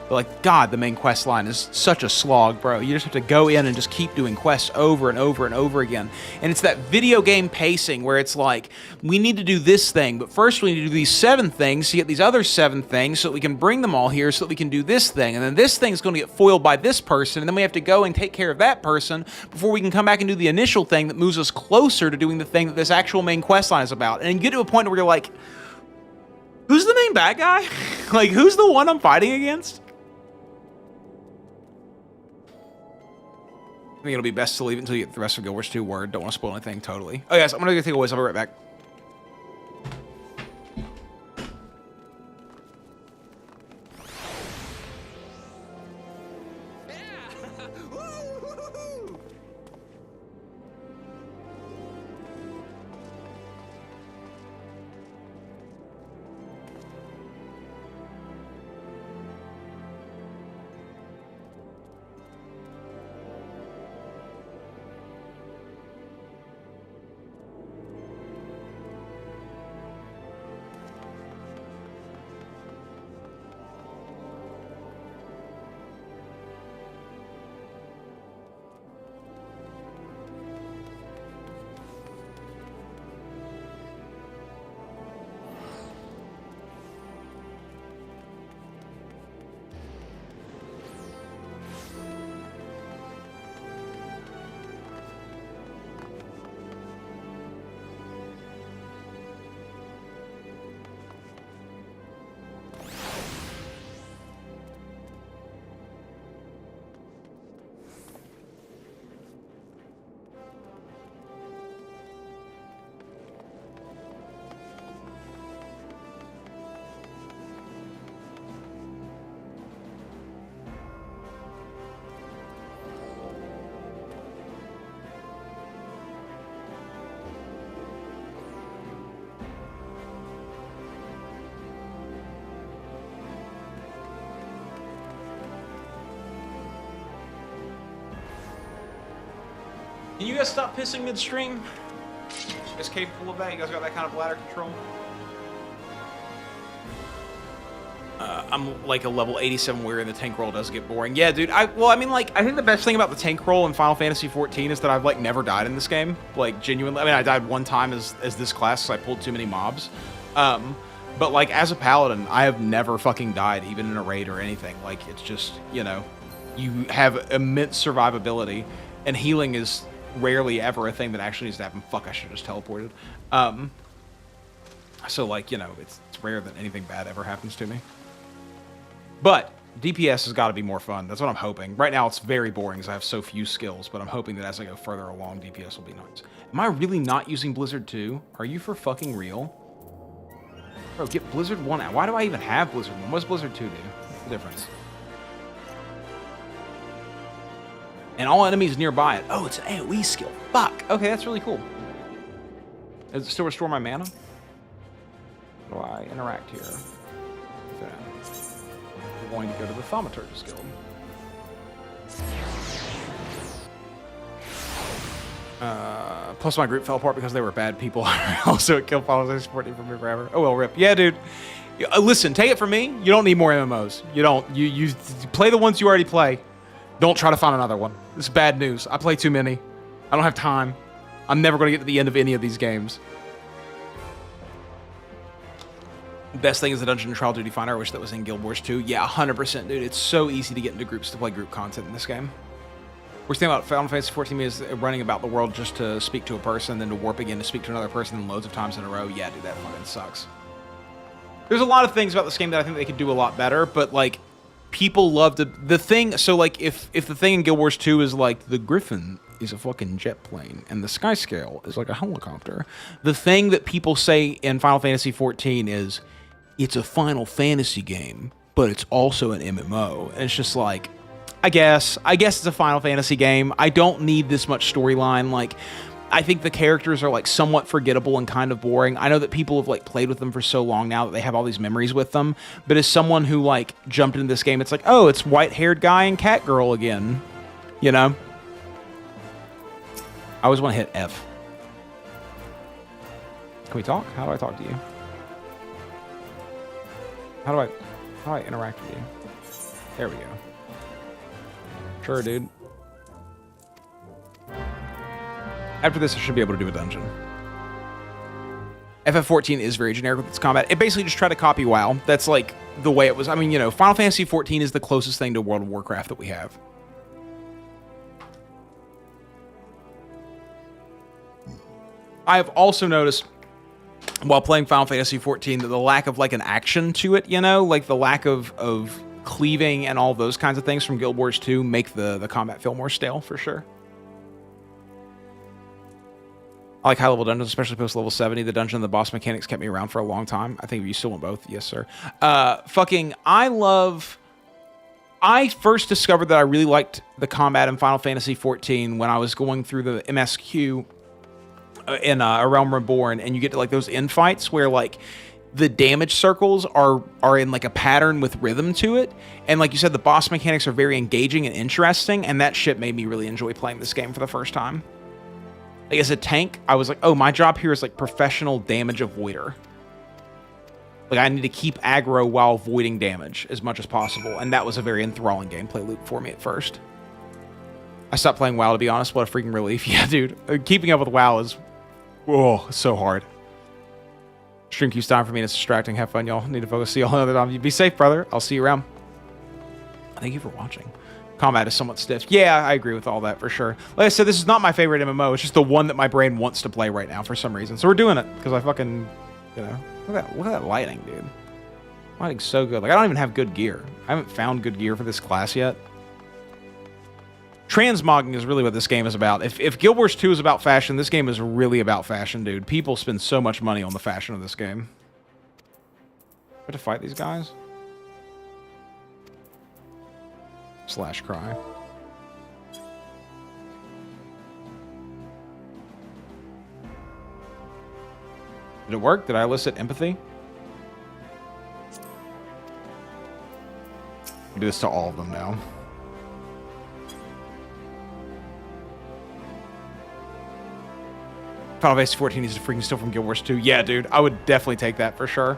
But, like, God, the main quest line is such a slog, bro. You just have to go in and just keep doing quests over and over and over again. And it's that video game pacing where it's like, we need to do this thing, but first we need to do these 7 things to get these other 7 things so that we can bring them all here so that we can do this thing. And then this thing's going to get foiled by this person, and then we have to go and take care of that person before we can come back and do the initial thing that moves us closer to doing the thing that this actual main quest line is about. And you get to a point where you're like, who's the main bad guy? Like, who's the one I'm fighting against? I think it'll be best to leave it until you get the rest of Guild Wars 2 word. Don't want to spoil anything, totally. Oh, yes, I'm going to go take a whiz. I'll be right back. Can you guys stop pissing midstream? You guys capable of that? You guys got that kind of bladder control? I'm like a level 87 warrior, and the tank roll does get boring. Yeah, dude. I think the best thing about the tank roll in Final Fantasy XIV is that I've like never died in this game. Like, genuinely. I mean, I died one time as this class, so I pulled too many mobs. But like as a paladin, I have never fucking died, even in a raid or anything. Like, it's just, you know, you have immense survivability, and healing is rarely ever a thing that actually needs to happen. Fuck, I should have just teleported. So like, you know, it's rare that anything bad ever happens to me. But DPS has got to be more fun. That's what I'm hoping. Right now, it's very boring because I have so few skills, but I'm hoping that as I go further along, DPS will be nice. Am I really not using Blizzard 2? Are you for fucking real? Bro, get Blizzard 1 out. Why do I even have Blizzard 1? What does Blizzard 2 do? What's the difference? And all enemies nearby it. Oh, it's an AoE skill. Fuck. Okay, that's really cool. Does it still restore my mana? How do I interact here? We're going to go to the Thaumaturge guild. Plus my group fell apart because they were bad people. Also, it killed Final Fantasy 14 for me forever. Oh well, rip. Yeah, dude. Listen, take it from me. You don't need more MMOs. You don't. You play the ones you already play. Don't try to find another one. This is bad news. I play too many. I don't have time. I'm never going to get to the end of any of these games. Best thing is the Dungeon Trial Duty Finder. I wish that was in Guild Wars 2. Yeah, 100%, dude. It's so easy to get into groups to play group content in this game. Worst thing about Final Fantasy 14 is running about the world just to speak to a person, then to warp again to speak to another person loads of times in a row. Yeah, dude, that fucking sucks. There's a lot of things about this game that I think they could do a lot better, but, like, people love the thing. So like if the thing in Guild Wars 2 is like the Griffin is a fucking jet plane and the sky scale is like a helicopter, the thing that people say in Final Fantasy 14 is it's a Final Fantasy game, but it's also an MMO. And it's just like, I guess it's a Final Fantasy game. I don't need this much storyline. Like, I think the characters are like somewhat forgettable and kind of boring. I know that people have like played with them for so long now that they have all these memories with them. But as someone who like jumped into this game, it's like, oh, it's white-haired guy and cat girl again. You know? I always want to hit F. Can we talk? How do I talk to you? How do I interact with you? There we go. Sure, dude. After this, I should be able to do a dungeon. FF14 is very generic with its combat. It basically just tried to copy WoW. That's like the way it was. I mean, you know, Final Fantasy 14 is the closest thing to World of Warcraft that we have. I have also noticed while playing Final Fantasy 14 that the lack of like an action to it, you know, like the lack of cleaving and all those kinds of things from Guild Wars 2 make the combat feel more stale for sure. I like high-level dungeons, especially post-level 70. The dungeon and the boss mechanics kept me around for a long time. I think you still want both. Yes, sir. I first discovered that I really liked the combat in Final Fantasy 14 when I was going through the MSQ in A Realm Reborn, and you get to like those end fights where like the damage circles are in like a pattern with rhythm to it. And like you said, the boss mechanics are very engaging and interesting, and that shit made me really enjoy playing this game for the first time. Like, as a tank, I was like, oh, my job here is like professional damage avoider. Like, I need to keep aggro while avoiding damage as much as possible. And that was a very enthralling gameplay loop for me at first. I stopped playing WoW, to be honest. What a freaking relief. Yeah, dude. Keeping up with WoW is, oh, so hard. Stream keeps dying for me and it's distracting. Have fun, y'all. Need to focus. See y'all another time. You be safe, brother. I'll see you around. Thank you for watching. Combat is somewhat stiff. Yeah, I agree with all that for sure. Like I said, this is not my favorite MMO. It's just the one that my brain wants to play right now for some reason. So we're doing it because I fucking, you know, look at that lighting, dude. Lighting's so good. Like, I don't even have good gear. I haven't found good gear for this class yet. Transmogging is really what this game is about. If Guild Wars 2 is about fashion, this game is really about fashion, dude. People spend so much money on the fashion of this game. I have to fight these guys? Slash cry. Did it work? Did I elicit empathy? I do this to all of them now. Final Fantasy 14 is freaking still from Guild Wars 2. Yeah, dude, I would definitely take that for sure.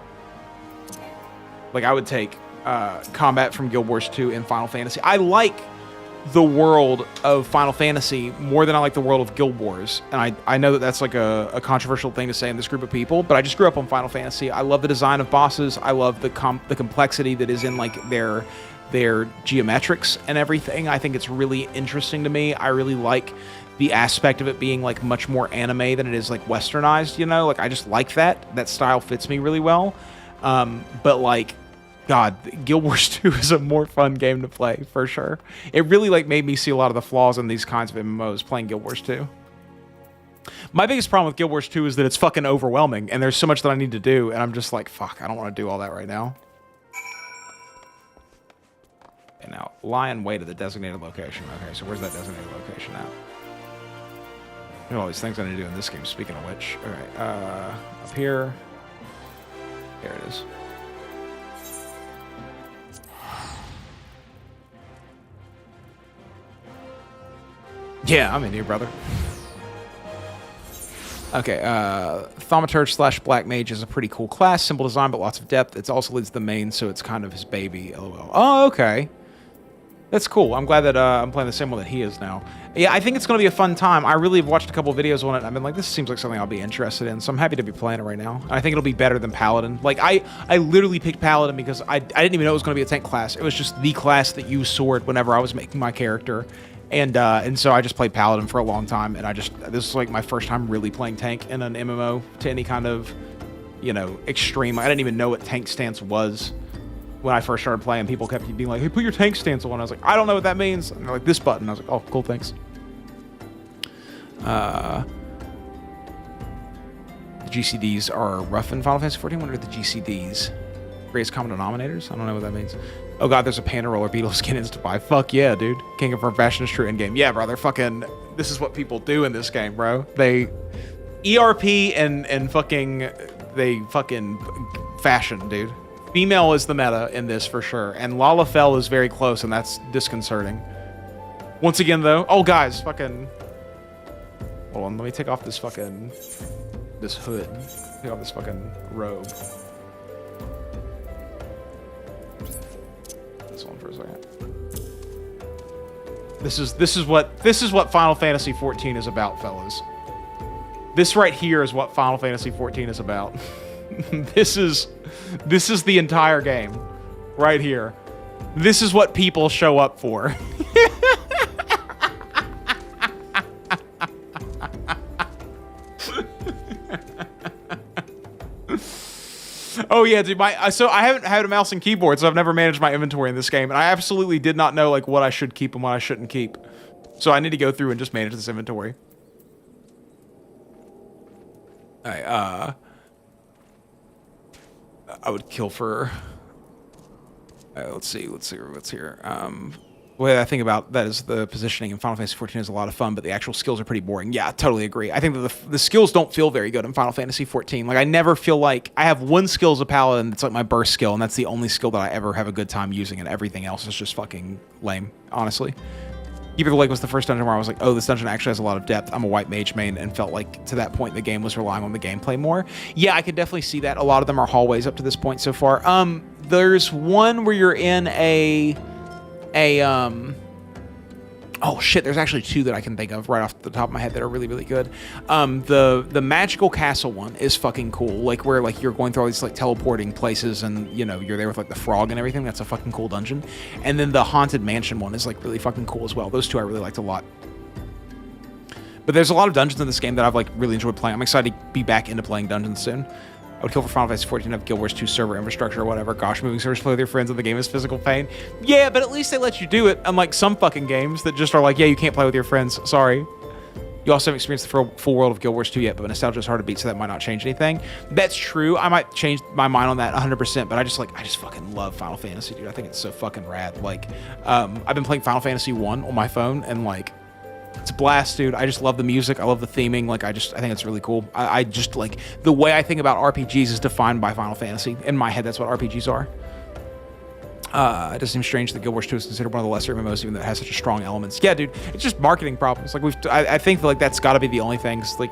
Like, I would take combat from Guild Wars 2 in Final Fantasy. I like the world of Final Fantasy more than I like the world of Guild Wars. And I know that that's like a controversial thing to say in this group of people, but I just grew up on Final Fantasy. I love the design of bosses. I love the complexity that is in like their geometrics and everything. I think it's really interesting to me. I really like the aspect of it being like much more anime than it is like westernized, you know? Like, I just like that. That style fits me really well. But like, God, Guild Wars 2 is a more fun game to play, for sure. It really like made me see a lot of the flaws in these kinds of MMOs playing Guild Wars 2. My biggest problem with Guild Wars 2 is that it's fucking overwhelming, and there's so much that I need to do, and I'm just like, fuck, I don't want to do all that right now. And now, lie in wait at the designated location. Okay, so where's that designated location at? Look at all these things I need to do in this game, speaking of which. All right, up here. There it is. Yeah, I'm in here, brother. Okay, Thaumaturge / Black Mage is a pretty cool class. Simple design, but lots of depth. It also leads the main, so it's kind of his baby, lol. Oh, okay. That's cool. I'm glad that I'm playing the same one that he is now. Yeah, I think it's going to be a fun time. I really have watched a couple of videos on it, and I've been like, this seems like something I'll be interested in, so I'm happy to be playing it right now. And I think it'll be better than Paladin. Like, I literally picked Paladin because I didn't even know it was going to be a tank class. It was just the class that used sword whenever I was making my character. And so I just played Paladin for a long time, and this is like my first time really playing tank in an MMO to any kind of, you know, extreme. I didn't even know what tank stance was. when I first started playing, people kept being like, hey, put your tank stance on. I was like, I don't know what that means. And they're like, this button. I was like, oh, cool, thanks. The GCDs are rough in Final Fantasy 14. What are the GCDs? Greatest common denominators? I don't know what that means. Oh god, there's a Panda Roller Beetle skin is to buy. Fuck yeah, dude. King of Firm Fashion is true in game. Yeah, bro, they're fucking... This is what people do in this game, bro. They... ERP and fucking... They fucking... Fashion, dude. Female is the meta in this for sure. And Lalafell is very close, and that's disconcerting. Once again, though... Oh, guys, fucking... Hold on, let me take off this fucking... This hood. Take off this fucking robe. This one for a second. This is what Final Fantasy 14 is about, fellas. This right here is what Final Fantasy 14 is about. This is the entire game. Right here. This is what people show up for. Oh yeah, dude. So I haven't had a mouse and keyboard, so I've never managed my inventory in this game, and I absolutely did not know like what I should keep and what I shouldn't keep. So I need to go through and just manage this inventory. All right. I would kill for. Let's see what's here. The way I think about that is the positioning in Final Fantasy 14 is a lot of fun, but the actual skills are pretty boring. Yeah, totally agree. I think that the skills don't feel very good in Final Fantasy 14. Like, I never feel like... I have one skill as a paladin that's like my burst skill, and that's the only skill that I ever have a good time using, and everything else is just fucking lame, honestly. Keeper of the Lake was the first dungeon where I was like, oh, this dungeon actually has a lot of depth. I'm a white mage main, and felt like to that point the game was relying on the gameplay more. Yeah, I could definitely see that. A lot of them are hallways up to this point so far. There's one where you're in oh shit, there's actually two that I can think of right off the top of my head that are really, really good. The magical castle one is fucking cool. Like where like you're going through all these like teleporting places and you know, you're there with like the frog and everything. That's a fucking cool dungeon. And then the haunted mansion one is like really fucking cool as well. Those two I really liked a lot. But there's a lot of dungeons in this game that I've like really enjoyed playing. I'm excited to be back into playing dungeons soon. I would kill for Final Fantasy 14 to have Guild Wars 2 server infrastructure or whatever. Gosh, moving servers play with your friends and the game is physical pain. Yeah, but at least they let you do it, unlike some fucking games that just are like, yeah, you can't play with your friends. Sorry. You also haven't experienced the full world of Guild Wars 2 yet, but nostalgia is hard to beat, so that might not change anything. That's true. I might change my mind on that 100%, but I just fucking love Final Fantasy, dude. I think it's so fucking rad. Like, I've been playing Final Fantasy 1 on my phone, and like, it's a blast, dude. I just love the music. I love the theming. Like, I think it's really cool. I just, like, the way I think about RPGs is defined by Final Fantasy. In my head, that's what RPGs are. It does seem strange that Guild Wars 2 is considered one of the lesser MMOs, even though it has such a strong elements. Yeah, dude, it's just marketing problems. Like, I think that, like, that's got to be the only thing. 'Cause, like,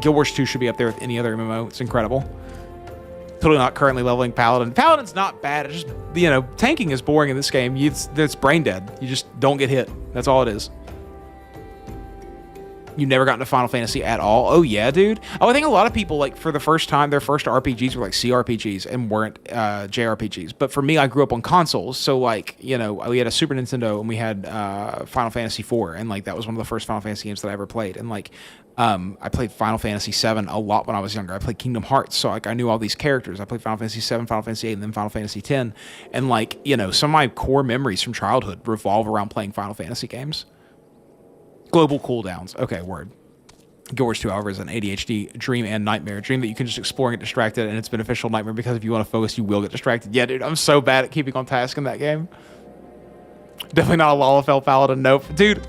Guild Wars 2 should be up there with any other MMO. It's incredible. Totally not currently leveling Paladin. Paladin's not bad. It's just, you know, tanking is boring in this game. It's brain dead. You just don't get hit. That's all it is. You never got into Final Fantasy at all? Oh, yeah, dude. Oh, I think a lot of people, like, for the first time, their first RPGs were, like, CRPGs and weren't JRPGs. But for me, I grew up on consoles. So, like, you know, we had a Super Nintendo and we had Final Fantasy IV. And, like, that was one of the first Final Fantasy games that I ever played. And, like, I played Final Fantasy VII a lot when I was younger. I played Kingdom Hearts. So, like, I knew all these characters. I played Final Fantasy VII, Final Fantasy VIII, and then Final Fantasy X. And, like, you know, some of my core memories from childhood revolve around playing Final Fantasy games. Global cooldowns. Okay, word. Guild Wars 2, however, is an ADHD dream and nightmare. Dream that you can just explore and get distracted, and it's beneficial. Nightmare because if you want to focus, you will get distracted. Yeah, dude, I'm so bad at keeping on task in that game. Definitely not a Lalafell Paladin. Nope. Dude,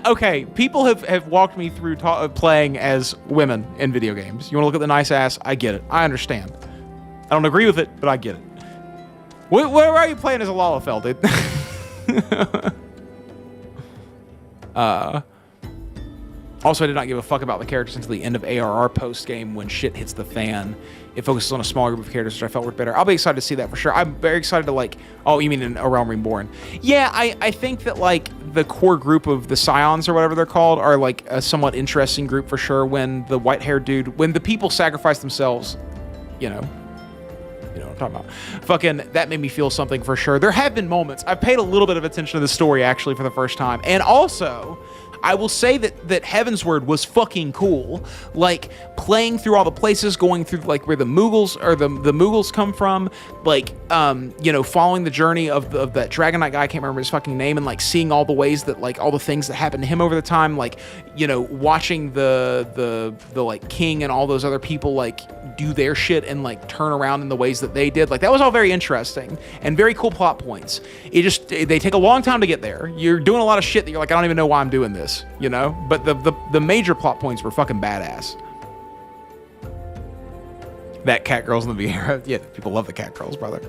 okay, people have walked me through playing as women in video games. You want to look at the nice ass? I get it. I understand. I don't agree with it, but I get it. Where are you playing as a Lalafell, dude? Also, I did not give a fuck about the characters until the end of ARR post-game when shit hits the fan. It focuses on a smaller group of characters, which I felt worked better. I'll be excited to see that for sure. I'm very excited to, like... Oh, you mean in A Realm Reborn? Yeah, I think that, like, the core group of the Scions, or whatever they're called, are, like, a somewhat interesting group for sure. When the white-haired dude... When the people sacrifice themselves, you know... You know what I'm talking about. Fucking, that made me feel something for sure. There have been moments. I've paid a little bit of attention to the story, actually, for the first time. And also... I will say that Heavensward was fucking cool. Like, playing through all the places, going through, like, where the Mughals, or the Mughals come from, like, you know, following the journey of that Dragon Knight guy, I can't remember his fucking name, and, like, seeing all the ways that, like, all the things that happened to him over the time, like, you know, watching the like, king and all those other people, like, do their shit and, like, turn around in the ways that they did. Like, that was all very interesting and very cool plot points. They take a long time to get there. You're doing a lot of shit that you're like, I don't even know why I'm doing this, you know? But the major plot points were fucking badass. That cat girls in the Vieira. Yeah, people love the cat girls, brother.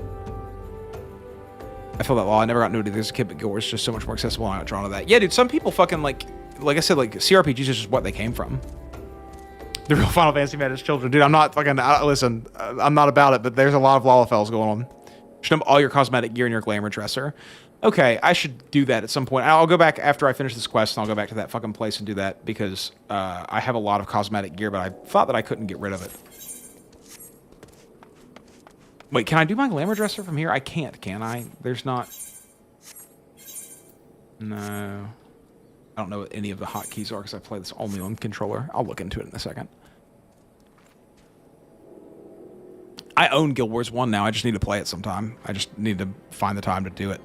I feel that law. I never got into it as a kid, but Guild Wars is just so much more accessible and I got drawn to that. Yeah, dude, some people fucking, like I said, like, CRPGs is just what they came from. The real Final Fantasy man is children. Dude, I'm not fucking, listen, I'm not about it, but there's a lot of Lalafells going on. Should have all your cosmetic gear in your glamour dresser. Okay, I should do that at some point. I'll go back after I finish this quest, and I'll go back to that fucking place and do that, because I have a lot of cosmetic gear, but I thought that I couldn't get rid of it. Wait, can I do my glamour dresser from here? I can't, can I? There's not... No. I don't know what any of the hotkeys are, because I play this only on controller. I'll look into it in a second. I own Guild Wars 1 now. I just need to play it sometime. I just need to find the time to do it.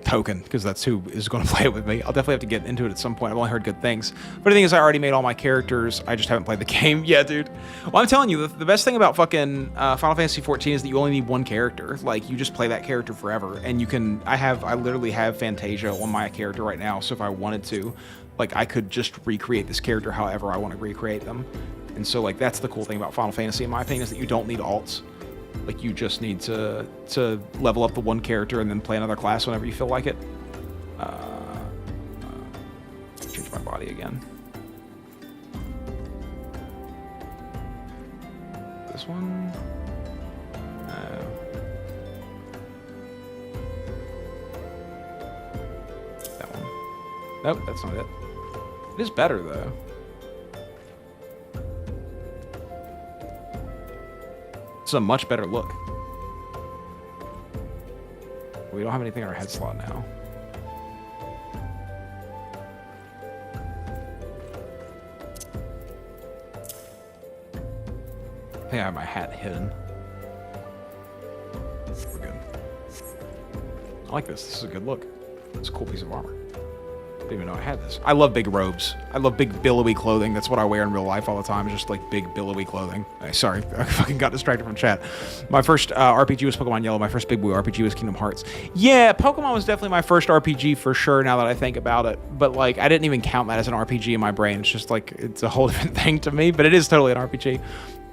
Token, because that's who is going to play it with me. I'll definitely have to get into it at some point. I've only heard good things. But the thing is, I already made all my characters. I just haven't played the game. Yeah, dude. Well, I'm telling you, the best thing about fucking Final Fantasy 14 is that you only need one character. Like, you just play that character forever. And you can... I literally have Fantasia on my character right now, so if I wanted to, like, I could just recreate this character however I want to recreate them. And so, like, that's the cool thing about Final Fantasy, in my opinion, is that you don't need alts. Like, you just need to level up the one character and then play another class whenever you feel like it. Change my body again. This one? No. That one. Nope, that's not it. It is better, though. It's a much better look. We don't have anything in our head slot now. I think I have my hat hidden. We're good. I like this. This is a good look. It's a cool piece of armor. I didn't even know I had this. I love big robes. I love big billowy clothing. That's what I wear in real life all the time. Just like big billowy clothing. Sorry, I fucking got distracted from chat. My first RPG was Pokemon Yellow. My first big boy RPG was Kingdom Hearts. Yeah, Pokemon was definitely my first RPG for sure, now that I think about it. But like, I didn't even count that as an RPG in my brain. It's just like, it's a whole different thing to me, but it is totally an RPG.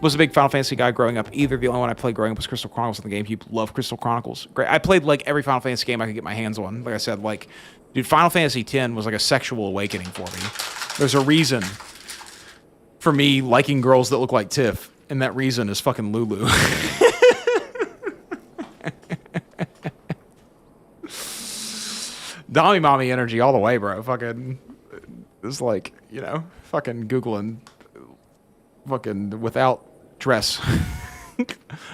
Was a big Final Fantasy guy growing up. Either the only one I played growing up was Crystal Chronicles on the GameCube. Love Crystal Chronicles. Great. I played like every Final Fantasy game I could get my hands on. Like I said, like, dude, Final Fantasy X was like a sexual awakening for me. There's a reason for me liking girls that look like Tiff, and that reason is fucking Lulu. Dommy mommy energy all the way, bro. Fucking, it's like, you know, fucking Googling fucking without dress.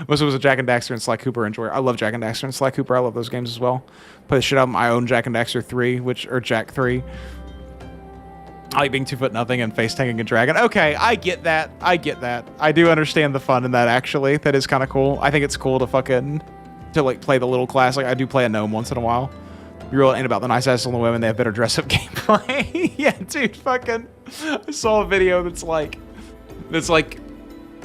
Most of it was a Jack and Daxter and Sly Cooper enjoyer. I love Jack and Daxter and Sly Cooper. I love those games as well. Play the shit out of them. I own Jack and Daxter 3, or Jack 3. I like being 2'0" and face tanking a dragon. Okay, I get that. I get that. I do understand the fun in that, actually. That is kind of cool. I think it's cool to like play the little class. Like, I do play a gnome once in a while. You really ain't about the nice asses on the women. They have better dress up gameplay. Yeah, dude, fucking. I saw a video that's like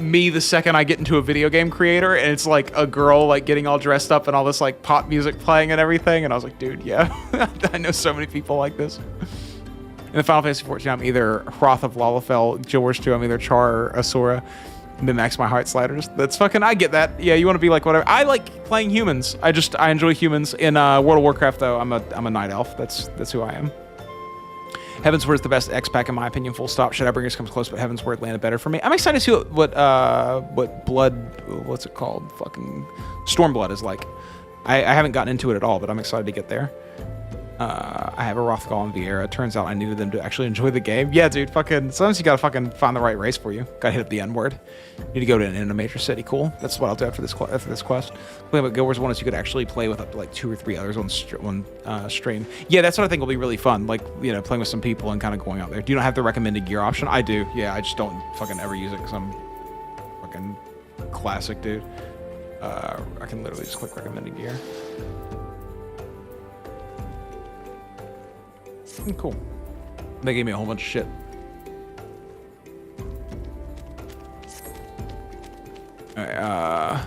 me the second I get into a video game creator, and it's like a girl like getting all dressed up and all this like pop music playing and everything, and I was like, dude, yeah. I know so many people like this. In the Final Fantasy 14, I'm either Hroth of Lalafell. Guild Wars 2, I'm either Char or Asura. Min-max my heart sliders. That's fucking, I get that. Yeah, you want to be like whatever. I like playing humans. I enjoy humans. In World of Warcraft, though, I'm a night elf. That's who I am. Heavensward is the best X-Pack in my opinion, full stop. Shadowbringers comes close, but Heavensward landed better for me. I'm excited to see what Blood, what's it called? Fucking Stormblood is like. I haven't gotten into it at all, but I'm excited to get there. I have a Rothgal and Vieira. Turns out I needed them to actually enjoy the game. Yeah, dude, fucking, sometimes you gotta fucking find the right race for you. Gotta hit up the N-word. Need to go to a major city. Cool. That's what I'll do after this quest. Playing with Guild Wars 1 is you could actually play with up to like 2 or 3 others on stream. Yeah, that's what I think will be really fun. Like, you know, playing with some people and kind of going out there. Do you not have the recommended gear option? I do. Yeah, I just don't fucking ever use it because I'm fucking classic, dude. I can literally just click recommended gear. Cool. They gave me a whole bunch of shit. Alright,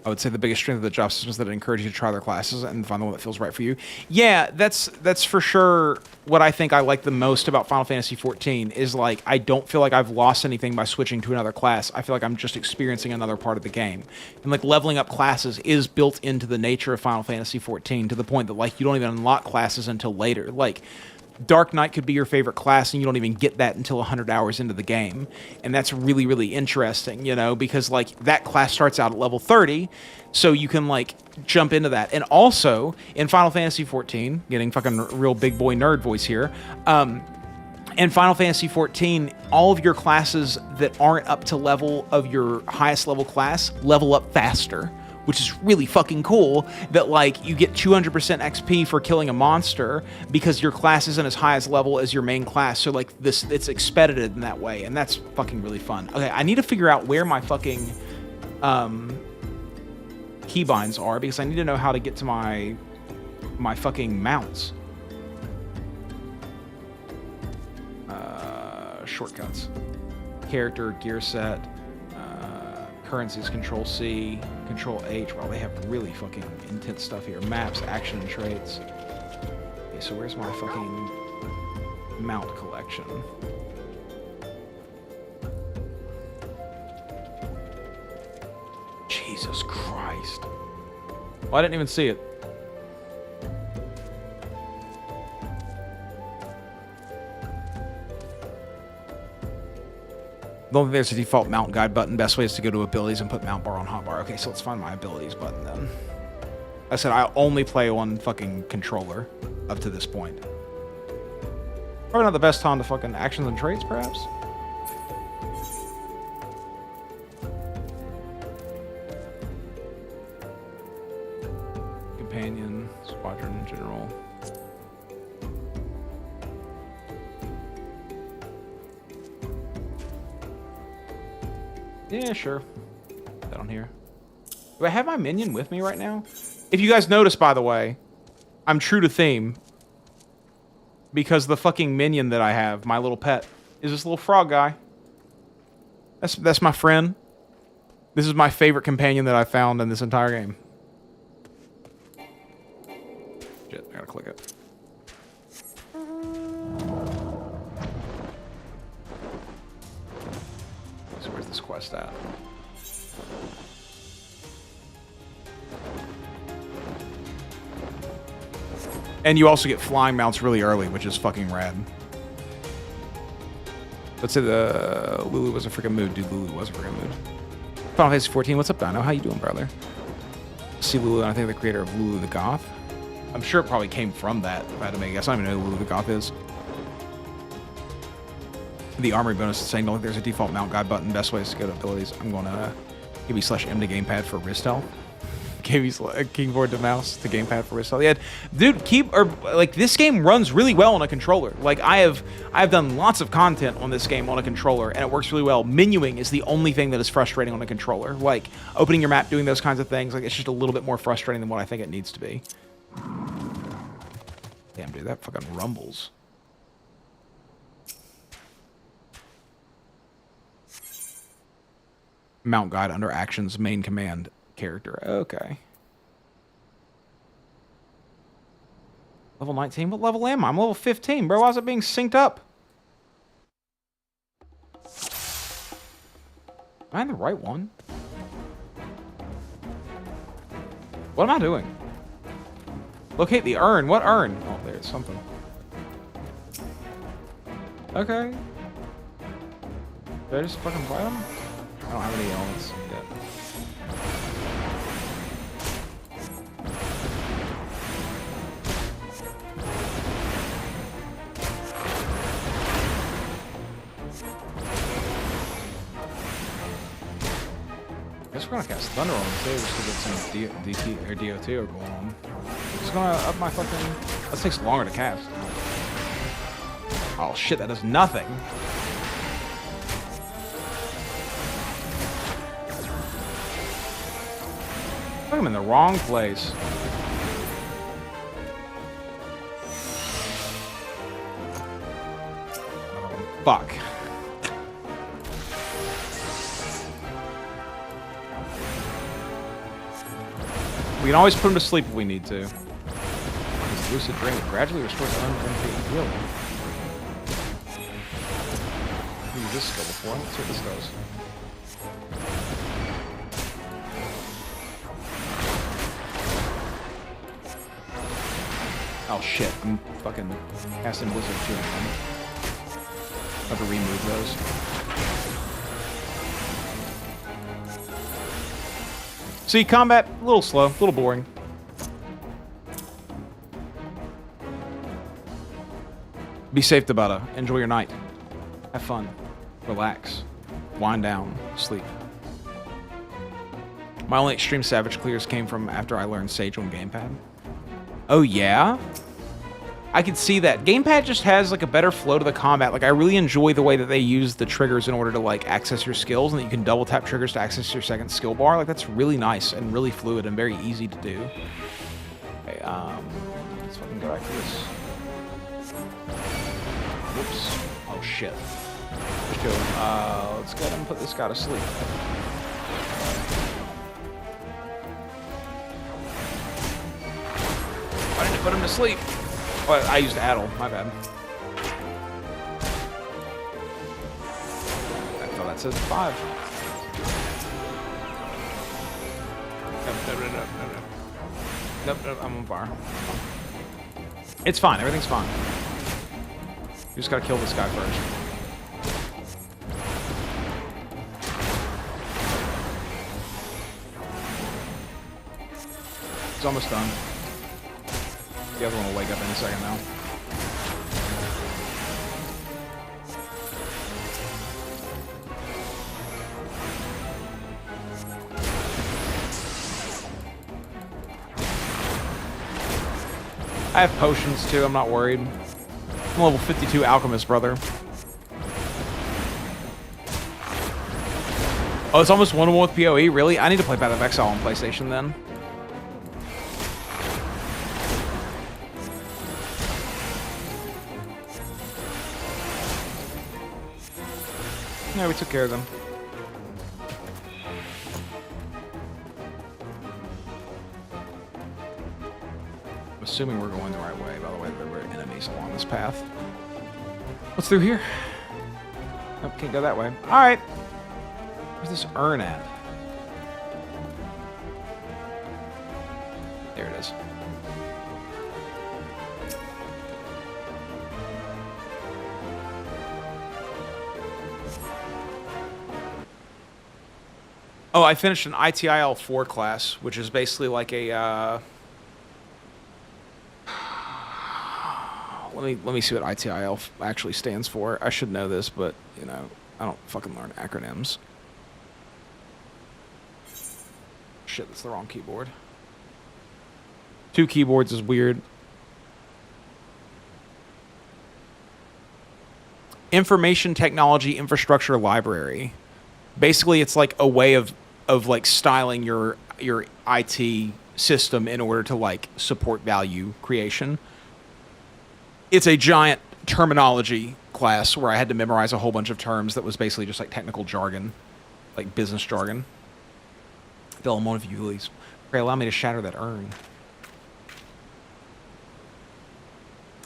I would say the biggest strength of the job system is that it encourages you to try other classes and find the one that feels right for you. Yeah, that's for sure what I think I like the most about Final Fantasy XIV is, like, I don't feel like I've lost anything by switching to another class. I feel like I'm just experiencing another part of the game. And, like, leveling up classes is built into the nature of Final Fantasy XIV to the point that, like, you don't even unlock classes until later. Like, Dark Knight could be your favorite class, and you don't even get that until 100 hours into the game. And that's really, really interesting, you know, because, like, that class starts out at level 30, so you can, like, jump into that. And also, in Final Fantasy XIV, getting fucking real big boy nerd voice here, in Final Fantasy XIV, all of your classes that aren't up to level of your highest level class level up faster, which is really fucking cool, that, like, you get 200% XP for killing a monster because your class isn't as high as level as your main class. So, like, it's expedited in that way, and that's fucking really fun. Okay, I need to figure out where my fucking keybinds are, because I need to know how to get to my fucking mounts. Shortcuts. Character, gear set. Currencies, Control C, Control H. Wow, they have really fucking intense stuff here. Maps, action, and traits. Okay, so where's my fucking mount collection? Jesus Christ. Well, I didn't even see it. Don't think there's a default mount guide button. Best way is to go to abilities and put mount bar on hotbar. Okay, so let's find my abilities button then. I said I only play on fucking controller up to this point. Probably not the best time to fucking actions and traits, perhaps? Companion, squadron in general. Yeah, sure. Put that on here. Do I have my minion with me right now? If you guys notice, by the way, I'm true to theme. Because the fucking minion that I have, my little pet, is this little frog guy. That's my friend. This is my favorite companion that I found in this entire game. Shit, I gotta click it. So where's this quest at? And you also get flying mounts really early, which is fucking rad. Let's say the Lulu was a freaking mood. Dude, Lulu was a freaking mood. Final Fantasy 14, what's up, Dino? How you doing, brother? See Lulu, I think the creator of Lulu the Goth. I'm sure it probably came from that, if I had to make a guess. I don't even know who Lulu the Goth is. The armory bonus is saying, don't think there's a default mount guide button. Best way is to go to abilities. I'm going to KB/M to gamepad for wrist health. Keyboard to mouse to gamepad for wrist health. Yeah, dude, this game runs really well on a controller. Like, I've done lots of content on this game on a controller, and it works really well. Menuing is the only thing that is frustrating on a controller. Like, opening your map, doing those kinds of things, like, it's just a little bit more frustrating than what I think it needs to be. Damn, dude, that fucking rumbles. Mount guide under actions, main command, character. Okay. Level 19? What level am I? I'm level 15, bro. Why is it being synced up? Am I in the right one? What am I doing? Locate the urn. What urn? Oh, there's something. Okay. Did I just fucking buy them? I don't have any elements yet. gonna cast Thunder on him too, just to get some DT or DOT going on. Just gonna up my fucking. That takes longer to cast. Oh shit, that does nothing. Put him in the wrong place. Fuck. We can always put him to sleep if we need to. Lucid Dream gradually restores MP. Really? I've used this skill before. Let's see what this does. Oh shit, I'm fucking casting Blizzard too. Have to remove those. See, combat, a little slow, a little boring. Be safe, Tabata. Enjoy your night. Have fun. Relax. Wind down. Sleep. My only extreme savage clears came from after I learned Sage on Gamepad. Oh, yeah? I can see that. Gamepad just has like a better flow to the combat. Like I really enjoy the way that they use the triggers in order to like access your skills, and that you can double tap triggers to access your second skill bar. Like that's really nice and really fluid and very easy to do. Okay, let's fucking go back to this. Whoops. Oh shit. Let's go ahead and put this guy to sleep. I didn't put him to sleep. Oh, I used Addle. My bad. I thought that says 5. Nope, I'm on fire. It's fine. Everything's fine. You just gotta kill this guy first. He's almost done. The other one will wake up in a second now. I have potions too, I'm not worried. I'm level 52 alchemist, brother. Oh, it's almost 1-1 with PoE? Really? I need to play Path of Exile on PlayStation then. Yeah, we took care of them. I'm assuming we're going the right way. By the way, there were enemies along this path. What's through here? Nope, can't go that way. Alright. Where's this urn at? There it is. Oh, I finished an ITIL4 class, which is basically like a, let me see what ITIL actually stands for. I should know this, but, you know, I don't fucking learn acronyms. Shit, that's the wrong keyboard. 2 keyboards is weird. Information Technology Infrastructure Library. Basically, it's like a way of like styling your IT system in order to like support value creation. It's a giant terminology class where I had to memorize a whole bunch of terms that was basically just like technical jargon, like business jargon. Delamon, if you please, pray allow me to shatter that urn.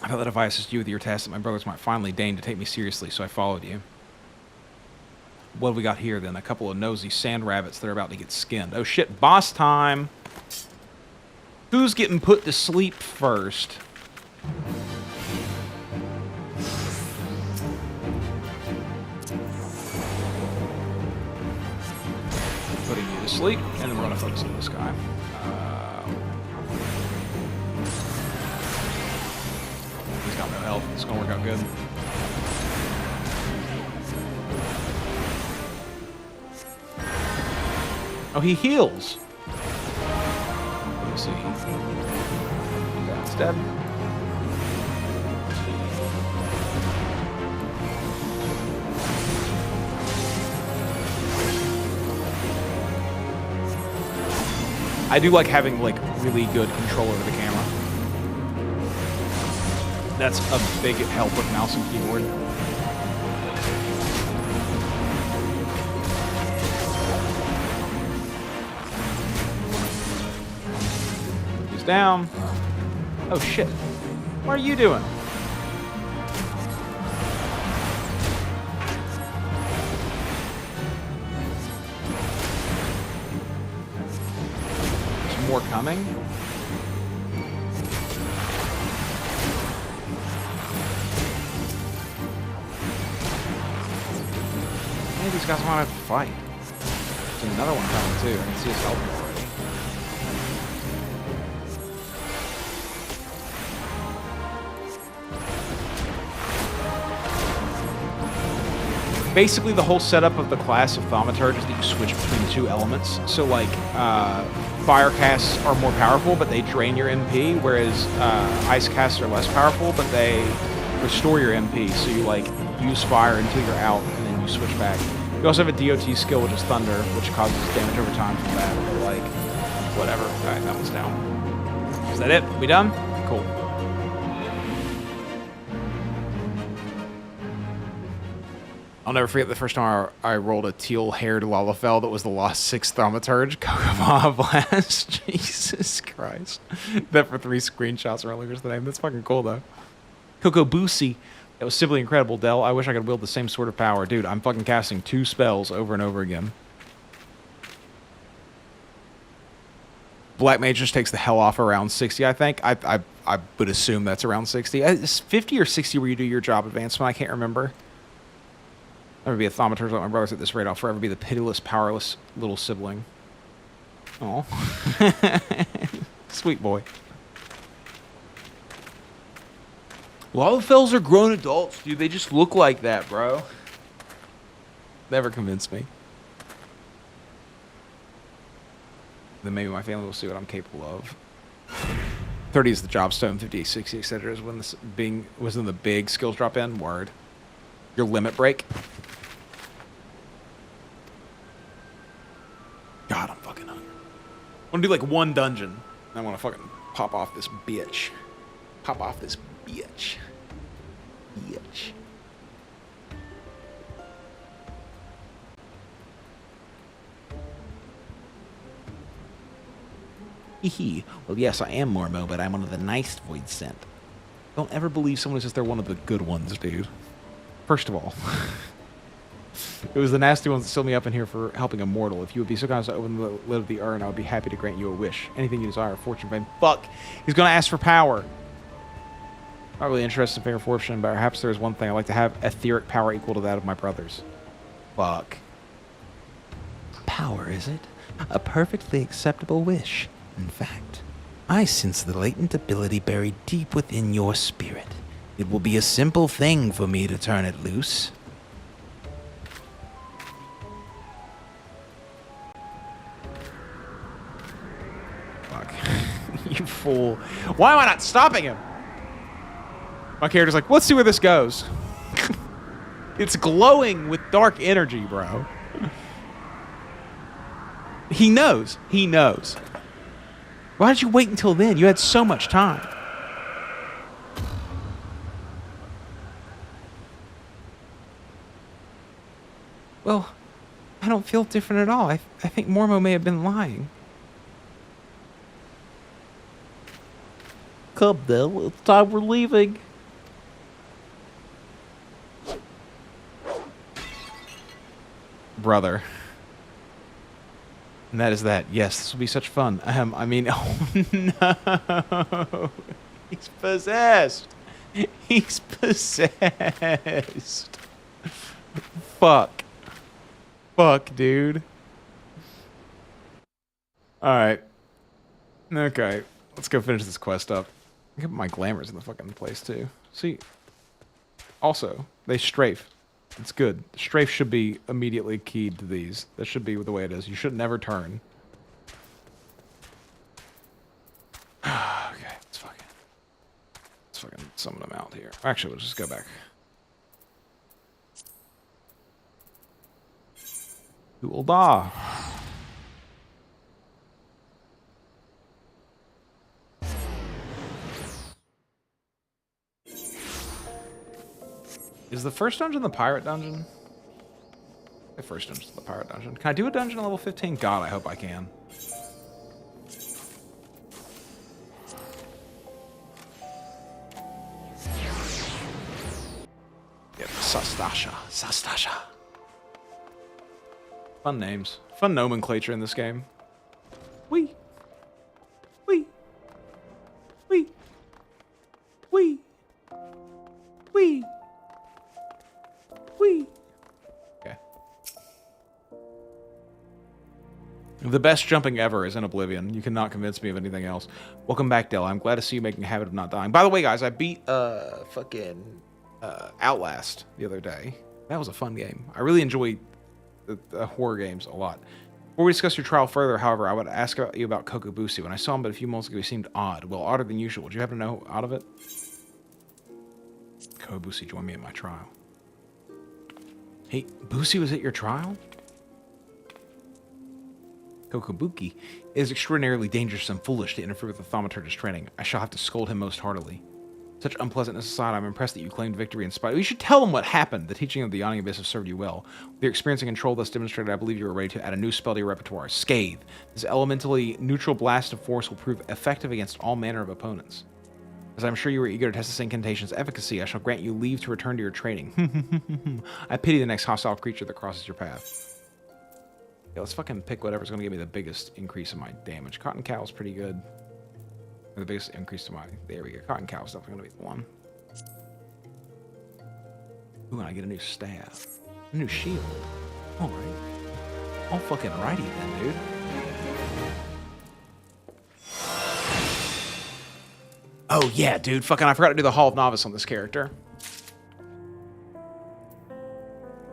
I felt that if I assisted you with your task, that my brothers might finally deign to take me seriously, so I followed you. What have we got here, then? A couple of nosy sand rabbits that are about to get skinned. Oh, shit. Boss time. Who's getting put to sleep first? Putting you to sleep, and then we're going to focus on this guy. He's got no health. It's going to work out good. Oh, he heals. Let me see. That's dead. I do like having like really good control over the camera. That's a big help with mouse and keyboard. He's down. Oh shit. What are you doing? There's more coming. These guys want to fight. There's another one coming too. I can see his health already. Basically, the whole setup of the class of Thaumaturge is that you switch between two elements. So, like, fire casts are more powerful, but they drain your MP, whereas ice casts are less powerful, but they restore your MP. So you, like, use fire until you're out, and then you switch back. You also have a DOT skill, which is Thunder, which causes damage over time from that, or like, whatever. Alright, that one's down. Is that it? We done? Cool. I'll never forget the first time I rolled a teal-haired Lalafell that was the Lost 6th Thaumaturge. Kokomaha Blast. Jesus Christ. That for 3 screenshots earlier is the name. That's fucking cool, though. Kokobusi. It was simply incredible, Del. I wish I could wield the same sort of power. Dude, I'm fucking casting 2 spells over and over again. Black Mage just takes the hell off around 60, I think. I would assume that's around 60. It's 50 or 60 where you do your job advancement. I can't remember. I'll never be a Thaumaturge like my brothers at this rate. I'll forever be the pitiless, powerless little sibling. Oh, sweet boy. Lalafells are grown adults, dude. They just look like that, bro. Never convinced me. Then maybe my family will see what I'm capable of. 30 is the job stone, 50, 60, etc. is when this was in the big skills drop in. Word. Your limit break. God, I'm fucking hungry. I want to do like one dungeon. I want to fucking pop off this bitch. Pop off this bitch. Bitch. Hee. Well, yes, I am Mormo, but I'm one of the nice void sent. Don't ever believe someone says they're one of the good ones, dude. First of all, it was the nasty ones that sealed me up in here for helping a mortal. If you would be so kind as to open the lid of the urn, I would be happy to grant you a wish. Anything you desire, fortune, fame. Fuck! He's gonna ask for power. Not really interested in fame or fortune, but perhaps there is one thing I'd like to have: etheric power equal to that of my brothers. Fuck. Power, is it? A perfectly acceptable wish. In fact, I sense the latent ability buried deep within your spirit. It will be a simple thing for me to turn it loose. Fuck. You fool. Why am I not stopping him? My character's like, let's see where this goes. It's glowing with dark energy, bro. He knows. He knows. Why did you wait until then? You had so much time. Well, I don't feel different at all. I think Mormo may have been lying. Come then, it's time we're leaving. Brother. And that is that. Yes, this will be such fun. I mean, oh no. He's possessed. He's possessed. Fuck. Fuck, dude. Alright. Okay. Let's go finish this quest up. Get my glamours in the fucking place, too. See. Also, they strafe. It's good. Strafe should be immediately keyed to these. That should be the way it is. You should never turn. Okay, let's fucking summon them out here. Actually, we'll just go back. Ulda. Is the first dungeon the pirate dungeon? The first dungeon's the pirate dungeon. Can I do a dungeon at level 15? God, I hope I can. Yep, Sastasha. Sastasha. Fun names. Fun nomenclature in this game. Wee. Wee. Wee. Wee. Wee. Wee. Okay. The best jumping ever is in Oblivion. You cannot convince me of anything else. Welcome back, Dell. I'm glad to see you making a habit of not dying. By the way, guys, I beat Outlast the other day. That was a fun game. I really enjoy the horror games a lot. Before we discuss your trial further, however, I would ask you about Kokobushi. When I saw him but a few months ago, he seemed odd. Well, odder than usual. Would you happen to know out of it? Kokobushi, join me at my trial. Hey, Busi was at your trial? Kokobuki is extraordinarily dangerous and foolish to interfere with the Thaumaturge's training. I shall have to scold him most heartily. Such unpleasantness aside, I'm impressed that you claimed victory in spite. You should tell them what happened. The teaching of the Yawning Abyss has served you well. With your experience and control thus demonstrated, I believe you are ready to add a new spell to your repertoire. Scathe. This elementally neutral blast of force will prove effective against all manner of opponents. As I'm sure you were eager to test this incantation's efficacy, I shall grant you leave to return to your training. I pity the next hostile creature that crosses your path. Yeah, let's fucking pick whatever's going to give me the biggest increase in my damage. Cotton Cow is pretty good. The biggest increase to my... There we go. Cotton Cow is definitely going to be the one. Ooh, and I get a new staff. A new shield. All right. All fucking righty then, dude. Oh, yeah, dude. Fucking, I forgot to do the Hall of Novice on this character.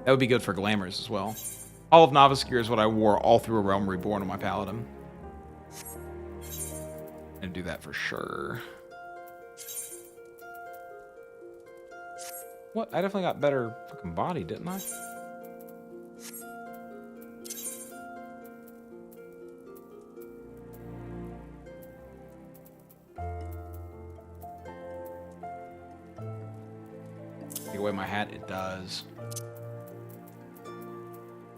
That would be good for glamours as well. Hall of Novice gear is what I wore all through A Realm Reborn on my Paladin. And do that for sure. What? I definitely got better fucking body, didn't I? Take away my hat, it does.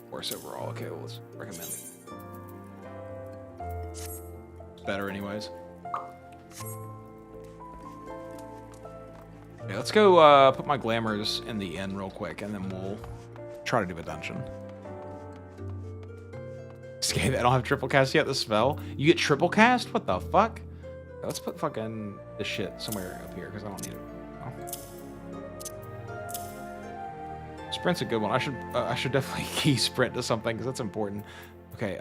Worse overall. Okay, well, let's recommend it. It's better anyways. Okay, let's go put my glamours in the inn real quick, and then we'll try to do a dungeon. Scathe, I don't have triple cast yet, the spell. You get triple cast? What the fuck? Okay, let's put fucking this shit somewhere up here, because I don't need it. Oh. Sprint's a good one. I should definitely key sprint to something, because that's important. Okay,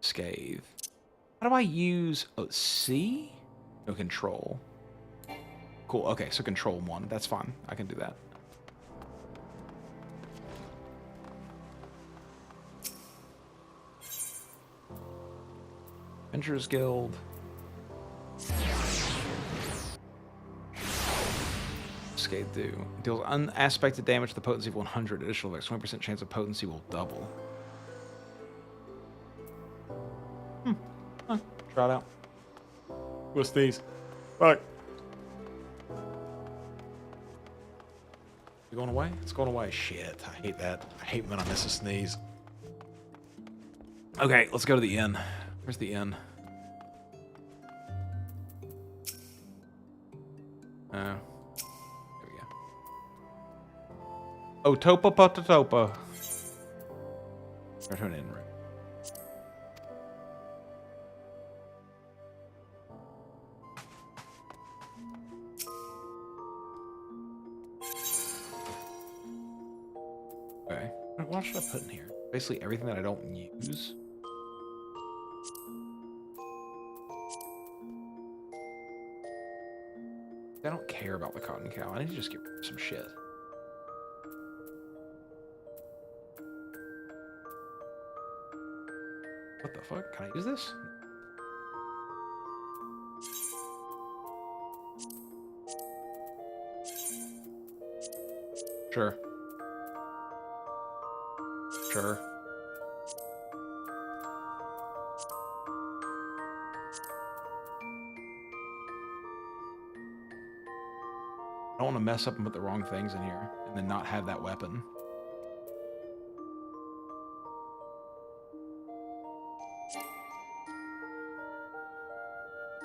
Scathe. How do I use... Oh, C? No, control. Cool, okay, so control 1. That's fine. I can do that. Adventurers Guild. Scathe do. Deals unaspected damage to the potency of 100. Additional effects. 20% chance of potency will double. Huh. Try it out. What's these? Fuck. Is it going away? It's going away. Shit. I hate that. I hate when I miss a sneeze. Okay, let's go to the inn. Where's the inn? There we go. Oh, Topa Potatopa. Return in room. Okay. What should I put in here? Basically everything that I don't use. I don't care about the cotton cow. I need to just get rid of some shit. What the fuck? Can I use this? Sure. Sure. I don't want to mess up and put the wrong things in here and then not have that weapon.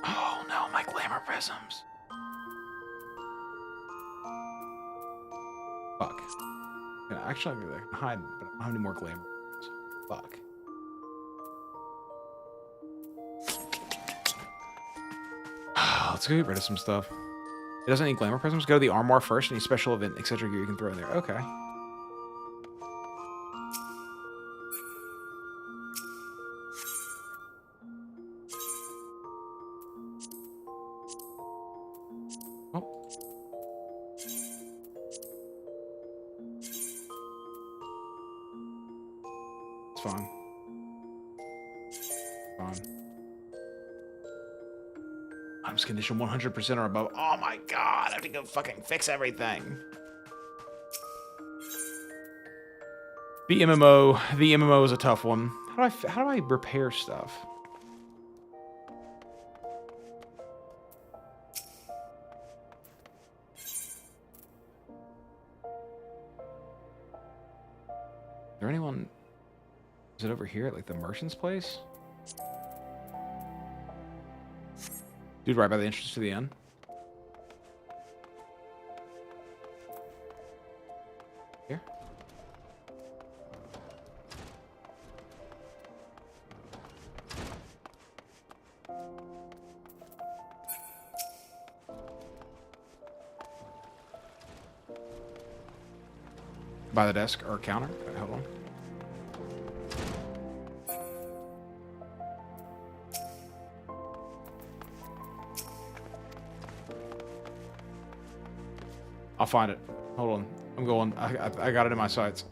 Oh no, my glamour prisms. Fuck. Yeah, actually, I can hide, but I don't have any more glamour prisms. Fuck. Let's go get rid of some stuff. It doesn't need glamour prisms. Go to the armoire first. Any special event, etc. gear you can throw in there. Okay. Oh. It's fine. Fine. Times condition 100% or above. Oh my god, I have to go fucking fix everything. The MMO is a tough one. How do I repair stuff? Is there anyone? Is it over here at like the merchant's place? Dude, right by the entrance to the inn. Here. By the desk or counter. Okay, hold on. I'll find it. Hold on. I'm going. I got it in my sights.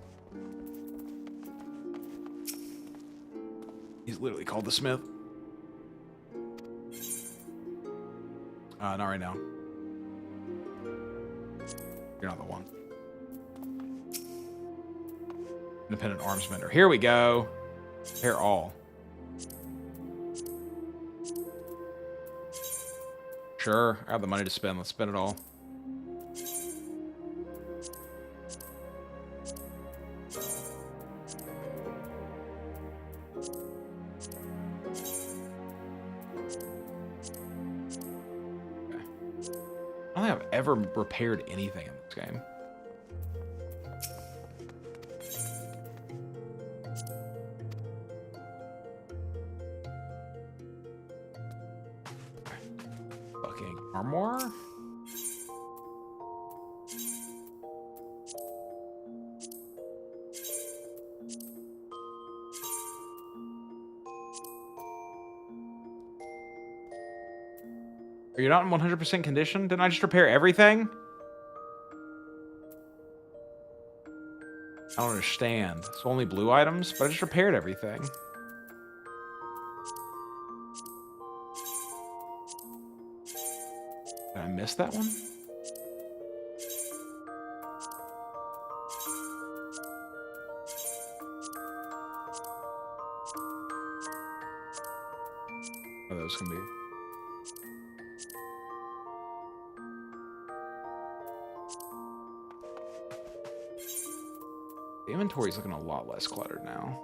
He's literally called the smith. Not right now. You're not the one. Independent arms vendor. Here we go. Here all. Sure. I have the money to spend. Let's spend it all. I don't think I've ever repaired anything in this game. Fucking armor? Are you not in 100% condition? Didn't I just repair everything? I don't understand. It's only blue items, but I just repaired everything. Did I miss that one? Oh, those can be. The inventory's looking a lot less cluttered now.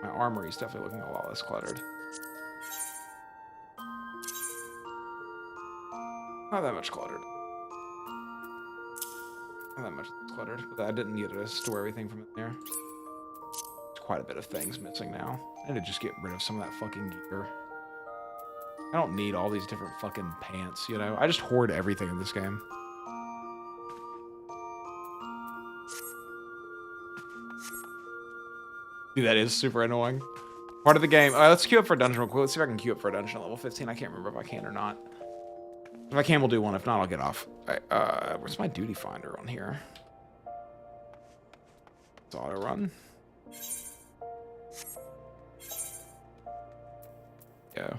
My armory's definitely looking a lot less cluttered. Not that much cluttered. Not that much cluttered, but I didn't need to store everything from in there. There's quite a bit of things missing now. I need to just get rid of some of that fucking gear. I don't need all these different fucking pants, you know? I just hoard everything in this game. Dude, that is super annoying. Part of the game. Let's queue up for a dungeon real quick. Let's see if I can queue up for a dungeon at level 15. I can't remember if I can or not. If I can, we'll do one. If not, I'll get off. Where's my duty finder on here? It's auto run. Yeah.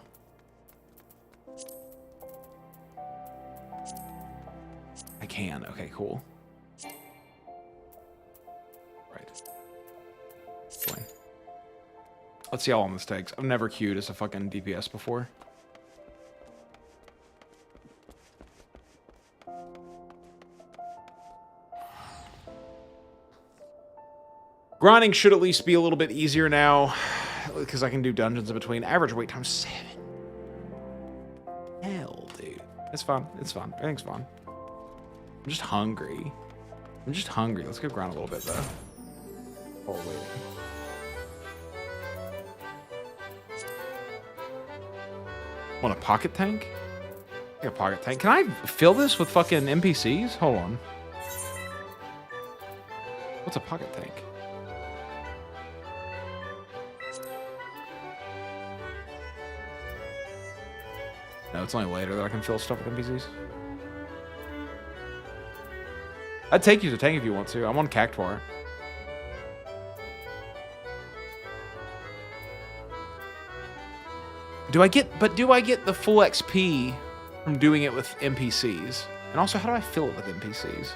I can. Okay, cool. Right. Fine. Let's see how long this takes. I've never queued as a fucking DPS before. Grinding should at least be a little bit easier now, because I can do dungeons in between. Average wait time 7. Hell, dude. It's fun. It's fun. Everything's fun. I'm just hungry. I'm just hungry. Let's go grind a little bit, though. While we're waiting. Want a pocket tank? Like a pocket tank. Can I fill this with fucking NPCs? Hold on. What's a pocket tank? No, it's only later that I can fill stuff with NPCs. I'd take you to tank if you want to. I'm on Cactuar. Do I get the full XP from doing it with NPCs? And also, how do I fill it with NPCs?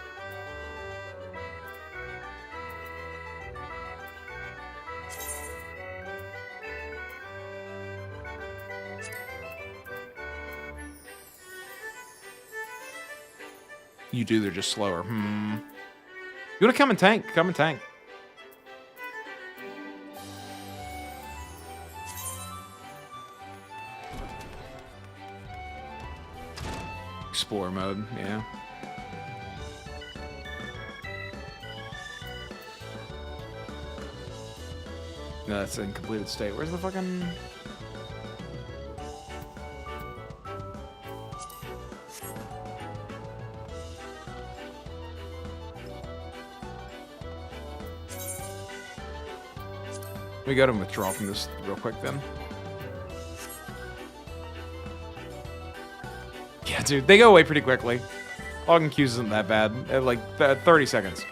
You do, they're just slower. You wanna come and tank? Come and tank. Explorer mode, yeah. No, that's in completed state. Where's the fucking... We got to withdraw from this real quick then. Yeah, dude, they go away pretty quickly. Logging queues isn't that bad. Like 30 seconds.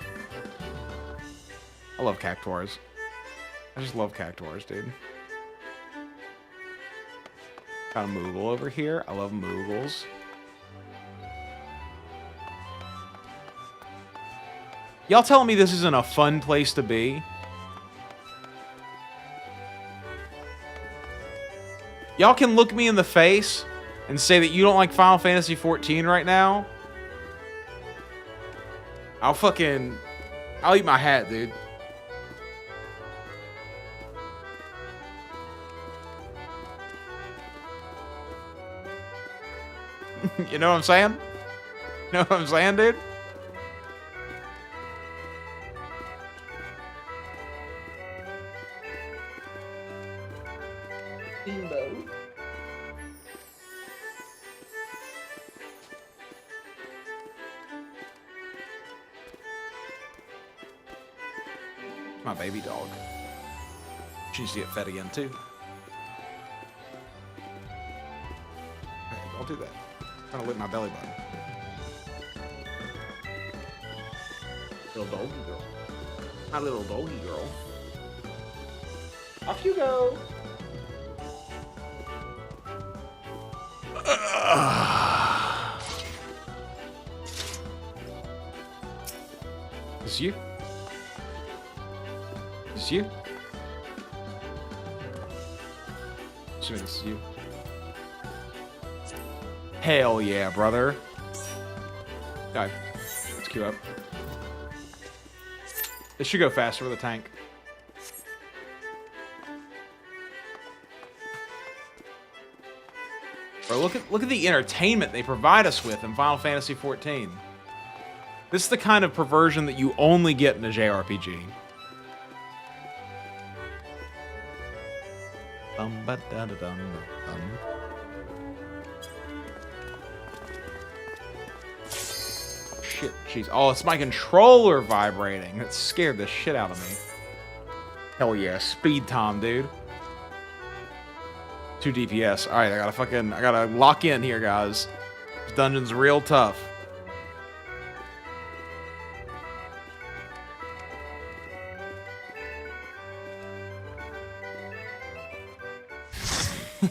I love Cactuars. I just love Cactuars, dude. Got a Moogle over here. I love Moogles. Y'all telling me this isn't a fun place to be? Y'all can look me in the face and say that you don't like Final Fantasy XIV right now. I'll eat my hat, dude. You know what I'm saying? You know what I'm saying, dude? My baby dog. She needs to get fed again, too. Hey, don't do that. I'm trying to lick my belly button. Little doggy girl. My little doggy girl. Off you go. Is you? Is you? Assuming this is you. Hell yeah, brother. Die. Let's queue up. This should go faster with a tank. Bro, look at the entertainment they provide us with in Final Fantasy XIV. This is the kind of perversion that you only get in a JRPG. Shit, jeez. Oh, it's my controller vibrating. That scared the shit out of me. Hell yeah, speed time, dude. 2 DPS. Alright, I gotta lock in here, guys. This dungeon's real tough.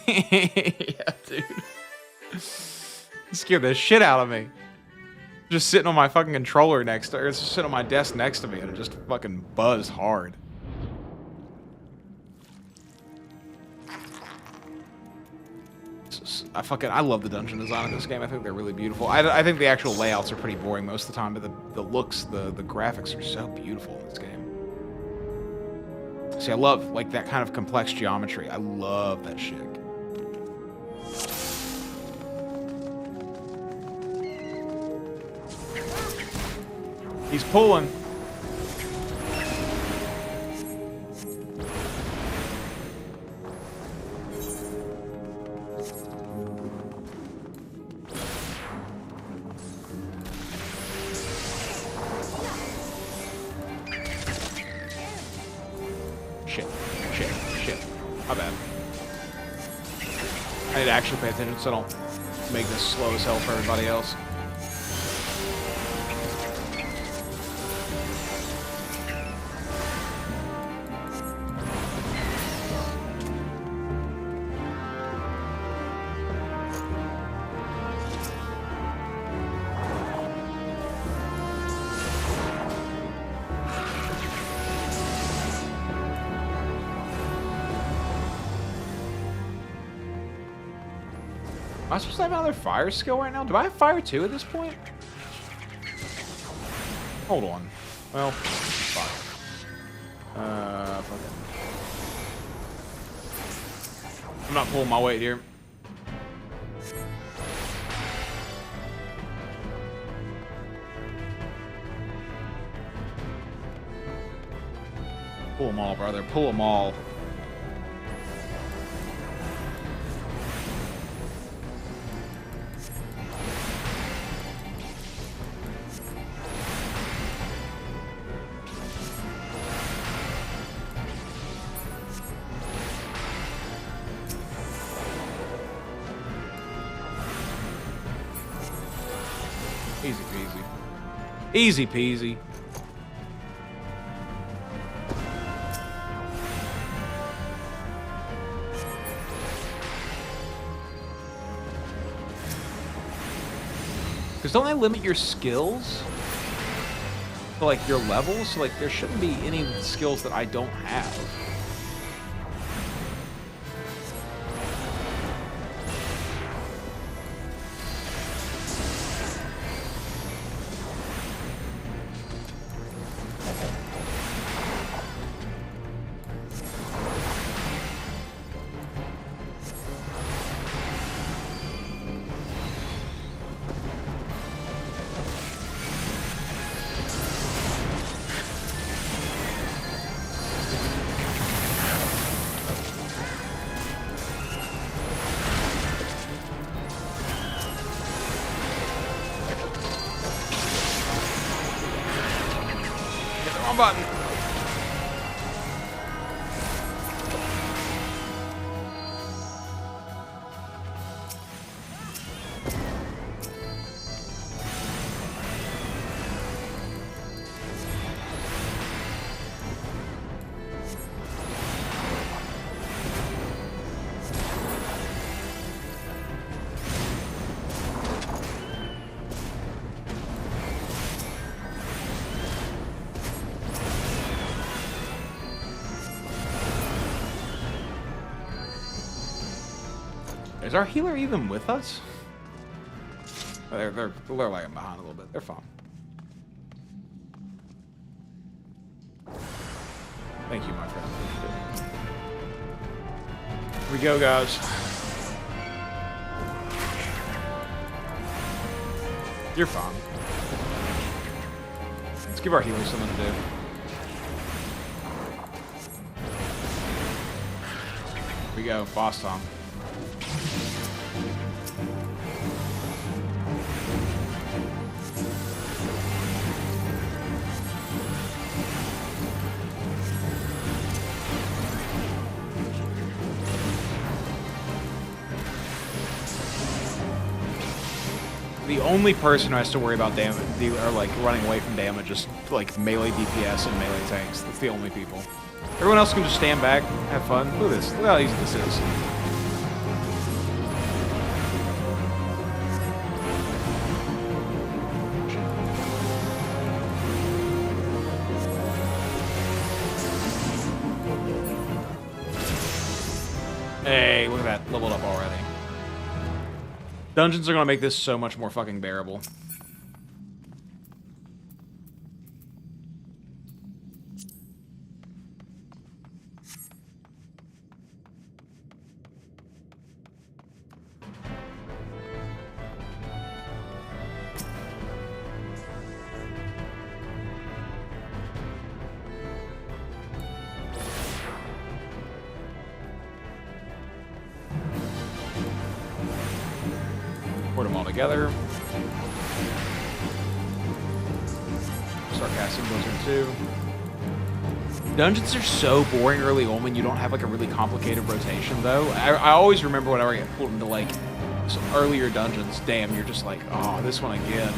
Yeah, dude. It scared the shit out of me. Just sitting on my fucking controller next to, or just sitting on my desk next to me, and it just fucking buzzed hard. I love the dungeon design of this game. I think they're really beautiful. I think the actual layouts are pretty boring most of the time, but the looks, the graphics are so beautiful in this game. See, I love like that kind of complex geometry. I love that shit. He's pulling. Shit. My bad. I need to actually pay attention so I don't make this slow as hell for everybody else. Am I supposed to have another fire skill right now? Do I have fire 2 at this point? Hold on. Well, fuck. Fuck it. I'm not pulling my weight here. Pull them all, brother. Pull them all. Easy peasy. Easy peasy. Because don't they limit your skills to like your levels? So like there shouldn't be any skills that I don't have. Button. Is our healer even with us? Oh, they're lagging behind a little bit. They're fine. Thank you, my friend. Here we go, guys. You're fine. Let's give our healer something to do. Here we go, boss time. The only person who has to worry about damage, or like running away from damage, is like melee DPS and melee tanks. That's the only people. Everyone else can just stand back, have fun. Look at this. Look how easy this is. Hey, look at that. Leveled up already. Dungeons are gonna make this so much more fucking bearable. Put them all together. Start casting Blizzard 2. Dungeons are so boring early on when you don't have like a really complicated rotation though. I always remember whenever I get pulled into like some earlier dungeons, damn, you're just like, oh, this one again.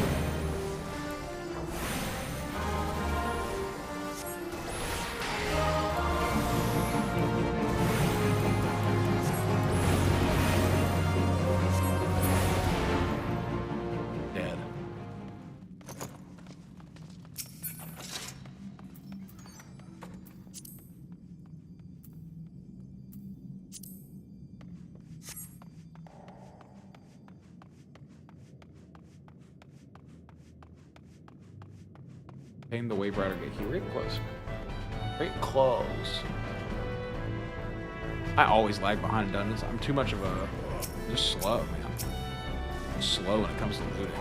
Aim the way brighter get here. We're getting close. We're getting close. I always lag behind dungeons. I'm too much of a... just slow, man. I'm slow when it comes to looting.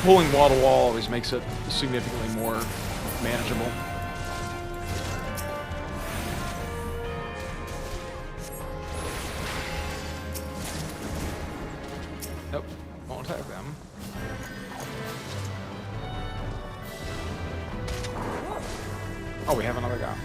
Pulling wall to wall always makes it significantly more manageable. Nope, won't attack them. Oh, we have another guy.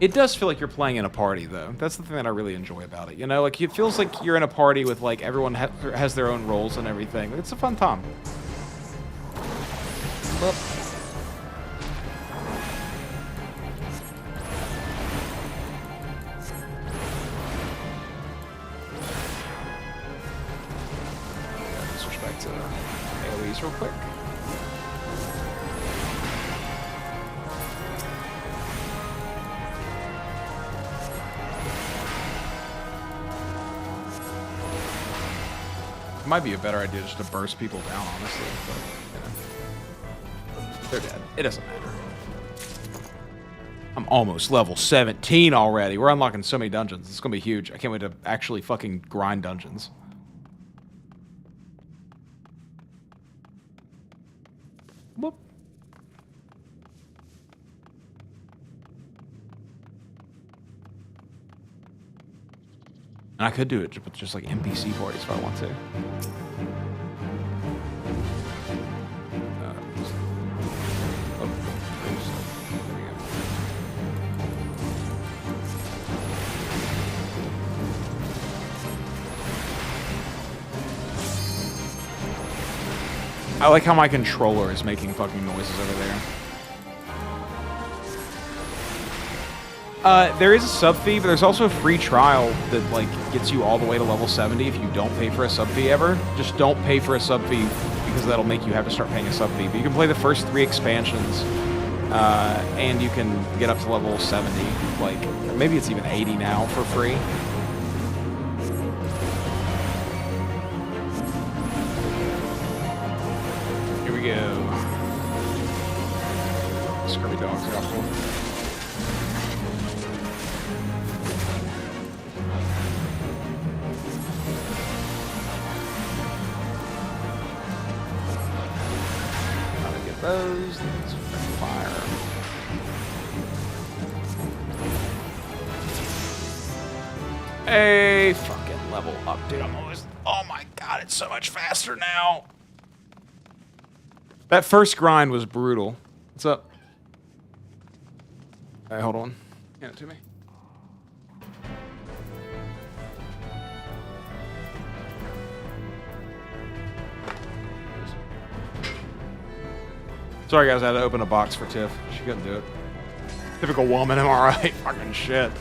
It does feel like you're playing in a party, though. That's the thing that I really enjoy about it. You know, like, it feels like you're in a party with, like, everyone has their own roles and everything. It's a fun time. Well. Switch back to AoEs real quick. Might be a better idea just to burst people down, honestly, but, you know. They're dead. It doesn't matter. I'm almost level 17 already. We're unlocking so many dungeons. It's gonna be huge. I can't wait to actually fucking grind dungeons. Whoop. And I could do it with just like NPC parties if I want to. I like how my controller is making fucking noises over there. There is a sub fee, but there's also a free trial that like gets you all the way to level 70 if you don't pay for a sub fee ever. Just don't pay for a sub fee because that'll make you have to start paying a sub fee. But you can play the first 3 expansions, and you can get up to level 70. Like maybe it's even 80 now for free. Here we go. Scurvy dogs are awful. Those things fire. Hey, fucking level up, dude. I'm almost. Oh my god, it's so much faster now. That first grind was brutal. What's up? Hey, hold on. Hand it to me. Sorry guys, I had to open a box for Tiff. She couldn't do it. Typical woman, am I right? Fucking shit.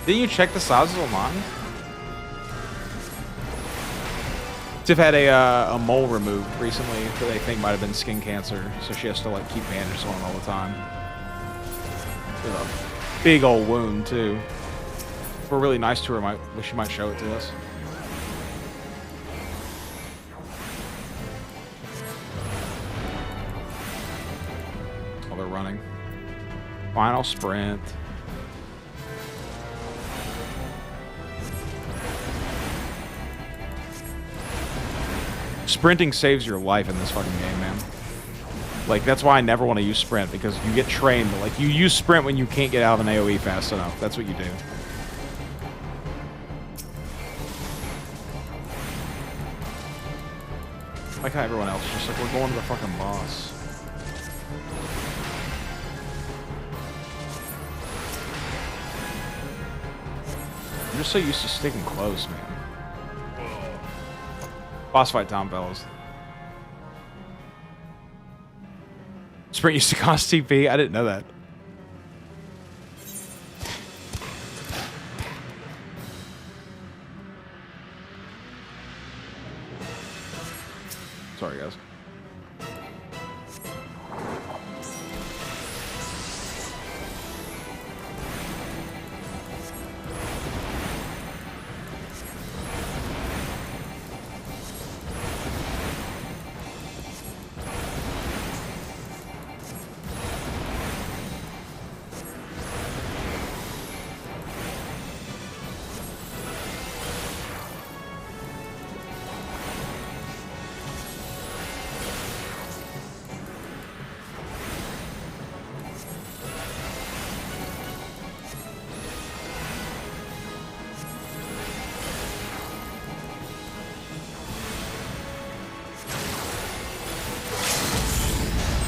Didn't you check the sizes online? Tiff had a mole removed recently that they think might have been skin cancer, so she has to like keep bandages on all the time. With a big old wound too. If we're really nice to her, she might show it to us. Oh, they're running. Final sprint. Sprinting saves your life in this fucking game, man. Like, that's why I never want to use sprint, because you get trained. Like, you use sprint when you can't get out of an AoE fast enough. That's what you do. Like how everyone else is just like, we're going to the fucking boss. I'm just so used to sticking close, man. Boss fight time, fellas. Sprint used to cost TP? I didn't know that. Sorry, guys.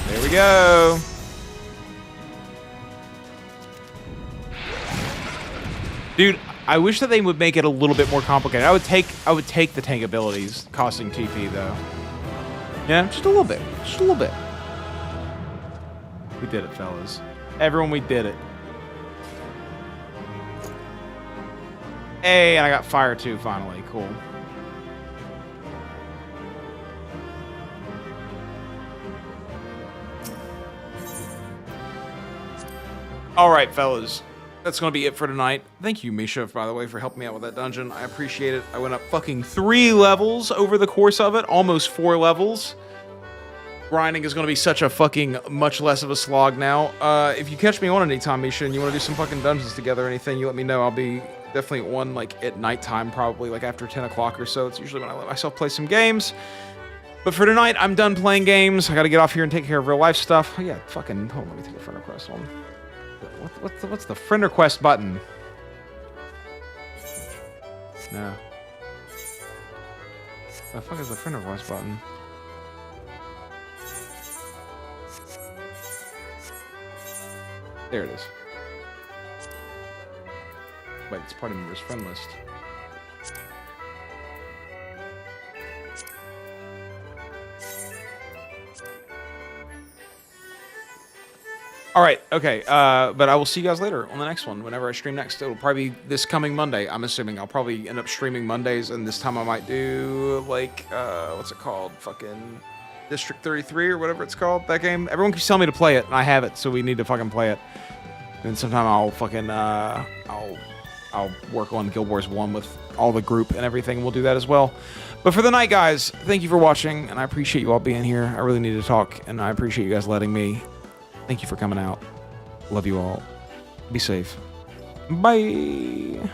There we go. Dude, I wish that they would make it a little bit more complicated. I would take the tank abilities costing TP though. Yeah, just a little bit. Just a little bit. We did it, fellas. Everyone, we did it. Hey, and I got fire too, finally. Cool. All right, fellas. That's going to be it for tonight. Thank you, Misha, by the way, for helping me out with that dungeon. I appreciate it. I went up fucking 3 levels over the course of it. Almost 4 levels. Grinding is going to be such a fucking much less of a slog now. If you catch me on anytime, Misha, and you want to do some fucking dungeons together or anything, you let me know. I'll be definitely at one, like, at nighttime, probably, like, after 10 o'clock or so. It's usually when I let myself play some games. But for tonight, I'm done playing games. I got to get off here and take care of real life stuff. Oh, yeah, fucking... Hold on, let me take a friend request on. What's the friend request button? No. The fuck is the friend request button? There it is. Wait, it's party members friend list. All right, okay, but I will see you guys later on the next one. Whenever I stream next, it'll probably be this coming Monday. I'm assuming I'll probably end up streaming Mondays, and this time I might do like what's it called? Fucking District 33 or whatever it's called. That game. Everyone keeps telling me to play it, and I have it, so we need to fucking play it. And sometime I'll fucking I'll work on Guild Wars 1 with all the group and everything. We'll do that as well. But for the night, guys, thank you for watching, and I appreciate you all being here. I really need to talk, and I appreciate you guys letting me. Thank you for coming out. Love you all. Be safe. Bye.